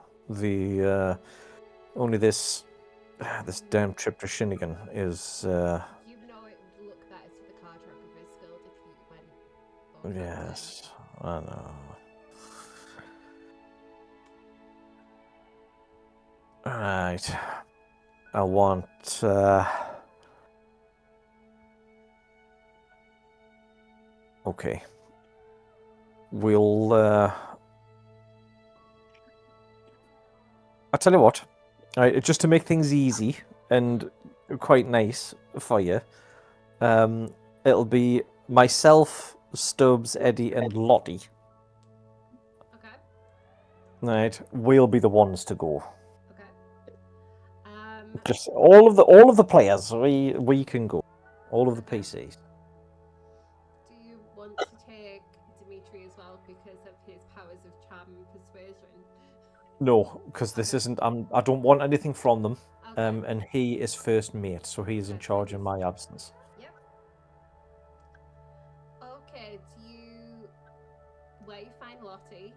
Only this damn trip to Shinigan is. You know it would look better to the Cartographers Guild if you went. Yes, I know. Right. I want. Okay. We'll. I'll tell you what. Right, just to make things easy and quite nice for you, it'll be myself, Stubbs, Eddie, and Lottie. Okay. Right, we'll be the ones to go. Okay. Just all of the players, we can go. All of the PCs. Do you want to take Dimitri as well because of his powers of charm and persuasion? No, because this isn't. I don't want anything from them. Okay. And he is first mate, so he's in charge in my absence. Yep. Okay. Where you find Lottie,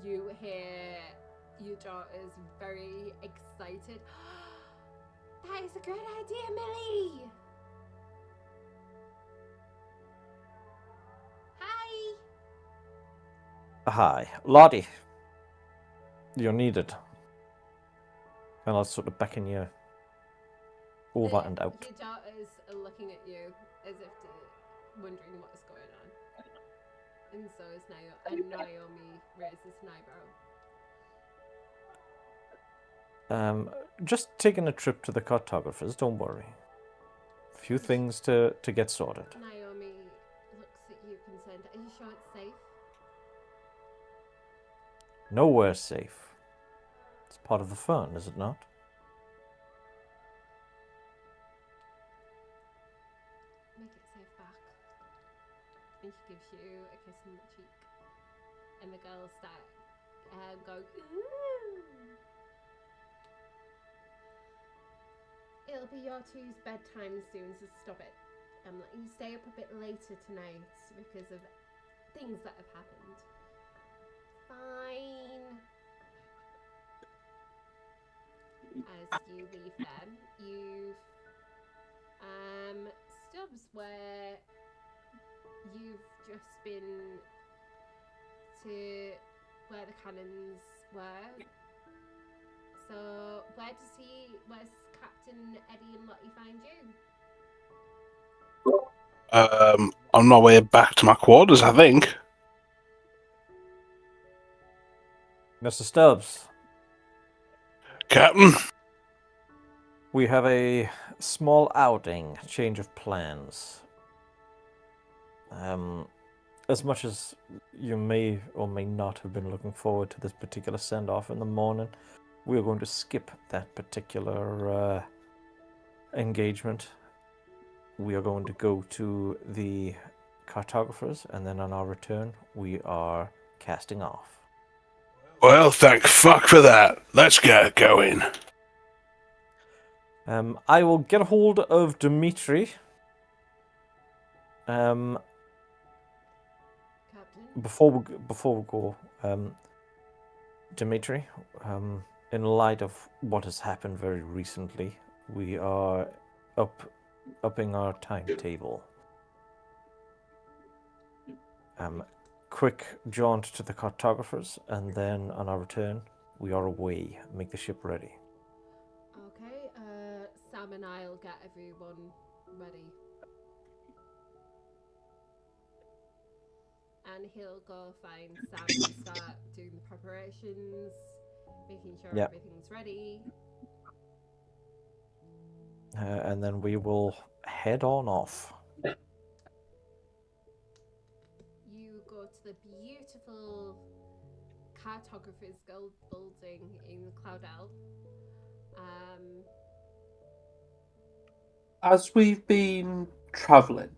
you hear your daughter's very excited. That is a good idea, Millie. Hi. Hi, Lottie. You're needed. And I'll sort of beckon you over and out. Your daughters are looking at you as if wondering what's going on. And so is Naomi raises an eyebrow. Just taking a trip to the cartographers, don't worry. A few things to get sorted. Naomi looks at you concerned. Are you sure it's safe? Nowhere's safe. It's part of the fun, is it not? Make it safe back. And she gives you a kiss on the cheek. And the girls start going, ooh. It'll be your two's bedtime soon, so stop it. Let you stay up a bit later tonight because of things that have happened. Fine. as you leave them. You've Stubbs, where you've just been to where the cannons were. So where's Captain Eddy and Lottie find you? On my way back to my quarters, I think. Mr. Stubbs, Captain. we have a small outing, change of plans. As much as you may or may not have been looking forward to this particular send-off in the morning, we are going to skip that particular engagement. We are going to go to the cartographers, and then on our return, we are casting off. Well, thank fuck for that. Let's get going. I will get a hold of Dimitri. Captain? Before we go, Dimitri, in light of what has happened very recently, we are upping our timetable. Quick jaunt to the cartographers, and then on our return, we are away. Make the ship ready. Okay, Sam and I'll get everyone ready. And he'll go find Sam and start doing the preparations, making sure Yep. everything's ready. And then we will head on off. You go to the beautiful Cartographer's Guild building in Cloudell. As we've been travelling,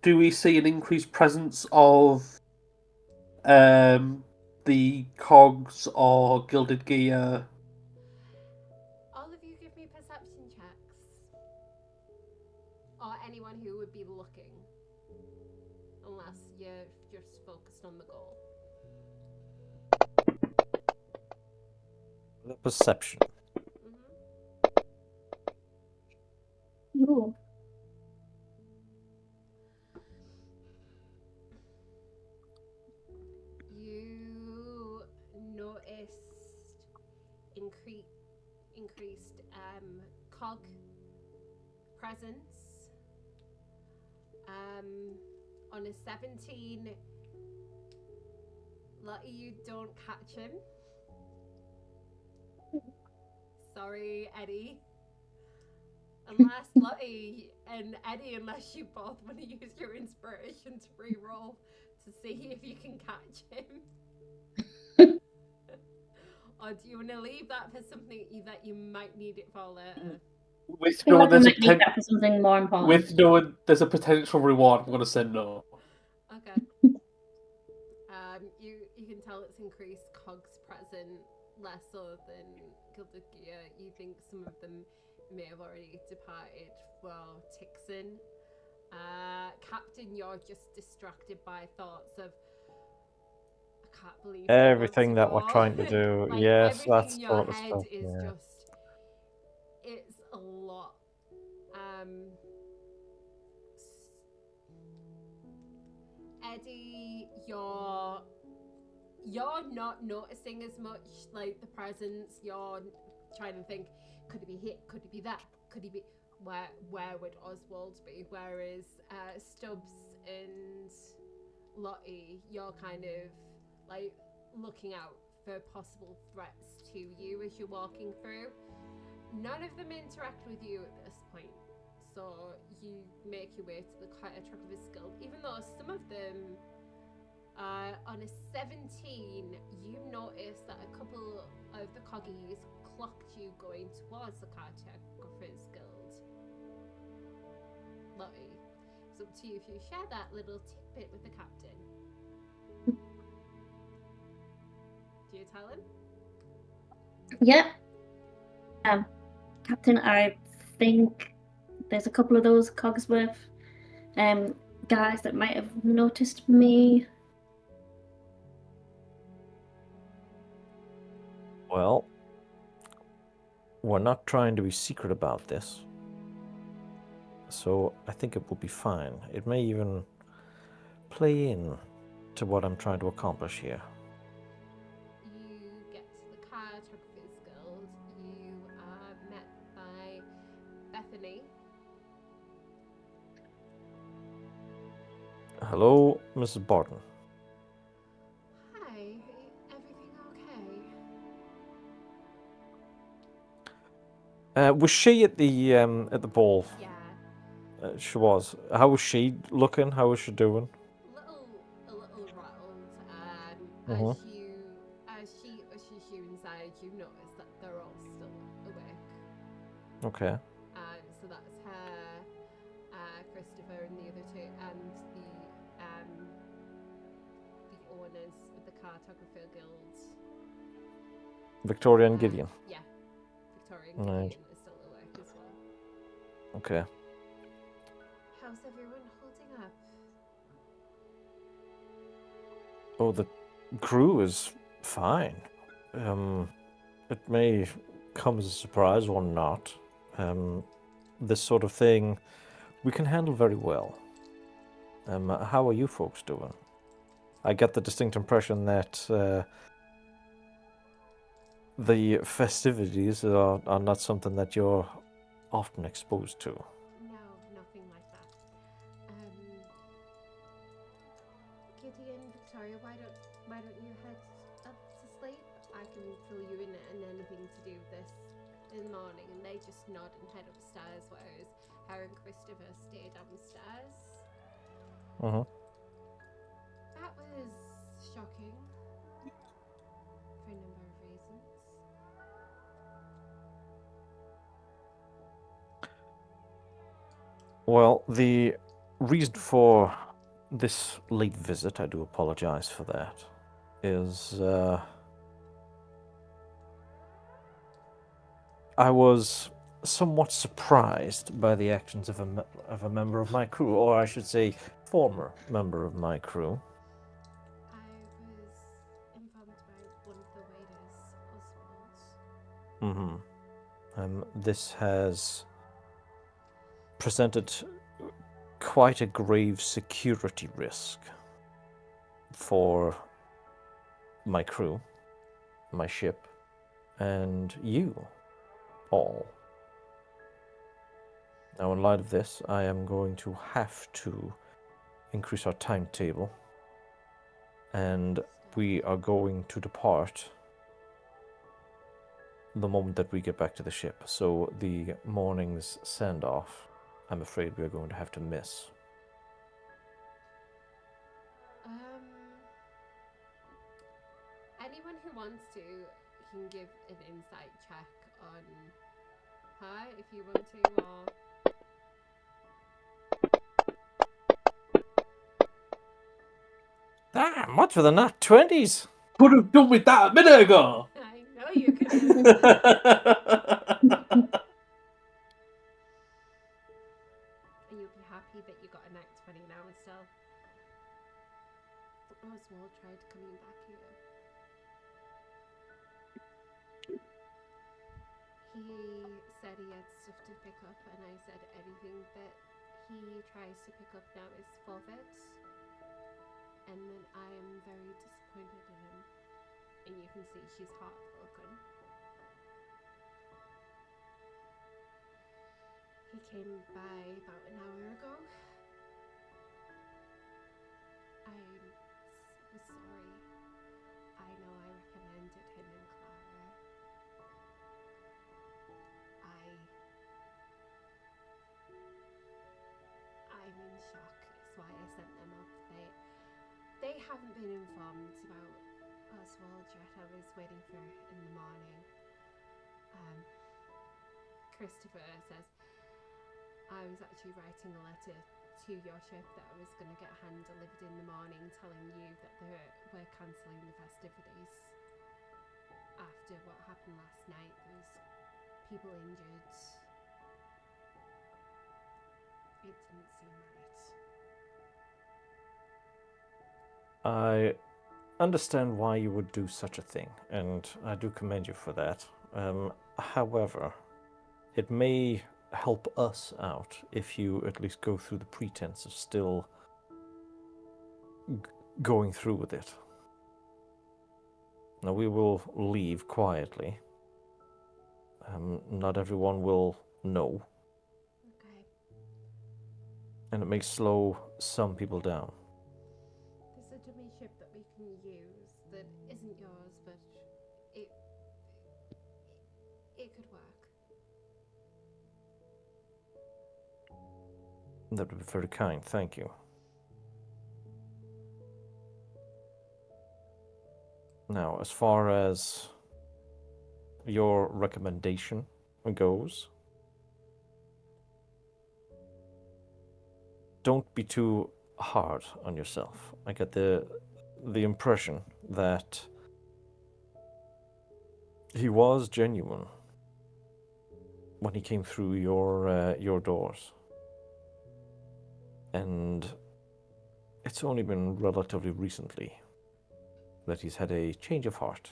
do we see an increased presence of the cogs or gilded gear? All of you give me perception checks. Or anyone who would be looking. Unless you're just focused on the goal. The perception. Ooh. You noticed increased cog presence. On a 17, Lottie, you don't catch him. Sorry, Eddy. Unless Lottie and Eddy, unless you both want to use your inspiration to re-roll to see if you can catch him. Or do you want to leave that for something that you might need it for later? With I feel knowing like we there's a might need that for something more important. with knowing there's a potential reward, I'm gonna say no. Okay. You can tell it's increased cogs present, less so than gilded gear. You think some of them may have already departed for Tixon. Captain, you're just distracted by thoughts of I can't believe Everything I that want we're to trying go. to do. Like, Yes, everything that's in your sort of head stuff. is Yeah. just it's a lot. Eddy, you're not noticing as much like the presence. You're trying to think, could it be here? Could it be that? Could he be where would Oswald be? Whereas Stubbs and Lottie, you're kind of like looking out for possible threats to you as you're walking through. None of them interact with you at this point, so you make your way to the Cartographer's Guild, even though some of them on a 17, you notice that a couple of the coggies clocked you going towards the Cartographer's Guild. Lottie, it's up to you if you share that little tidbit with the captain. Do you tell him? Yeah. Captain, I think there's a couple of those Cogsworth guys that might have noticed me. Well, we're not trying to be secret about this. So I think it will be fine. It may even play in to what I'm trying to accomplish here. You get to the Cartographer's Guild. You are met by Bethany. Hello, Mrs. Barton. Hi, everything okay? Was she at the ball? Yeah. She was. How was she looking? How was she doing? A little rattled. Mhm. As she ushers you inside, you notice that they're all still awake. Okay. So that's her, Christopher, and the other two, and the owners of the Cartographer Guild. Victoria and Gideon. Yeah, Victoria and Right. Gideon are still awake as well. Okay. How's everyone holding up? Oh, the crew is fine. It may come as a surprise or not. This sort of thing we can handle very well. How are you folks doing? I get the distinct impression that the festivities are not something that you're often exposed to. No, nothing like that. Gideon, Victoria, why don't you head up to sleep? I can fill you in on anything to do with this in the morning. And they just nod and head upstairs, whereas her and Christopher stay downstairs. That was shocking for a number of reasons. Well, the reason for this late visit, I do apologize for that, is I was somewhat surprised by the actions of a member of my crew, or I should say, former member of my crew. I was informed by one of the waiters, Oswald. This has presented quite a grave security risk for my crew, my ship, and you all. Now, in light of this, I am going to have to increase our timetable, and we are going to depart the moment that we get back to the ship. So the morning's send-off, I'm afraid we are going to have to miss. Anyone who wants to can give an insight check on her if you want to, or... Damn, what's with the nat 20s? Could have done with that a minute ago. I know you could. You'll be happy that you got a nat 20 now still. Oswald tried coming back here. He said he had stuff to pick up, and I said anything that he tries to pick up now is forfeit. And then I am very disappointed in him. And you can see she's heartbroken. He came by about an hour ago. I was sorry. I know I recommended him and Clara. I'm in shock, is why I sent them up. They haven't been informed about Oswald yet. I was waiting for in the morning. Christopher says, I was actually writing a letter to your ship that I was going to get hand delivered in the morning, telling you that we're cancelling the festivities. After what happened last night, there was people injured. It didn't seem right. I understand why you would do such a thing, and I do commend you for that. However, it may help us out if you at least go through the pretense of still going through with it. Now, we will leave quietly. Not everyone will know. Okay. And it may slow some people down. There's a dummy ship that we can use that isn't yours, but it could work. That would be very kind, thank you. Now, as far as your recommendation goes, don't be too hard on yourself. I get the impression that he was genuine when he came through your doors. And it's only been relatively recently that he's had a change of heart.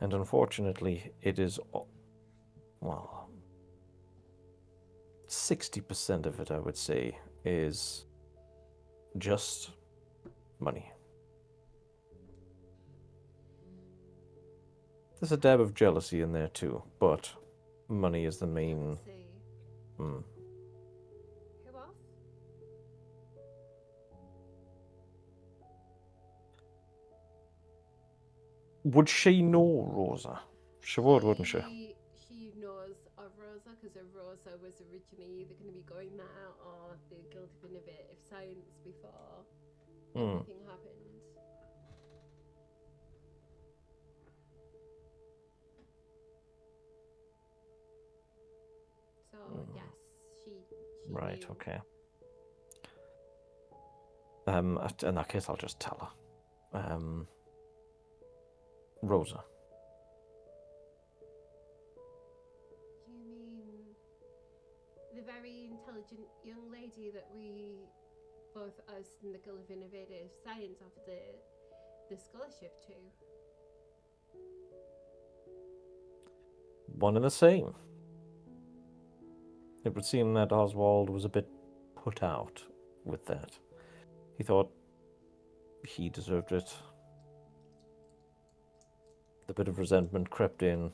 And unfortunately, it is, well, 60% of it, I would say, is just money. There's a dab of jealousy in there too, but money is the main. Who else? Would she know Rosa? She would, wouldn't she? She knows of Rosa because Rosa was originally either going to be going there or the Guild of Innovative Science before everything happened. So yes, she Right, knew. okay. In that case, I'll just tell her. Rosa. You mean the very intelligent young lady that we, both us and the Guild of Innovative Science, offered the scholarship to? One and the same. It would seem that Oswald was a bit put out with that. He thought he deserved it. The bit of resentment crept in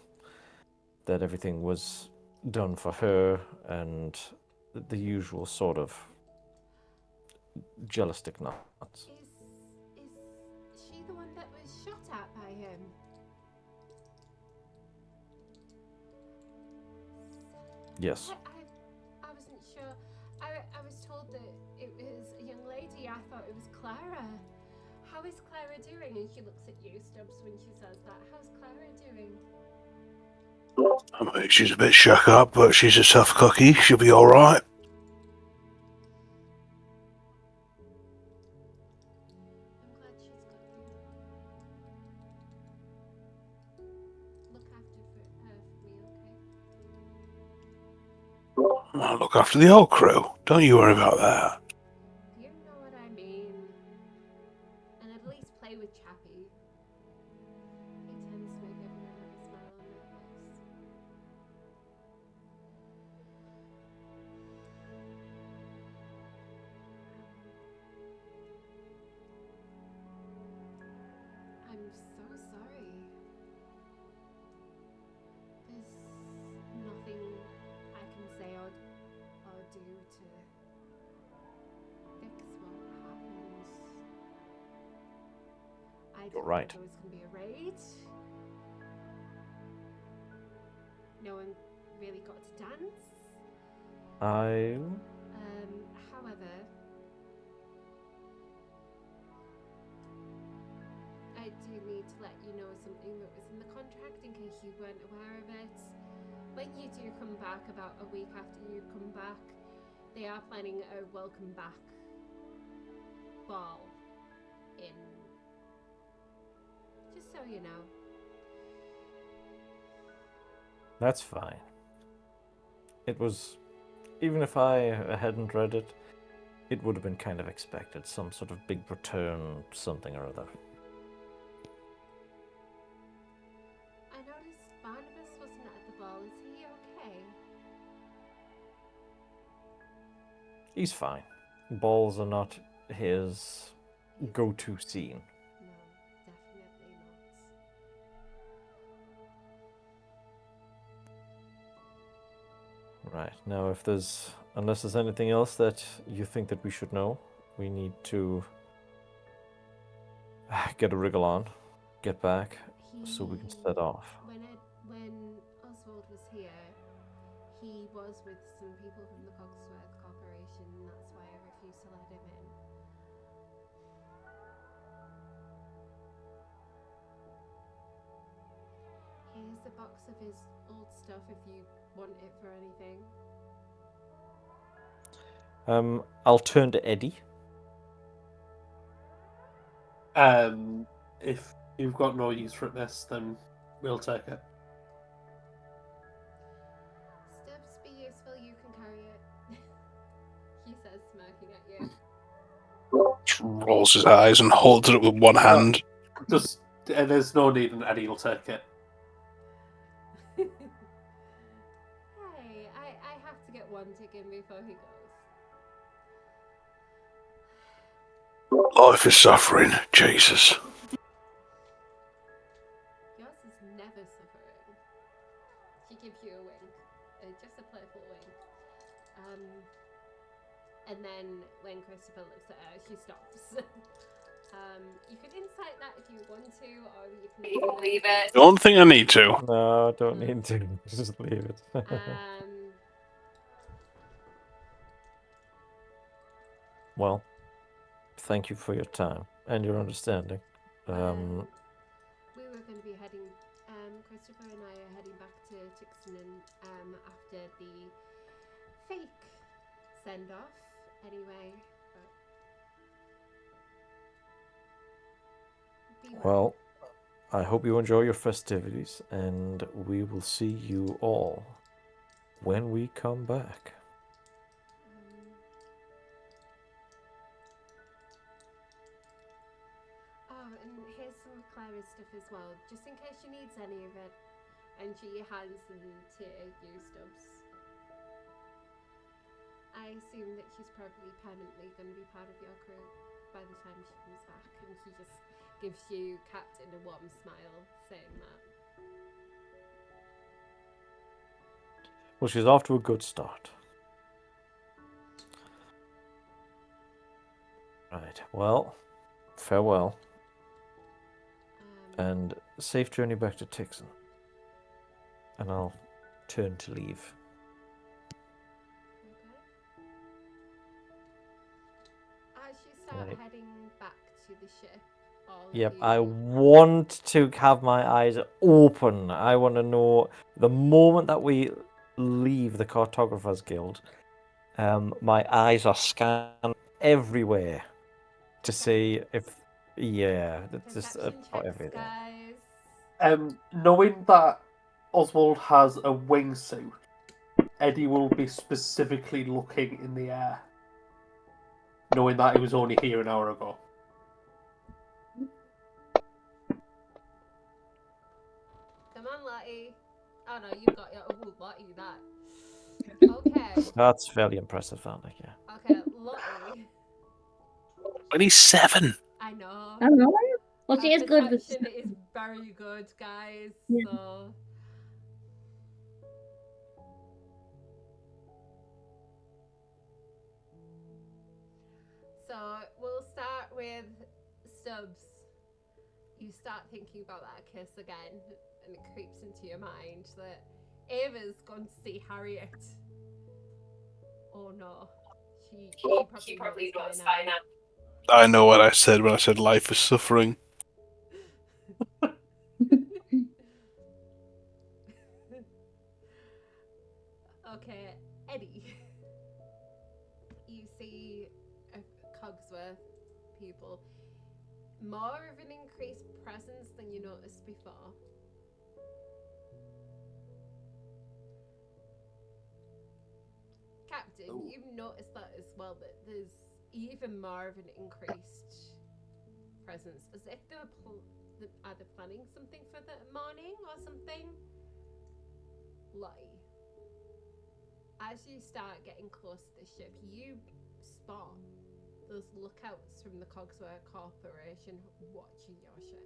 that everything was done for her, and the usual sort of jealousy knots. Is she the one that was shot at by him? Yes. I wasn't sure. I was told that it was a young lady. I thought it was Clara. How is Clara doing? And she looks at you, Stubbs, when she says that. How's Clara doing? I mean, she's a bit shook up, but she's a tough cookie. She'll be all right. I'm glad she's got you. Look after her for me, okay? I'll look after the whole crew. Don't you worry about that. You know what I mean. And at least play with Chappie. He tends to make everyone have a smile on their face. I'm so sorry. There's nothing I can say or do to fix what happened. I didn't You're right. know there was going to be a raid. No one really got to dance. However, I do need to let you know something that was in the contract in case you weren't aware of it. When you do come back, about a week after you come back, they are planning a welcome back ball in. Just so you know. That's fine. It was, even if I hadn't read it, it would have been kind of expected. Some sort of big return, something or other. I noticed Barnabas wasn't at the ball He's fine. Balls are not his go-to scene. No, definitely not. Right, now if there's... Unless there's anything else that you think that we should know, we need to get a wriggle on, get back, so we can set off. When Oswald was here, he was with some people from the Cogsworth Corporation, and that's why I refused to let him in. Here's a box of his old stuff if you want it for anything. I'll turn to Eddy. If you've got no use for it, miss, then we'll take it. Stubbs, be useful, you can carry it. He says, smirking at you. Just rolls his eyes and holds it up with one hand. Just there's no need, and Eddie will take it. Hey, I have to get one tick in before he goes. Life is suffering, Jesus. Yours is never suffering. She gives you a wink, just a playful wink. And then when Christopher looks at her, she stops. You can insight that if you want to, or you can leave it. Don't think I need to. No, don't need to. Just leave it. Well, thank you for your time and your understanding. We were going to be heading, Christopher and I are heading back to Tixon after the fake send-off, anyway. Well, I hope you enjoy your festivities, and we will see you all when we come back. And here's some of Clara's stuff as well, just in case she needs any of it. And she hands them to you, Stubbs. I assume that she's probably permanently going to be part of your crew by the time she comes back, and she just gives you Captain a warm smile saying that. Well, she's off to a good start. Right, well, farewell. And safe journey back to Tixon. And I'll turn to leave. Okay. As you start heading back to the ship, Yep, I want to have my eyes open. I want to know the moment that we leave the Cartographers Guild, my eyes are scanned everywhere to see if, just about everything. Knowing that Oswald has a wingsuit, Eddie will be specifically looking in the air, knowing that he was only here an hour ago. Come on, Lottie. Oh no, you've got your Lottie that. Okay. That's fairly impressive, Vanek, yeah. Okay, Lottie. 27. I know. I know. Well, she is good with... Perception is very good, guys. Yeah. So we'll start with Stubbs. You start thinking about that kiss again, and it creeps into your mind that Ava's gone to see Harriet. Oh no, she probably knows by now. I know what I said when I said life is suffering. Okay, Eddy. You see Cogsworth people. More of an increased presence than you noticed before. Captain, you've noticed that as well, that there's even more of an increased presence, as if they were either planning something for the morning or something. Lottie, as you start getting close to the ship, you spot those lookouts from the Cogsworth Corporation watching your ship.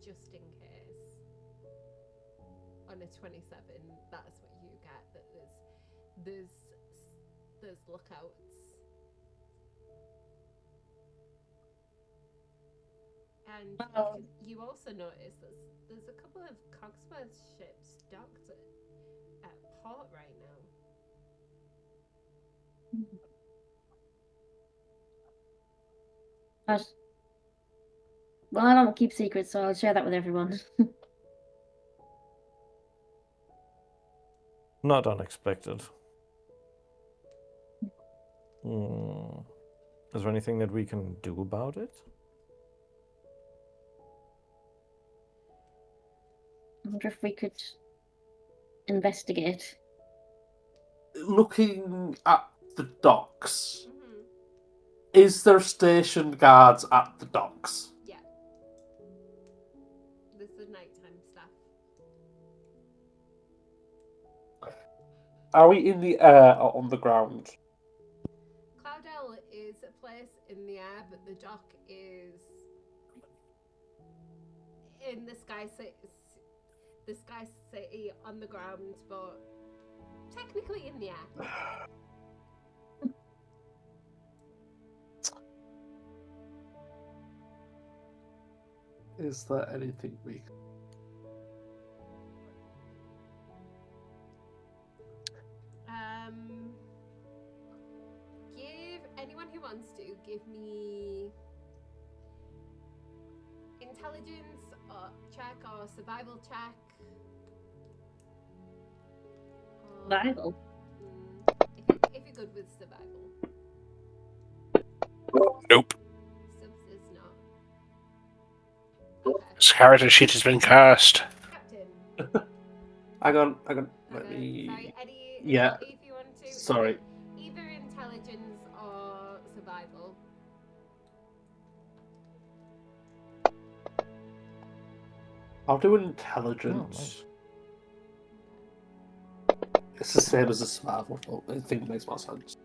Just in case. On a 27, that's what you get. That there's lookouts. And you also notice there's a couple of Cogsworth ships docked at port right now. Well, I don't keep secrets, so I'll share that with everyone. Not unexpected. Is there anything that we can do about it? I wonder if we could investigate. Looking at the docks, is there stationed guards at the docks? Yeah. This is nighttime stuff. Are we in the air or on the ground? Cloudell is a place in the air, but the dock is in the Sky City on the ground, but technically in the air. Is there anything we can... Give anyone who wants to give me intelligence or check or survival check. Survival? If you're good with survival. Nope. Stubbs is not. This character sheet has been cursed. Captain. Hang on. Let Okay. me... Sorry, Eddie. Yeah. If you want to. Sorry. Either intelligence or survival. I'll do intelligence. It's the same as a survival, but I think it makes more sense.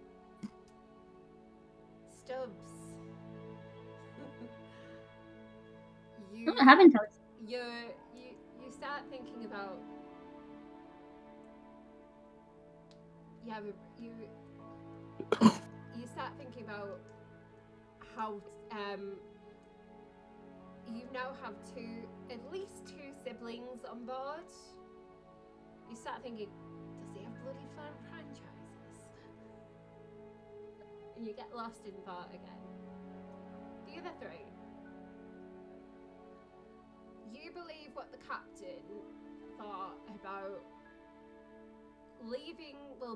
Stubbs. I don't have intelligence. You start thinking about you start thinking about how you now have at least two siblings on board. You start thinking, does he have bloody franchises? And you get lost in thought again. The other three. You believe what the captain thought about leaving sooner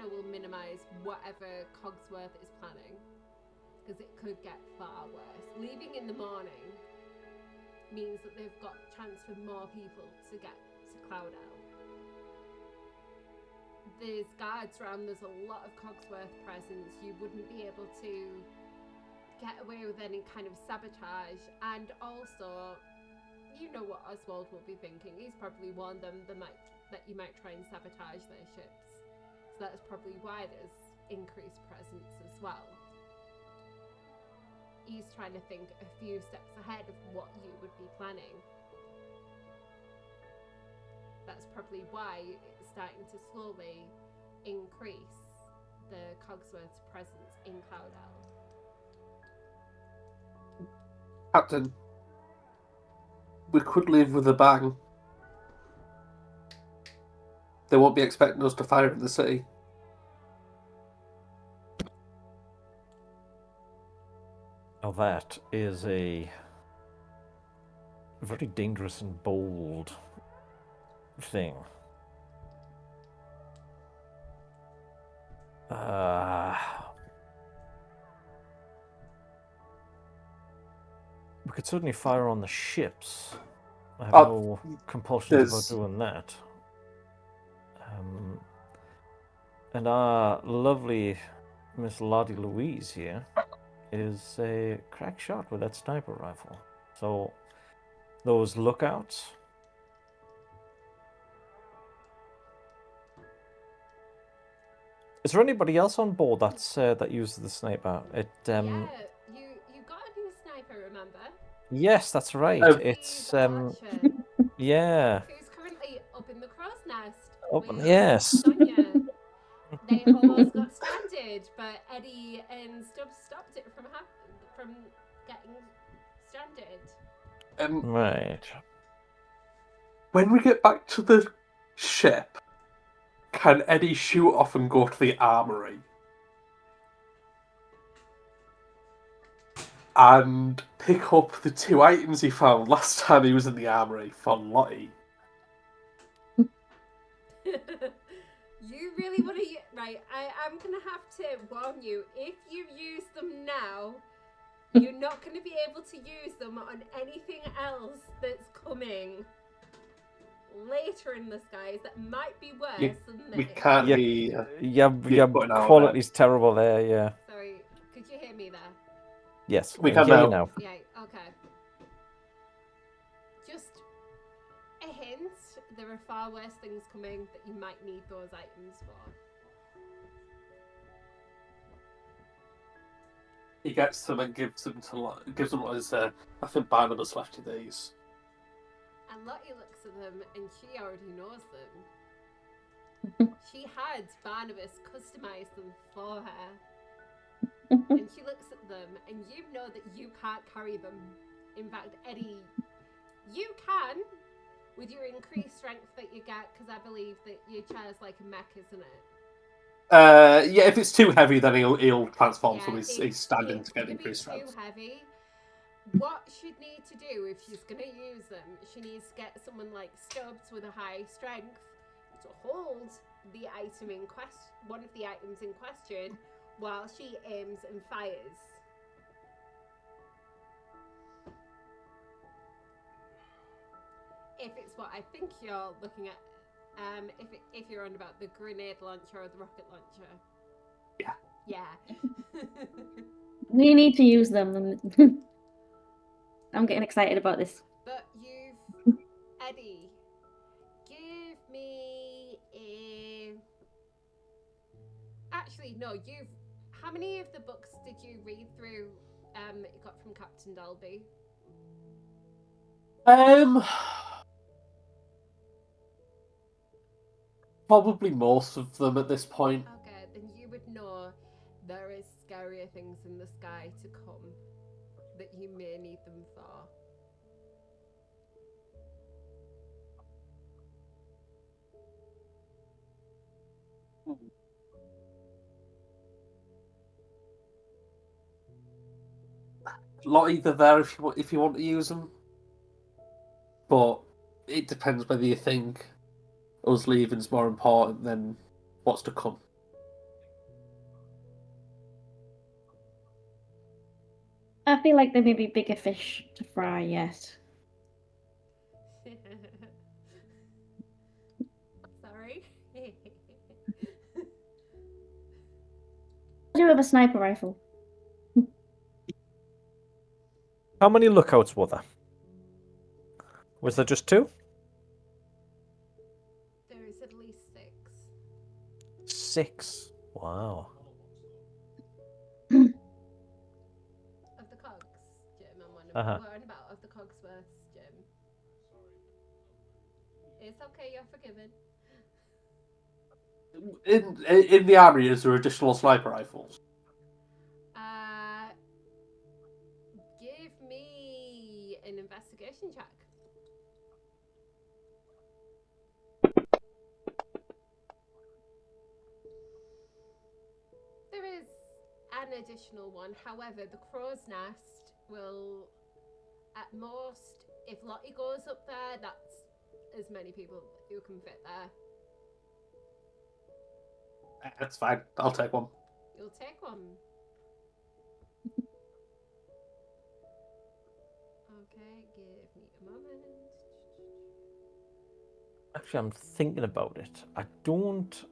will minimise whatever Cogsworth is planning. Because it could get far worse. Leaving in the morning means that they've got chance for more people to get to Cloudell. There's guards around, there's a lot of Cogsworth presence. You wouldn't be able to get away with any kind of sabotage, and also you know what Oswald will be thinking. He's probably warned them that you might try and sabotage their ships, so that's probably why there's increased presence as well. He's trying to think a few steps ahead of what you would be planning. That's probably why it's starting to slowly increase the Cogsworth's presence in Cloudell. Captain, we could leave with a bang. They won't be expecting us to fire in the city. Now that is a very dangerous and bold thing. We could certainly fire on the ships. I have no compulsions about doing that. And our lovely Miss Lottie Louise here is a crack shot with that sniper rifle. So those lookouts, Is there anybody else on board that uses the sniper? Yeah, you got a new sniper, remember? Yes, that's right. Oh. It's Archer, yeah. who's currently up in the crow's nest. Yes. Sonia. They almost got stranded, but Eddy and Stubbs stopped it from getting stranded. Right. When we get back to the ship, can Eddy shoot off and go to the armory? And pick up the 2 items he found last time he was in the armory for Lottie. You really want to... Right, I'm going to have to warn you. If you use them now, you're not going to be able to use them on anything else that's coming later in the skies that might be worse than this. We can't be... Yeah, putting out quality's terrible there, yeah. Sorry, could you hear me there? Yes, We I can hear you now. Yeah, okay. Just a hint, there are far worse things coming that you might need those items for. He gets them and gives them what is I think Barnabas left you these. And Lottie looks at them and she already knows them. She had Barnabas customise them for her. And she looks at them and you know that you can't carry them. In fact, Eddy, you can with your increased strength that you get, because I believe that your chair's like a mech, isn't it? Yeah, if it's too heavy, then he'll transform, so he's standing to get increased strength. Too heavy. What she'd need to do if she's going to use them, she needs to get someone like Stubbs with a high strength to hold the item in question, one of the items in question, while she aims and fires. If it's what I think you're looking at, if you're on about the grenade launcher or the rocket launcher. Yeah. Yeah. We need to use them. I'm getting excited about this. But Eddy, give me a... Actually, no, how many of the books did you read through you got from Captain Dalby? Probably most of them at this point. Okay, then you would know there is scarier things in the sky to come that you may need them for. Lottie, they're there if you want to use them. But it depends whether you think us leaving's more important than what's to come. I feel like there may be bigger fish to fry yet. Sorry. I do have a sniper rifle. How many lookouts were there? Was there just 2? There is at least 6. 6. Wow. Of the cogs, Jim, we're on about of the Cogsworths, Jim. It's okay, you're forgiven. In the army, is there additional sniper rifles? Give me an investigation check. There is an additional one. However, the crow's nest will, at most, if Lottie goes up there, that's as many people who can fit there. That's fine. I'll take one. You'll take one. Okay, give me a moment. Actually, I'm thinking about it. I don't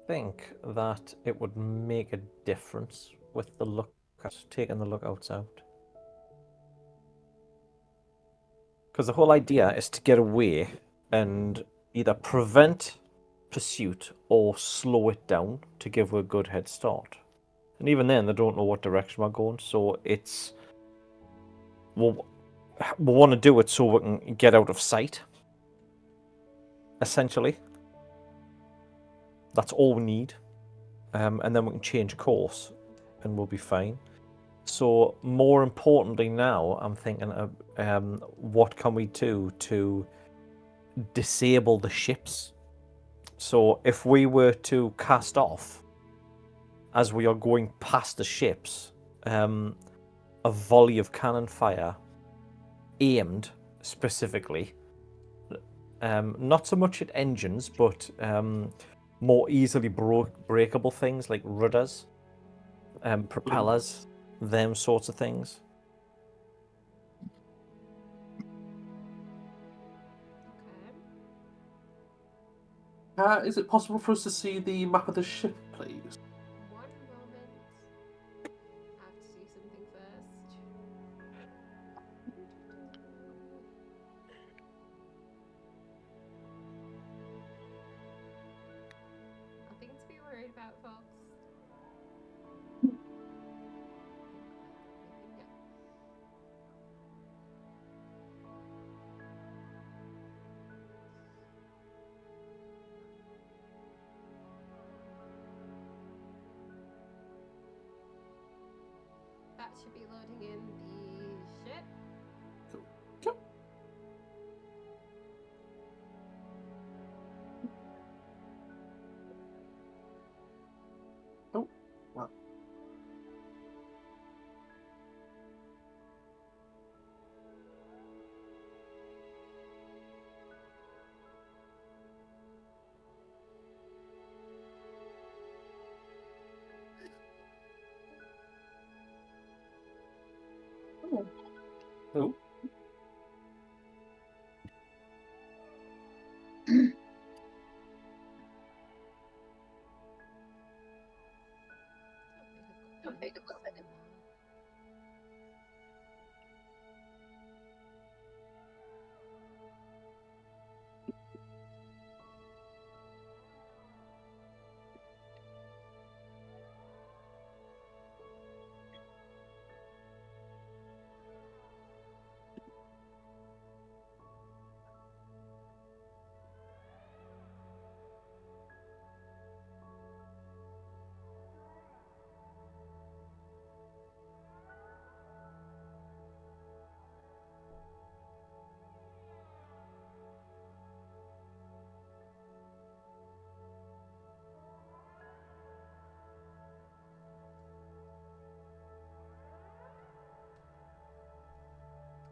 think that it would make a difference with the lookouts, taking the lookouts out. Because the whole idea is to get away and either prevent pursuit or slow it down to give her a good head start. And even then, they don't know what direction we're going, so it's... we want to do it so we can get out of sight, essentially. That's all we need. And then we can change course, and we'll be fine. So, more importantly now, I'm thinking of what can we do to disable the ships. So, if we were to cast off as we are going past the ships, a volley of cannon fire aimed specifically, not so much at engines, but more easily breakable things like rudders, propellers, them sorts of things. Okay. Is it possible for us to see the map of the ship, please? One moment. I have to do something first. Nothing to be worried about, folks. That should be loading in the ship. Cool. Oh, wow. Oh.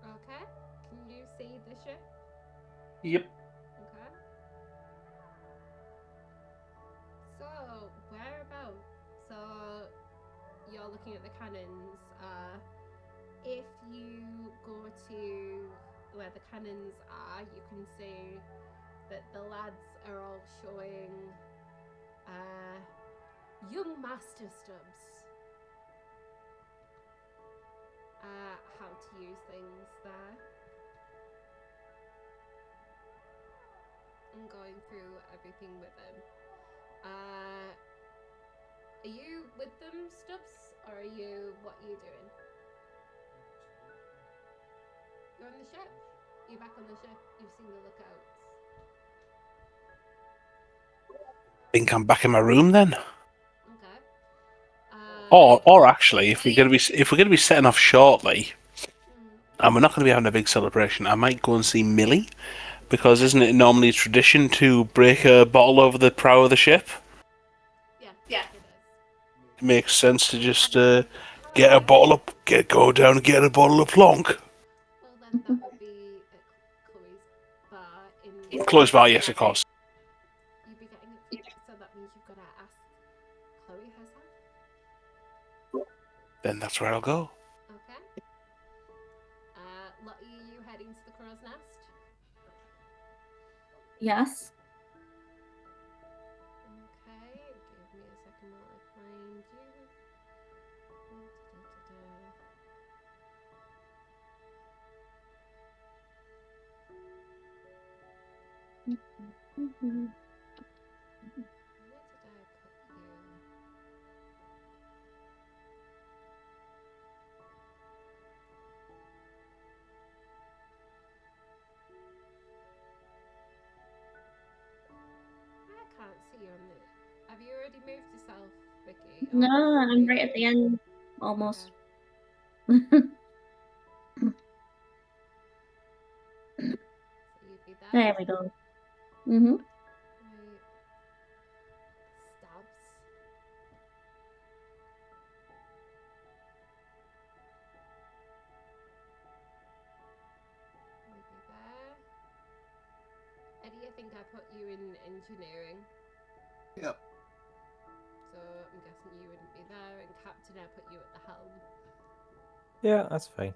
Okay. Can you see the ship? Yep. Okay. So, whereabouts? So, you're looking at the cannons. If you go to where the cannons are, you can see that the lads are all showing young Master Stubbs how to use things there. And going through everything with them. Are you with them, Stubbs? Or what are you doing? You're on the ship? You're back on the ship? You've seen the lookouts? Think I'm back in my room then. Okay. Or actually, if we're gonna be setting off shortly, and we're not gonna be having a big celebration, I might go and see Millie, because isn't it normally tradition to break a bottle over the prow of the ship? Yeah. It is. It makes sense to just go down and get a bottle of plonk. Well, then that would be at Chloe's bar in. Close by, yes, of course. You'd be getting it. So that means you've got to ask Chloe herself. Then that's where I'll go. Okay. Lottie, are you heading to the crow's nest? Yes. Okay, give me a second while I find you. moved yourself, Vicky? No, Or I'm you- right at the end, almost. So you'd be there. There we go. Mhm. Right. Stubbs. You'd be there. Eddie, I think I put you in engineering. Yep. So I'm guessing you wouldn't be there. And Captain, I put you at the helm. Yeah, that's fine.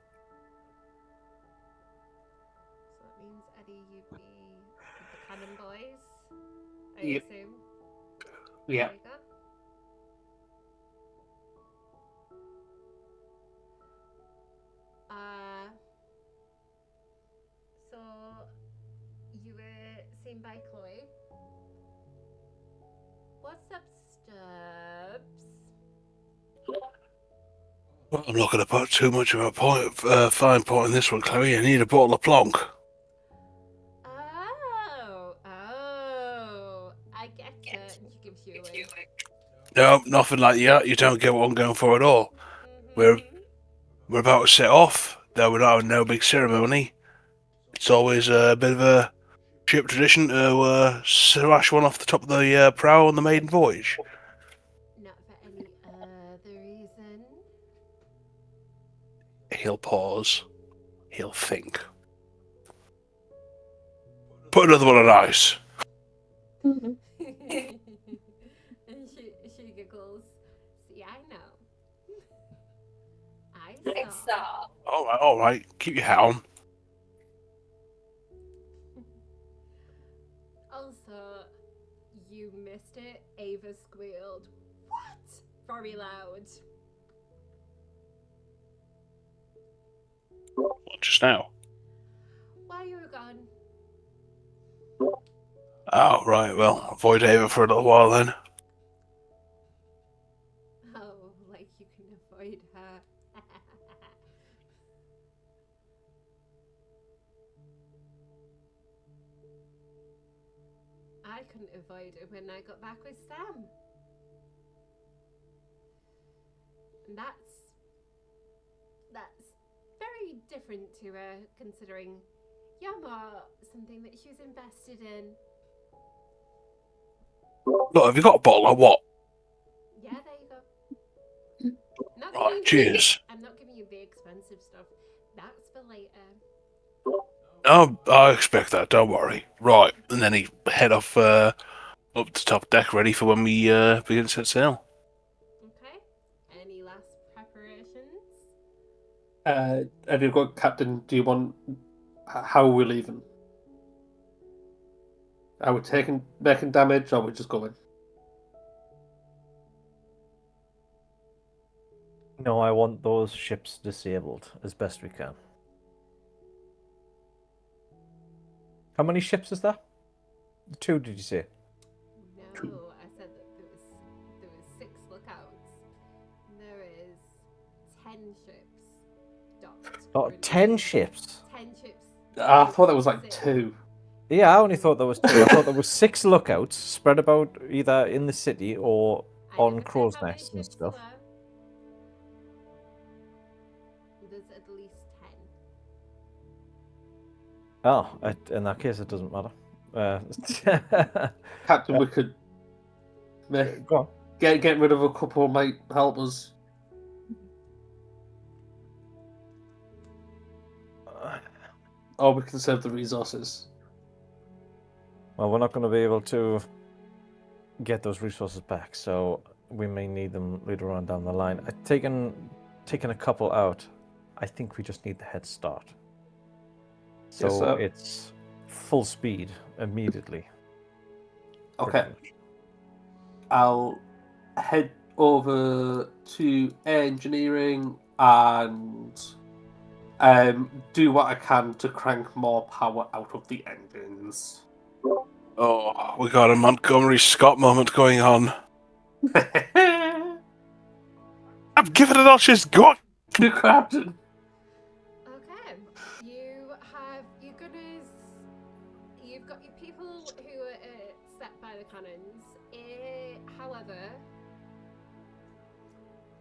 So that means, Eddie, you'd be with the Cannon Boys, I Yep. assume. Yeah. There you go. So you were seen by Chloe. What's up, Stubbs? Well, I'm not going to put too much of a fine point in this one, Chloe. You need a bottle of Plonk. Oh, I get it. And she gives you a wink. No, nothing like that. You don't get what I'm going for at all. We're about to set off, though we're not having no big ceremony. It's always a bit of a ship tradition to slash one off the top of the prow on the maiden voyage. Not for any other reason. He'll pause. He'll think. Put another one on ice. Mhm. And she giggles. See, I know. I saw. All right. Keep your hat on. Also, you missed it. Ava squealed. What? Very loud. Just now. While you were gone. Oh, right. Well, avoid Ava for a little while then. Oh, like you can avoid her. I couldn't avoid it when I got back with Sam. And that's very different to her, considering you're more something that she was invested in. Look, have you got a bottle or what? Yeah, there you go. Not Right, giving you cheers. I'm not giving you the expensive stuff. That's for later. Oh, I expect that. Don't worry. Right, and then he head off up to top deck, ready for when we begin to set sail. Okay. Any last preparations? Have you got Captain? Do you want? How are we leaving? Are we making damage, or are we just going? No, I want those ships disabled as best we can. How many ships is there? 2, did you say? No, I said that there was 6 lookouts. There is 10 ships docked. Oh, currently. 10 ships? 10 ships. I thought there was like Six. 2. Yeah, I only thought there was 2. I thought there was 6 lookouts spread about either in the city or I on never said crow's how many nests and ships stuff. there were. There's at least 10. Oh, in that case, it doesn't matter. Captain, we could Go on. get rid of a couple. Might help us. Or we can save the resources. Well, we're not going to be able to get those resources back, so we may need them later on down the line. I've taken a couple out. I think we just need the head start. So Yes, sir. it's full speed immediately. Okay. pretty much. I'll head over to engineering and do what I can to crank more power out of the engines. Oh, we got a Montgomery Scott moment going on. I'm giving it all she's got. The captain. Okay. You have your gunners. You've got your people who are at set by the cannons. However,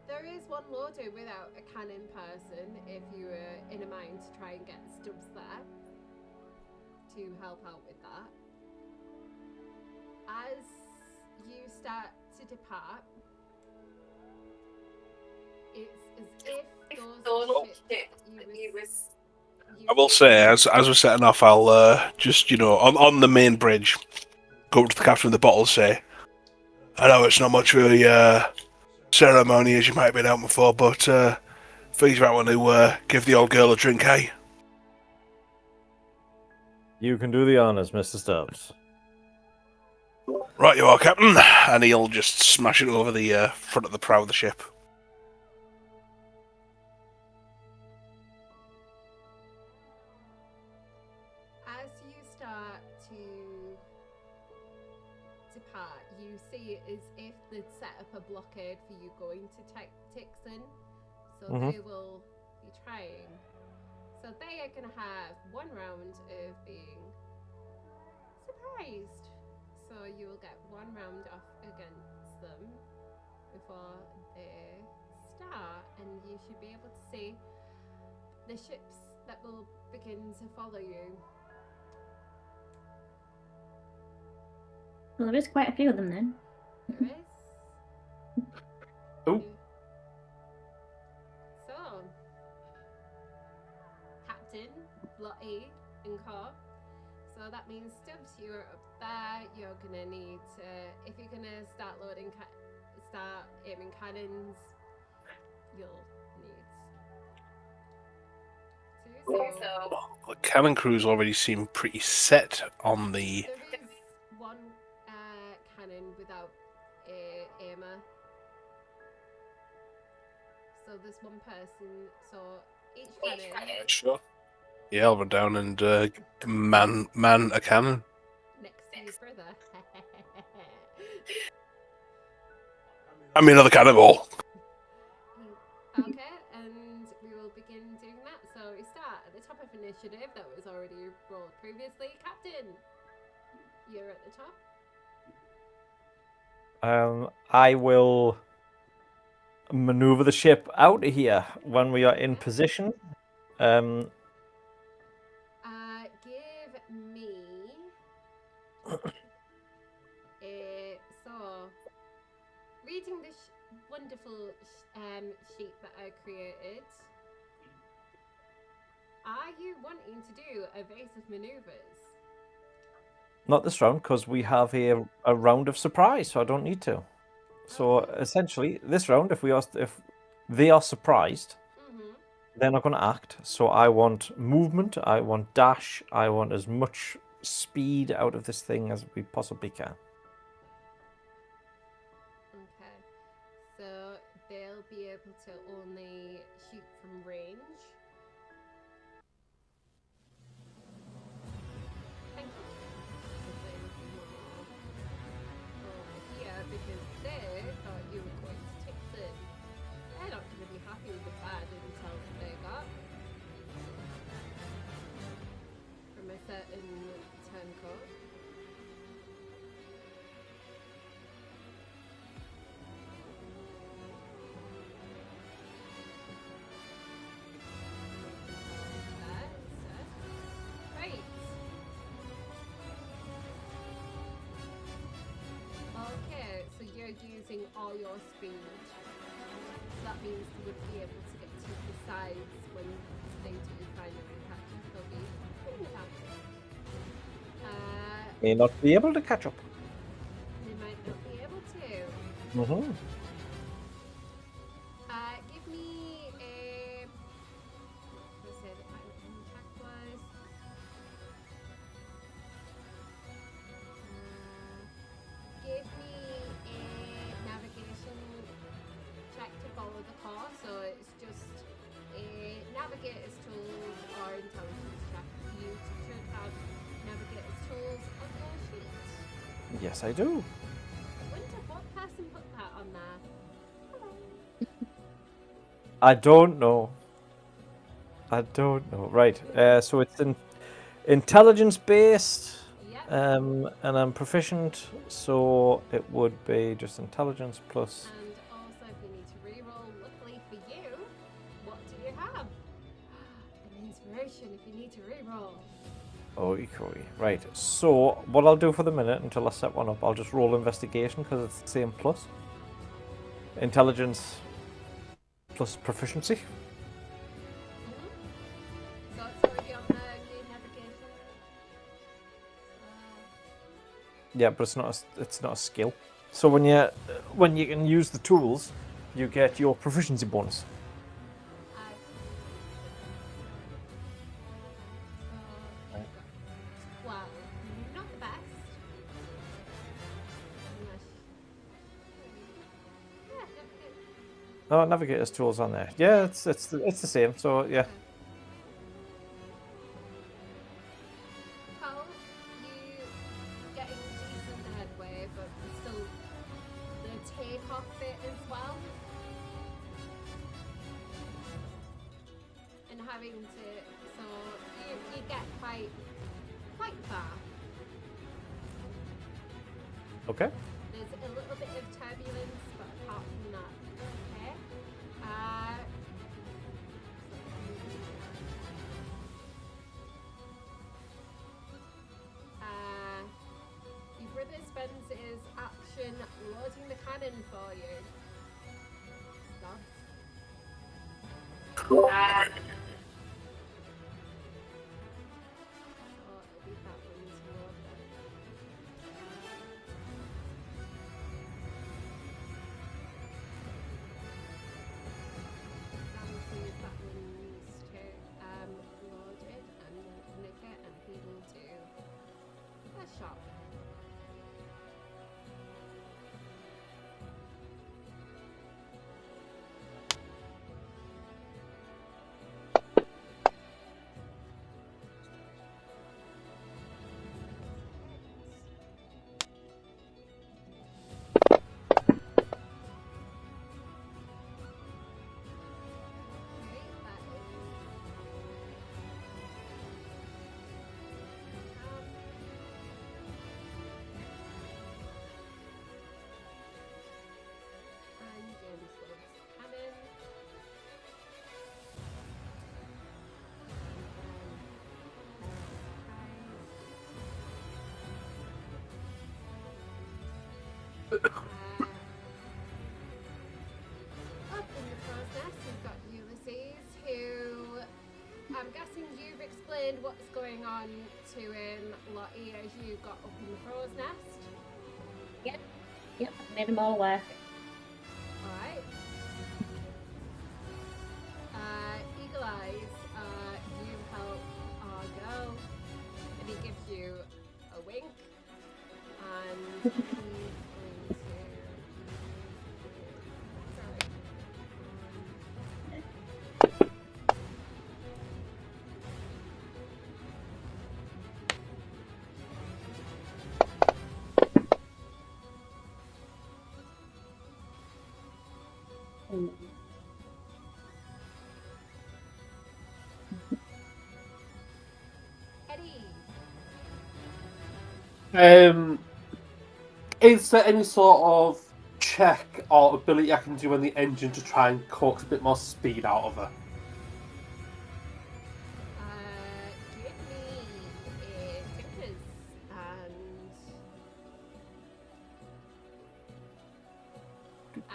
there is one loader without a cannon person if you were in a mind to try and get Stubbs there to help out with that. As you start to depart, it's as if those ships I will say, as we're setting off, I'll just, on the main bridge, go up to the captain with the bottle and say, I know it's not much of a ceremony as you might have been out before, but things might want to give the old girl a drink, eh? You can do the honors, Mr. Stubbs. Right you are, Captain. And he'll just smash it over the front of the prow of the ship. As you start to depart, you see it as if they'd set up a blockade for you going to Tixon. So they will be trying. So they are going to have one round of being surprised. So you will get one round off against them before they start, and you should be able to see the ships that will begin to follow you. Well, there is quite a few of them then. There is. Oh. So, Captain, Lottie, and Co. So that means Stubbs, you're up there. You're gonna need to, if you're gonna start loading, start aiming cannons, you'll need to. So The cannon crews already seem pretty set on the... there is one cannon without a aimer. So there's one person. So each cannon. Sure. Yeah, I'll run down and man a cannon. Next to your brother. I mean, another cannonball. Okay, and we will begin doing that. So we start at the top of initiative that was already rolled previously. Captain, you're at the top. I will maneuver the ship out of here when we are in position. Give me so reading this wonderful sheet that I created. Are you wanting to do evasive maneuvers? Not this round, because we have a round of surprise, so I don't need to. So essentially, this round, if they are surprised, they're not going to act. So I want movement, I want dash, I want as much speed out of this thing as we possibly can. Okay, so they'll be able to only shoot from range. Thank you. Yeah, because they thought you were going to Tixon. They're not going to be happy with the bad intel that they got from a certain turncoat. Right. Okay, so you're using all your speed. That means you would be able to get to the sides when they do finally catch up. They'll be pretty fast. May not be able to catch up. They might not be able to. Mm-hmm. Give me a. Let's say the final attack was. Give me a navigation check to follow the car. So it's just a navigator's tools or intelligence check. You should have navigator's tools on your sheet. Yes, I do. I wonder what person put that on there. Hello. I don't know. I don't know. Right. So it's intelligence based. Yep, Yeah. And I'm proficient, so it would be just intelligence plus. And also, if you need to reroll, luckily for you, what do you have? An inspiration if you need to reroll. Oh, equally. Right. So what I'll do for the minute until I set one up, I'll just roll investigation because it's the same plus. Intelligence plus proficiency. So it's already on the new navigation. Yeah, but it's not a skill. So when you can use the tools, you get your proficiency bonus. Well, not the best. Oh, navigator's tools on there. Yeah, it's the same. So yeah. Cole, you getting decent headway, but still the take-off bit as well. And having to, so you get quite far. Okay. There's a little bit of turbulence, but apart from that, okay. Your brother spends his action loading the cannon for you. Stubbs. So it'll be that one to load then. Obviously, that one's to load it and nick it, and he will do a shot. Up in the process, we've got Ulysses, who I'm guessing you've explained what's going on to Lottie as you got up in the crow's nest. Yep, made them all aware. Alright. Eagle Eyes, you help our girl, and he gives you a wink, and he's going to... Sorry. Eddie. Is there any sort of check or ability I can do on the engine to try and coax a bit more speed out of her? Give me a tinkers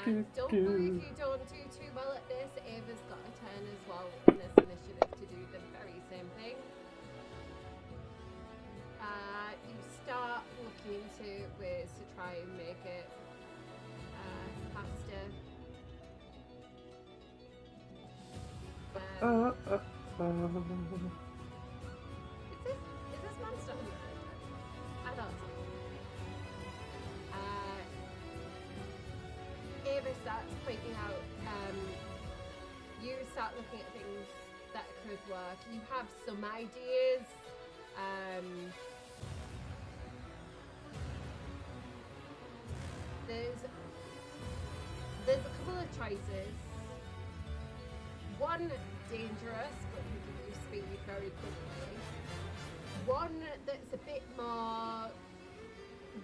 and don't worry if you don't do too well at this. Ava's got a turn as well in this initiative to do the very same thing. You start looking into ways to try and make it faster. Is this monster hunter? I thought so. Ava starts pointing out, you start looking at things that could work. You have some ideas. There's a couple of choices. One dangerous, but can give you speed very quickly. One that's a bit more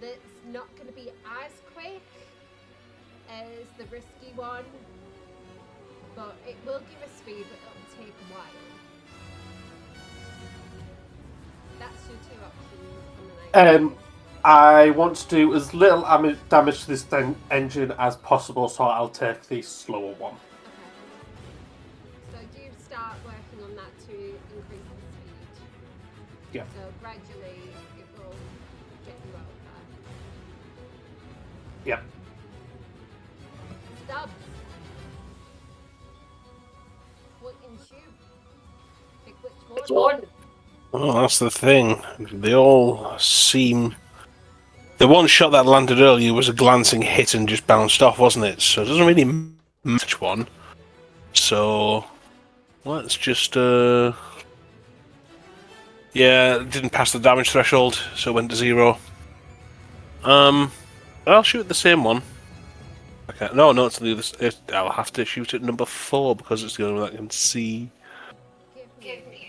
that's not going to be as quick as the risky one, but it will give us speed, but it'll take a while. That's your two options on the night. I want to do as little damage to this engine as possible, so I'll take the slower one. Okay. So do you start working on that to increase the speed? Yeah. So gradually it will get you out there. Yep. Stubbs. What inch you? Pick which one? Oh, that's the thing. They all seem. The one shot that landed earlier was a glancing hit and just bounced off, wasn't it? So it doesn't really match one. So let's just. Yeah, it didn't pass the damage threshold, so it went to 0. I'll shoot the same one. Okay. No, it's the other. I'll have to shoot at number 4 because it's the only one I can see. Give me.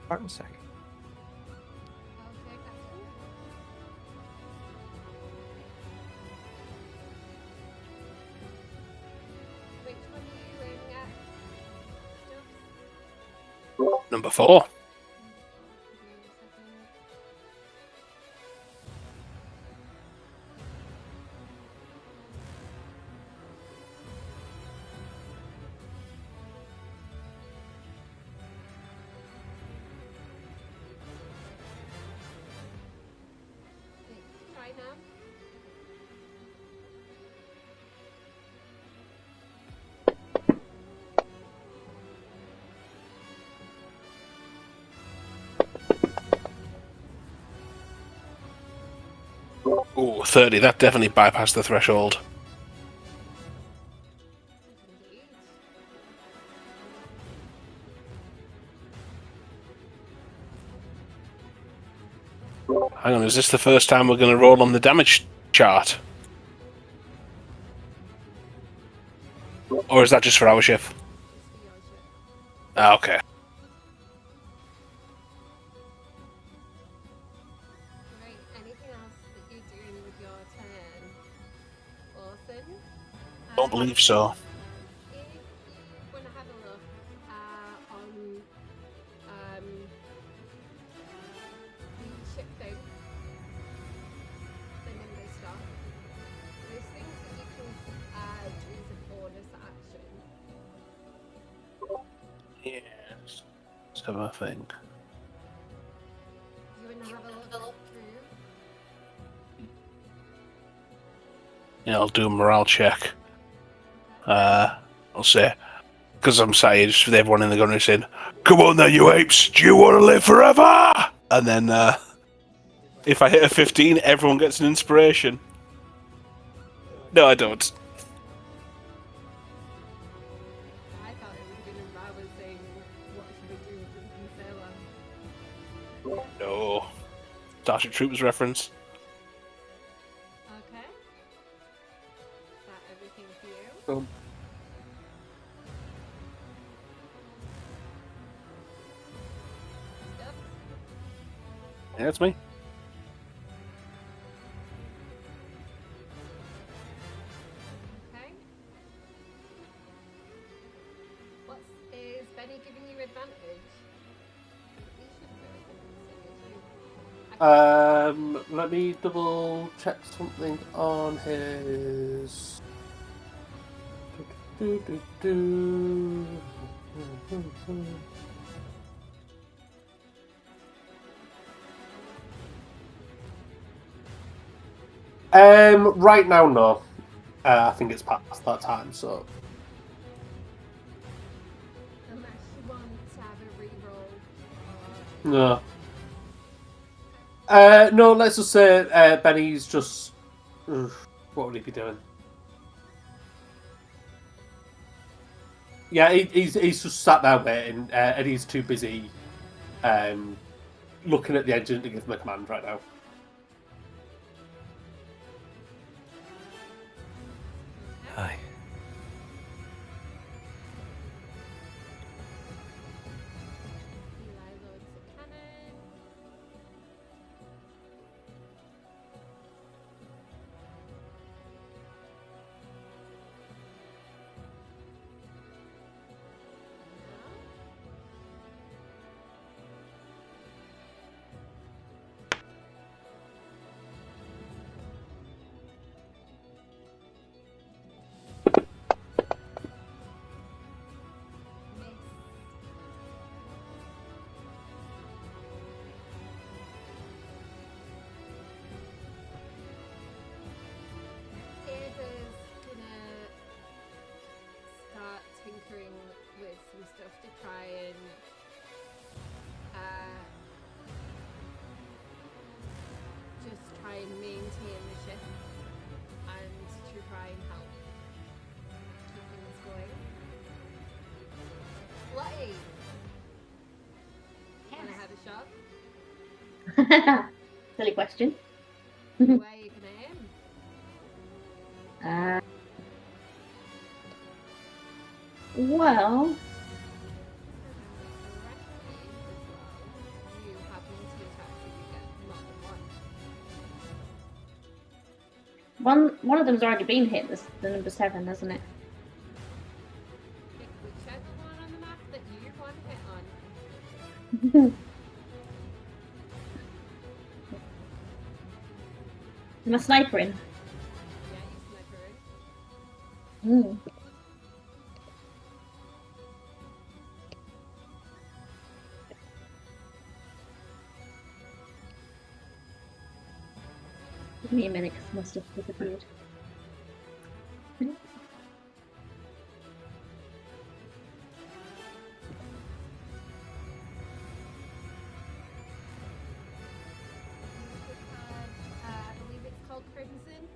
One second. Okay, Captain. Which one are you aiming at? Stubbs? Number 4. Try now. Ooh, 30. That definitely bypassed the threshold. Indeed. Hang on, is this the first time we're going to roll on the damage chart? Or is that just for our ship? It's for your ship. Ah, okay. Right, anything else that you're doing with your turn? Orson? Don't believe so. If you want to have a look on the ship thing, the Nimbus stuff, there's things that you can do as a bonus action. Yes. Let's have a think. Do you want to have a look through? Yeah, I'll do a morale check. I'll say, because I'm sat here just with everyone in the gunnery saying, "Come on now, you apes! Do you want to live forever?" And then, if I hit a 15, everyone gets an inspiration. No, I don't. I thought it would have been a Rawa saying, what should we do with Drunken Sailor? No. Starship Troopers reference. Okay. Is that everything for you? Boom. Stubbs? Yeah, that's me. Okay. Is Benny giving you advantage? You should really consider you. Let me double check something on his. Right now, no. I think it's past that time, so. Unless you want to have a reroll. No. No, let's just say Benny's just. What would he be doing? Yeah, he's just sat there waiting. Eddie's too busy looking at the engine to give them a command right now. Aye. Eli loads the cannon. Miss. Ava's gonna start tinkering with some stuff to try and just try and maintain the ship and to try and help keep things going. Lottie, wanna have a shot? Silly question. Where are you gonna aim? Well, You have multi attacks if you get more than one. one of them's already been hit. The number 7, hasn't it? Pick whichever one on the map that you want to hit on. Am I snipering? Yeah, you sniper in. Give me a minute because my stuff disappeared. I believe it's called Crimson.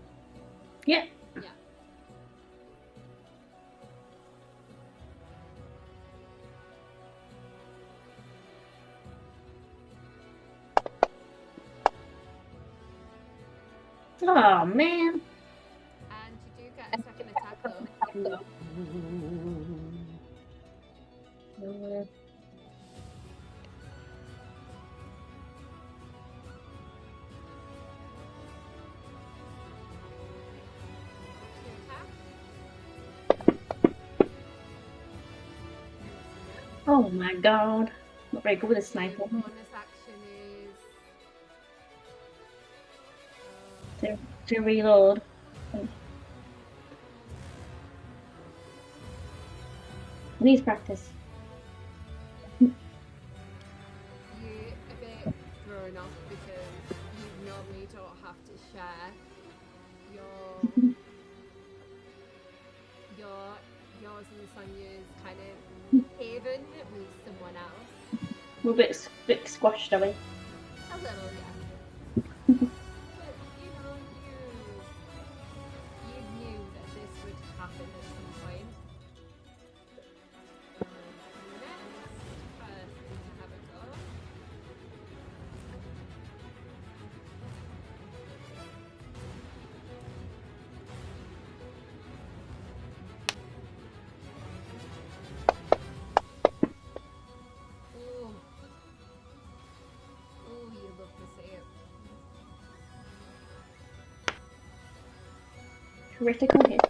Yeah. Yeah. Oh man. And you do get a second attack though. Two attack. Oh my god. Not very good with a sniper. Bonus action is To reload. Needs practice. you're a bit thrown off because you normally don't have to share yours and Sonia's kind of haven with someone else. We're a bit squashed, are we? A little, yeah. But you know, you knew that this would happen at some point. Next person to have a go. Ooh. Ooh, you love to see it. Critical hit.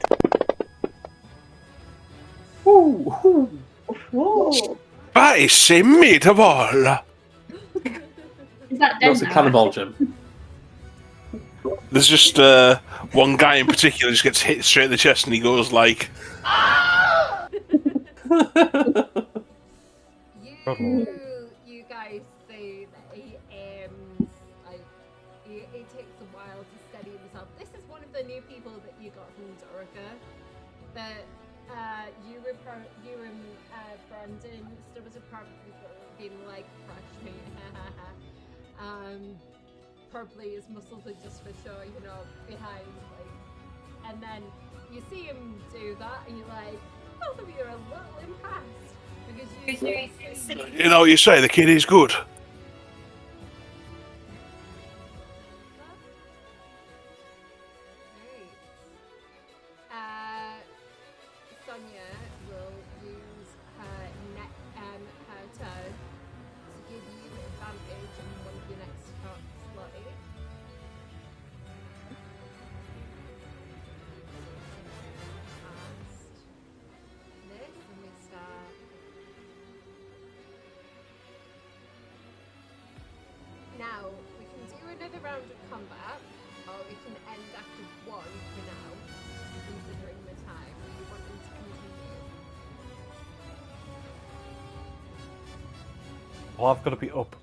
Ooh. Whoa. That is immeasurable. Is that That's a down now? cannonball, Jim. There's just one guy in particular just gets hit straight in the chest and he goes like, You guys say that he aims like it takes a while to steady himself. This is one of the new people that you got from Dorica. That you and Brandon Stubbs have probably been like fresh meat. Probably his muscles are just for show, you know, behind like, and then you see him do that, and you're like, both of you are a little impassed because you You know, you say the kid is good. Sonia will use her her turn to give you advantage on one of your next shots, Lottie. This, and we start. Now, we can do another round of combat, or we can end after one for now, considering the time. We want them to continue. Well, I've got to be up